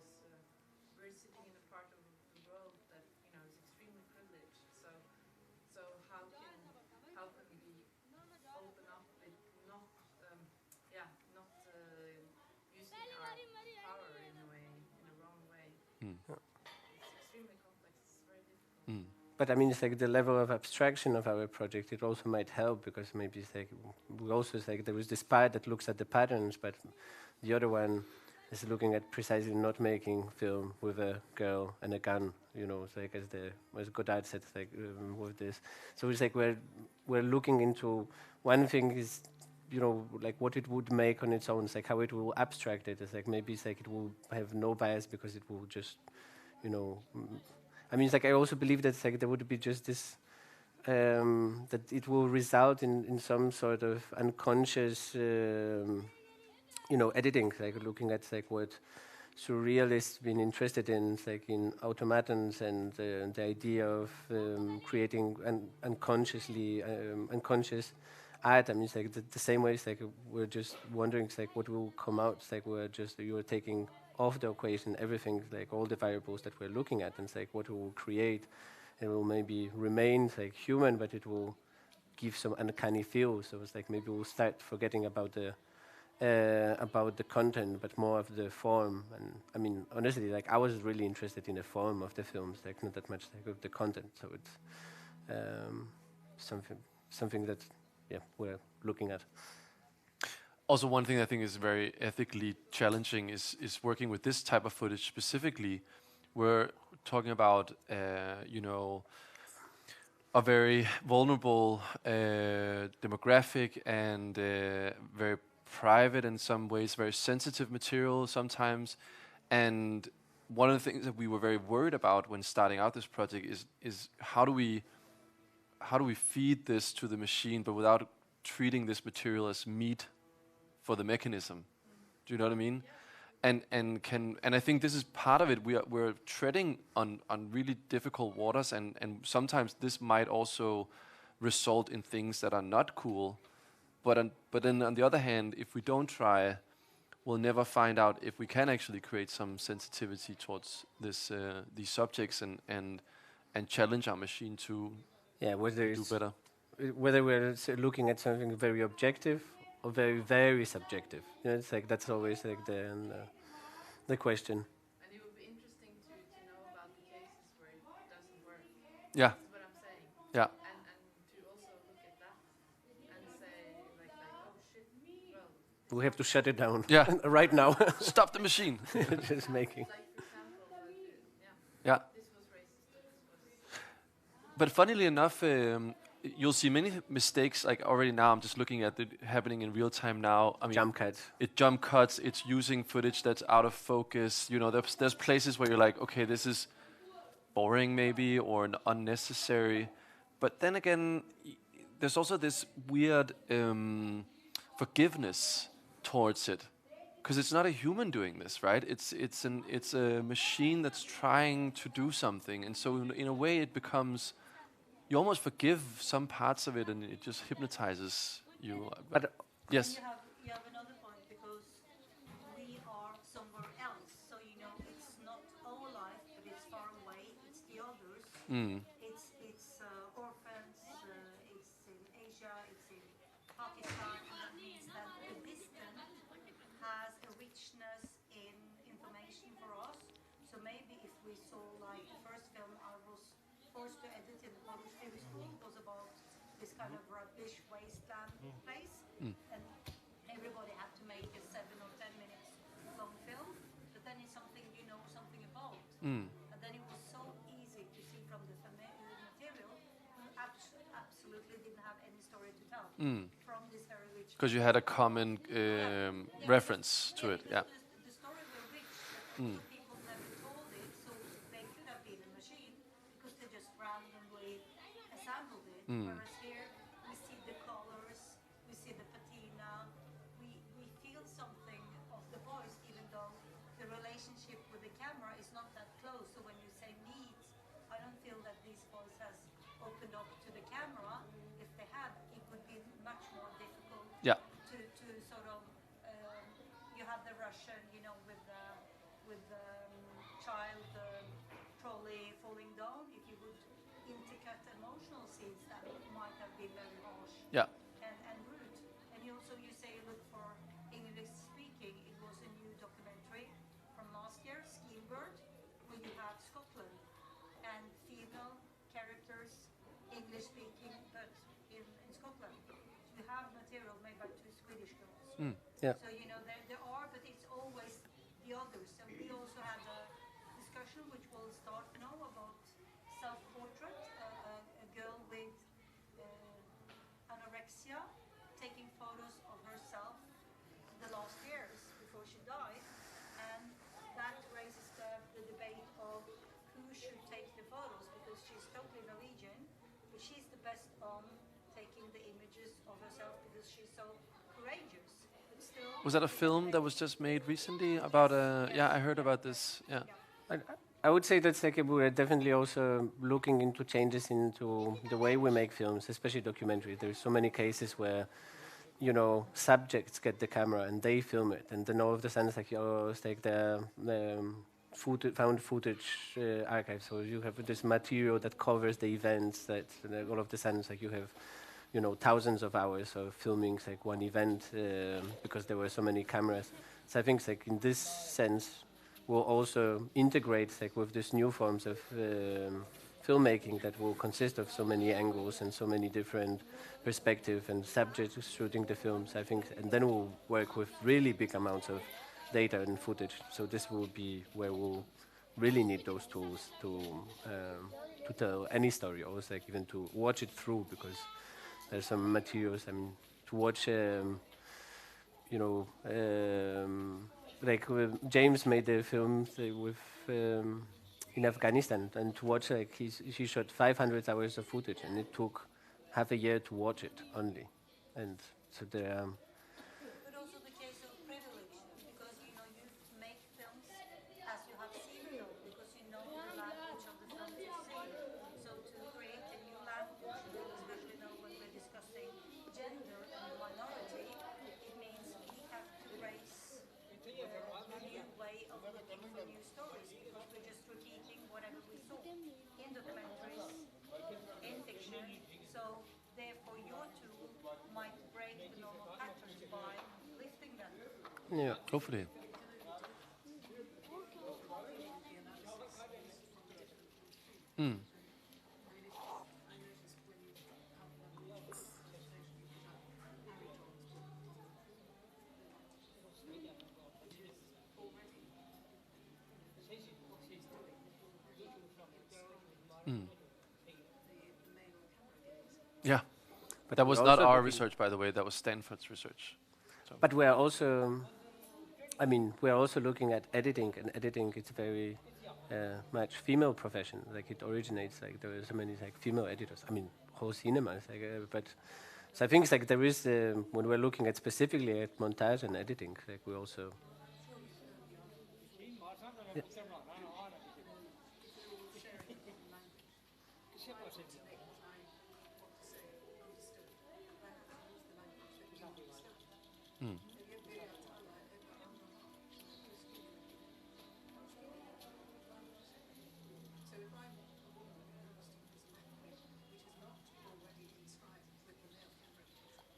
we're sitting in a part of the world that, you know, is extremely privileged. So how can we open up with not using our power in a way, in a wrong way? It's extremely complex. It's very difficult. But I mean, it's like the level of abstraction of our project. It also might help, because maybe it's like we also like there is this part that looks at the patterns, but the other one is looking at precisely not making film with a girl and a gun. You know, it's like as Godard said, like with this. So it's like we're looking into one thing is, you know, like what it would make on its own. It's like how it will abstract it. It's like maybe it's like it will have no bias because it will just, you know. I mean, it's like I also believe that like there would be just this that it will result in some sort of unconscious, you know, editing, like looking at like what surrealists been interested in, like in automatons and the idea of creating unconscious art. I mean, it's like the same way. It's like we're just wondering, it's like what will come out. It's like you're taking off the equation everything, like all the variables that we're looking at, and it's like what it will create. It will maybe remain like human, but it will give some uncanny feel. So it's like maybe we'll start forgetting about the about the content, but more of the form. And I mean, honestly, like I was really interested in the form of the films, like not that much like of the content. So it's something that we're looking at. Also, one thing I think is very ethically challenging is working with this type of footage specifically. We're talking about, a very vulnerable demographic and very private in some ways, very sensitive material sometimes. And one of the things that we were very worried about when starting out this project is how do we feed this to the machine, but without treating this material as meat for the mechanism. Do you know what I mean? And I think this is part of it. We're treading on really difficult waters, and sometimes this might also result in things that are not cool. But then on the other hand, if we don't try, we'll never find out if we can actually create some sensitivity towards these subjects and challenge our machine to do better. Whether we're looking at something very objective or very, very subjective. It's like that's always like the question. And it would be interesting to know about the cases where it doesn't work. Yeah. That's what I'm saying. Yeah. And to also look at that and say like oh shit, well. We have to shut it down. Yeah. Right now. Stop the machine. Just making. Yeah. But funnily enough, you'll see many mistakes. Like already now, I'm just looking at it happening in real time now. I mean, jump cuts. It's using footage that's out of focus. There's places where you're like, okay, this is boring maybe or unnecessary. But then again, there's also this weird forgiveness towards it, because it's not a human doing this, right? It's a machine that's trying to do something, and so in a way it becomes. You almost forgive some parts of it, and it just hypnotizes you. But yes. You have another point, because we are somewhere else. So it's not our life, but it's far away. It's the others. It's orphans. It's in Asia. It's in Pakistan, and that means that the distant has a richness in information for us. So maybe if we saw like the first film I was forced to edit in the Polish film school was about this kind of rubbish wasteland place, and everybody had to make a 7 or 10 minutes long film, but then it's something you know something about, and then it was so easy to see from the material who absolutely didn't have any story to tell from this very rich. Because you had a common reference to it, yeah. The story were rich, but people never told it, so they could have been a machine because they just randomly assembled it. Whereas here we see the colors, we see the patina, we feel something of the voice, even though the relationship with the camera is not that close. So when you say meet, I don't feel that this voice has opened up to the camera. If they had, it would be much more difficult to sort of. You have the Russian, with the child trolley falling down. If you would intercut emotional scenes, that might have been very harsh and rude. And you say look for English speaking. It was a new documentary from last year, Bird, where you have Scotland and female characters, English speaking, but in Scotland. You have material made by 2 Swedish girls. Yeah. So there are, but it's always the others. And we also had a discussion which will start now about self-portrait, a girl with anorexia taking photos of herself the last years before she died, and that raises the debate of who should take the photos, because she's totally Norwegian, but she's the best on taking the images of herself because she's so courageous. Was that a film that was just made recently about I heard about this. Yeah. I would say that's like we're definitely also looking into changes into the way we make films, especially documentaries. There's so many cases where, subjects get the camera and they film it, and then all of the sudden it's like the found footage archive. So you have this material that covers the events that all of the sudden it's like you have thousands of hours of filming like one event because there were so many cameras. So I think like in this sense, we'll also integrate like with these new forms of filmmaking that will consist of so many angles and so many different perspectives and subjects shooting the films. I think, and then we'll work with really big amounts of data and footage. So this will be where we'll really need those tools to tell any story, or like even to watch it through, because there's some materials. I mean, to watch, like James made the film with in Afghanistan, and to watch like he shot 500 hours of footage, and it took half a year to watch it only, and so there. But also the case of privilege, because you make films as you have seen them, because you know the language of the film you see. So to create a new language, especially now when we're discussing gender and minority, it means we have to raise a new way of looking for new stories, because we're just repeating whatever we saw in documentaries, in fiction. So therefore your tool might break the normal patterns by lifting them. Yeah, hopefully. Mm. Mm. Yeah, but that was not our research, by the way. That was Stanford's research. So. But we are also, I mean, we are also looking at editing, and editing is very much female profession. Like it originates, like there are so many like female editors. I mean, whole cinema is like, but so I think it's like there is when we're looking at specifically at montage and editing, like we also.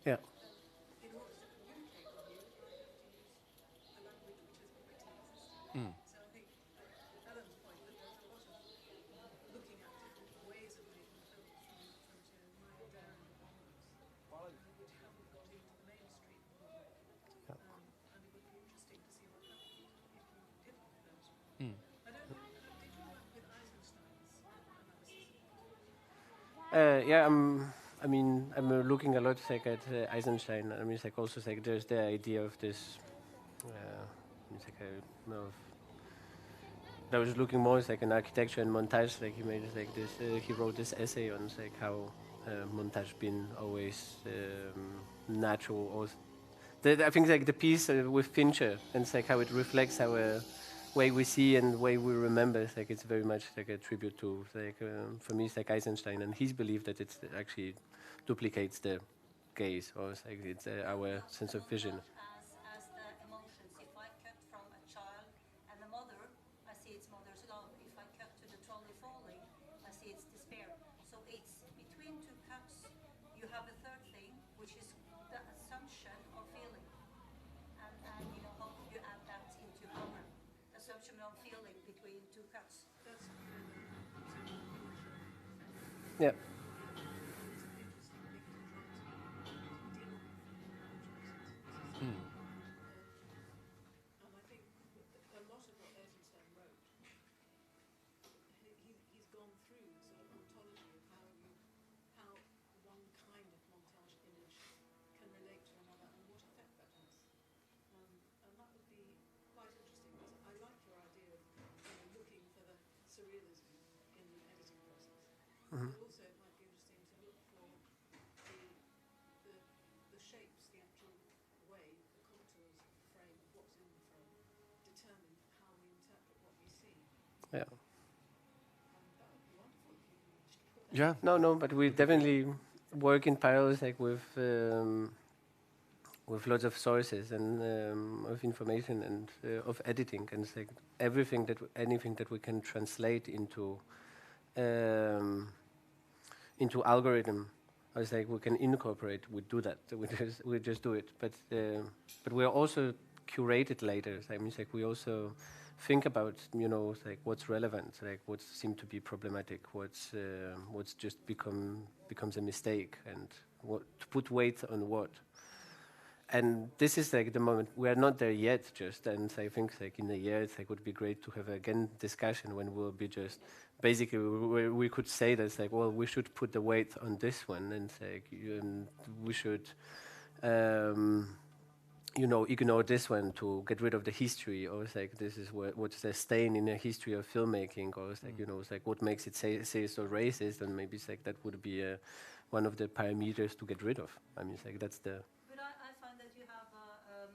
Yeah. Mm. Yeah. Mm. Yeah, I mean, I'm looking a lot like at Eisenstein. I mean, it's like also like there's the idea of this. It's like I was looking more like an architecture and montage. Like he made it like this. He wrote this essay on like how montage been always natural. Or I think like the piece with Fincher, and it's like how it reflects our way we see and way we remember. It's like it's very much like a tribute to like for me it's like Eisenstein and his belief that it actually duplicates the gaze, or it's like it's our sense of vision. As the emotions. If I cut from a child and a mother, I see its mother's love. If I cut to the trolley falling, I see its despair. So it's between two cuts. You have a third thing, which is the assumption of feeling, and how could you add that into program? Assumption of feeling between two cuts. Yeah. Mm. And I think a lot of what Eisenstein wrote, he's gone through sort of ontology of how one kind of montage image can relate to another and what effect that has. And that would be quite interesting, because I like your idea of looking for the surrealism in the editing process. Mm-hmm. But also it might be interesting to look for the shapes, the actual way, the contours of the frame, of what's in the frame, determine how we interpret what we see. Yeah. That would be wonderful if you managed to put that. Yeah. No, but we definitely work in parallel, like with lots of sources and of information and of editing, and it's like anything that we can translate into algorithm I was like, we can incorporate, we do that, we just do it. But we are also curated later. I mean, like we also think about, you know, like what's relevant, like what seems to be problematic, what's just becomes a mistake, and what to put weight on what. And this is like the moment. We are not there yet, just, and I think like in a year it would be great to have again discussion when we'll be just basically we could say that like, well, we should put the weight on this one, and like we should you know, ignore this one to get rid of the history, or it's like this is what's the stain in the history of filmmaking, or it's like you know, it's like what makes it sexist or racist, and maybe it's like that would be one of the parameters to get rid of. I mean, it's like that's the. But I find that you have a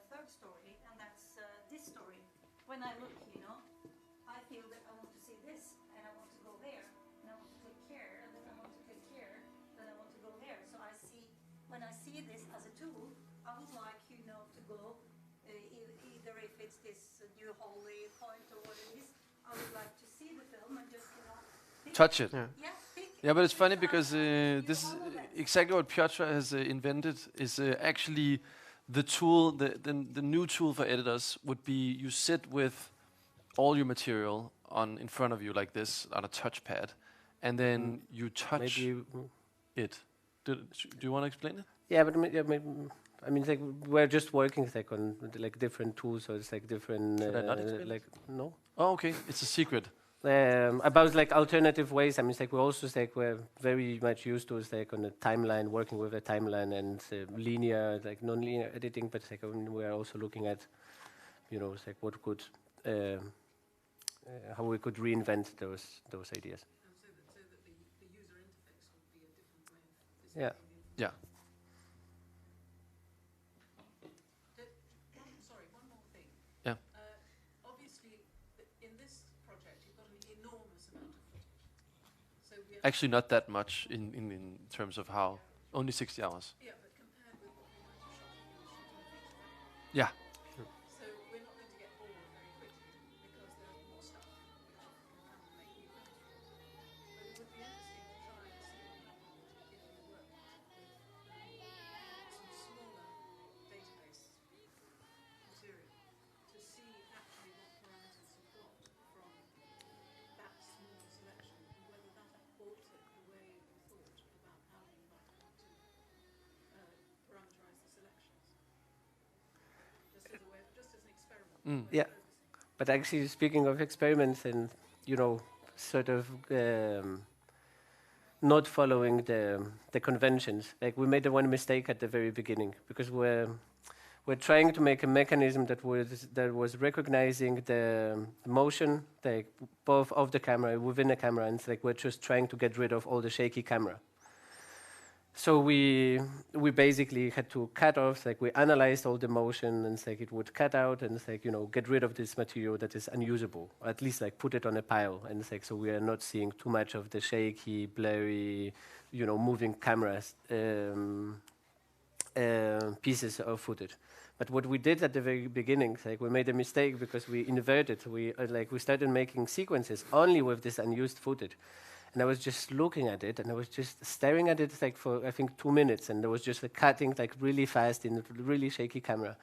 third story, and that's this story. When I look, you know, I feel that I want to see this, and I want to go there, and I want to take care, and then I want to take care, then I want to go there. So I see, when I see this as a tool, I would like, you know, to go, either if it's this new holy point or what it is, I would like to see the film and just, you know, touch it. Yeah, yeah, but it's funny because this is exactly what Piotr has invented, is actually the tool, the new tool for editors would be you sit with all your material in front of you like this on a touchpad, and then you touch it. Do you want to explain it? Yeah, but I mean, like we're just working like on like different tools, or it's like different. Should I not explain like no. Oh, okay. It's a secret. About like alternative ways. I mean, it's like we're very much used to like on a timeline, working with a timeline and linear, like non-linear editing. But it's like we are also looking at, you know, it's like what could, how we could reinvent those ideas. So that the user interface would be a different way of designing. Yeah. Sorry, one more thing. Yeah. Obviously, in this project, you've got an enormous amount of footage. So Actually, not that much in terms of how. Only 60 hours. Yeah, but compared with what we might have shot if you were shooting a feature film. Yeah. So we're not going to get bored very quickly because there's more stuff which you can come and make new films from. But it would be interesting to try and see what happened if you worked with some smaller database material to see actually what parameters you've got from that small selection and whether that altered the way you thought about how you might want to parameterize the selections. Just as an experiment. Yeah, but actually, speaking of experiments and you know, sort of not following the conventions, like we made the one mistake at the very beginning because we're trying to make a mechanism that was recognizing the motion, like both of the camera within the camera, and like we're just trying to get rid of all the shaky camera. So we basically had to cut off, like we analyzed all the motion, and like it would cut out and like, you know, get rid of this material that is unusable, or at least like put it on a pile, and like so we are not seeing too much of the shaky, blurry, you know, moving cameras pieces of footage. But what we did at the very beginning, like we made a mistake because we inverted. We started making sequences only with this unused footage. And I was just looking at it, and I was just staring at it like for, I think, 2 minutes, and there was just cutting like really fast in a really shaky camera.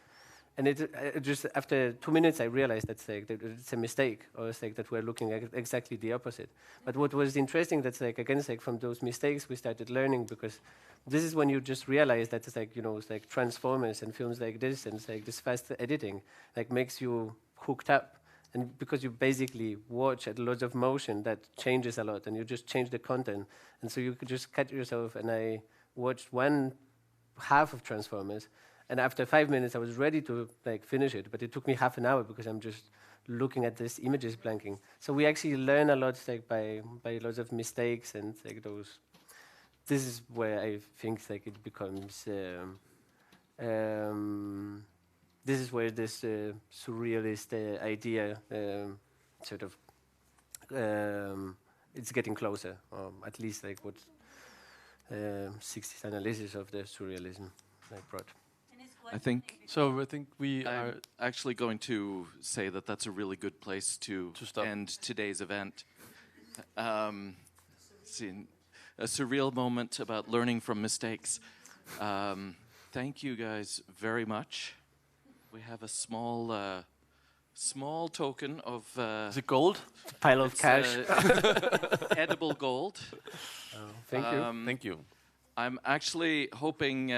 And it just after 2 minutes, I realized that it's a mistake, or it's like that we're looking at exactly the opposite. But what was interesting, that's like again, like from those mistakes, we started learning, because this is when you just realize that it's like, you know, it's like Transformers and films like this, and it's like this fast editing like makes you hooked up. And because you basically watch at lots of motion, that changes a lot, and you just change the content. And so you could just cut yourself, and I watched one half of Transformers, and after 5 minutes I was ready to like finish it, but it took me half an hour because I'm just looking at these images blanking. So we actually learn a lot like by lots of mistakes, and like those. This is where I think like it becomes. This is where this surrealist idea sort of it's getting closer, at least like what 60s analysis of the surrealism like brought. I think we are actually going to say that that's a really good place to end today's event. a surreal moment about learning from mistakes. Thank you guys very much. We have a small token of... Is it gold? It's a pile of cash. Edible gold. Thank you. Thank you. I'm actually hoping,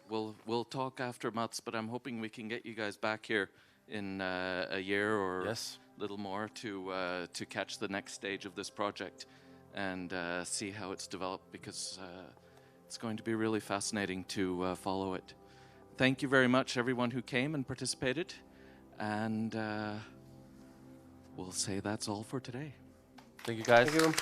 we'll talk after Mats, but I'm hoping we can get you guys back here in a year or a little more to catch the next stage of this project and see how it's developed, because it's going to be really fascinating to follow it. Thank you very much, everyone who came and participated. And we'll say that's all for today. Thank you, guys. Thank you.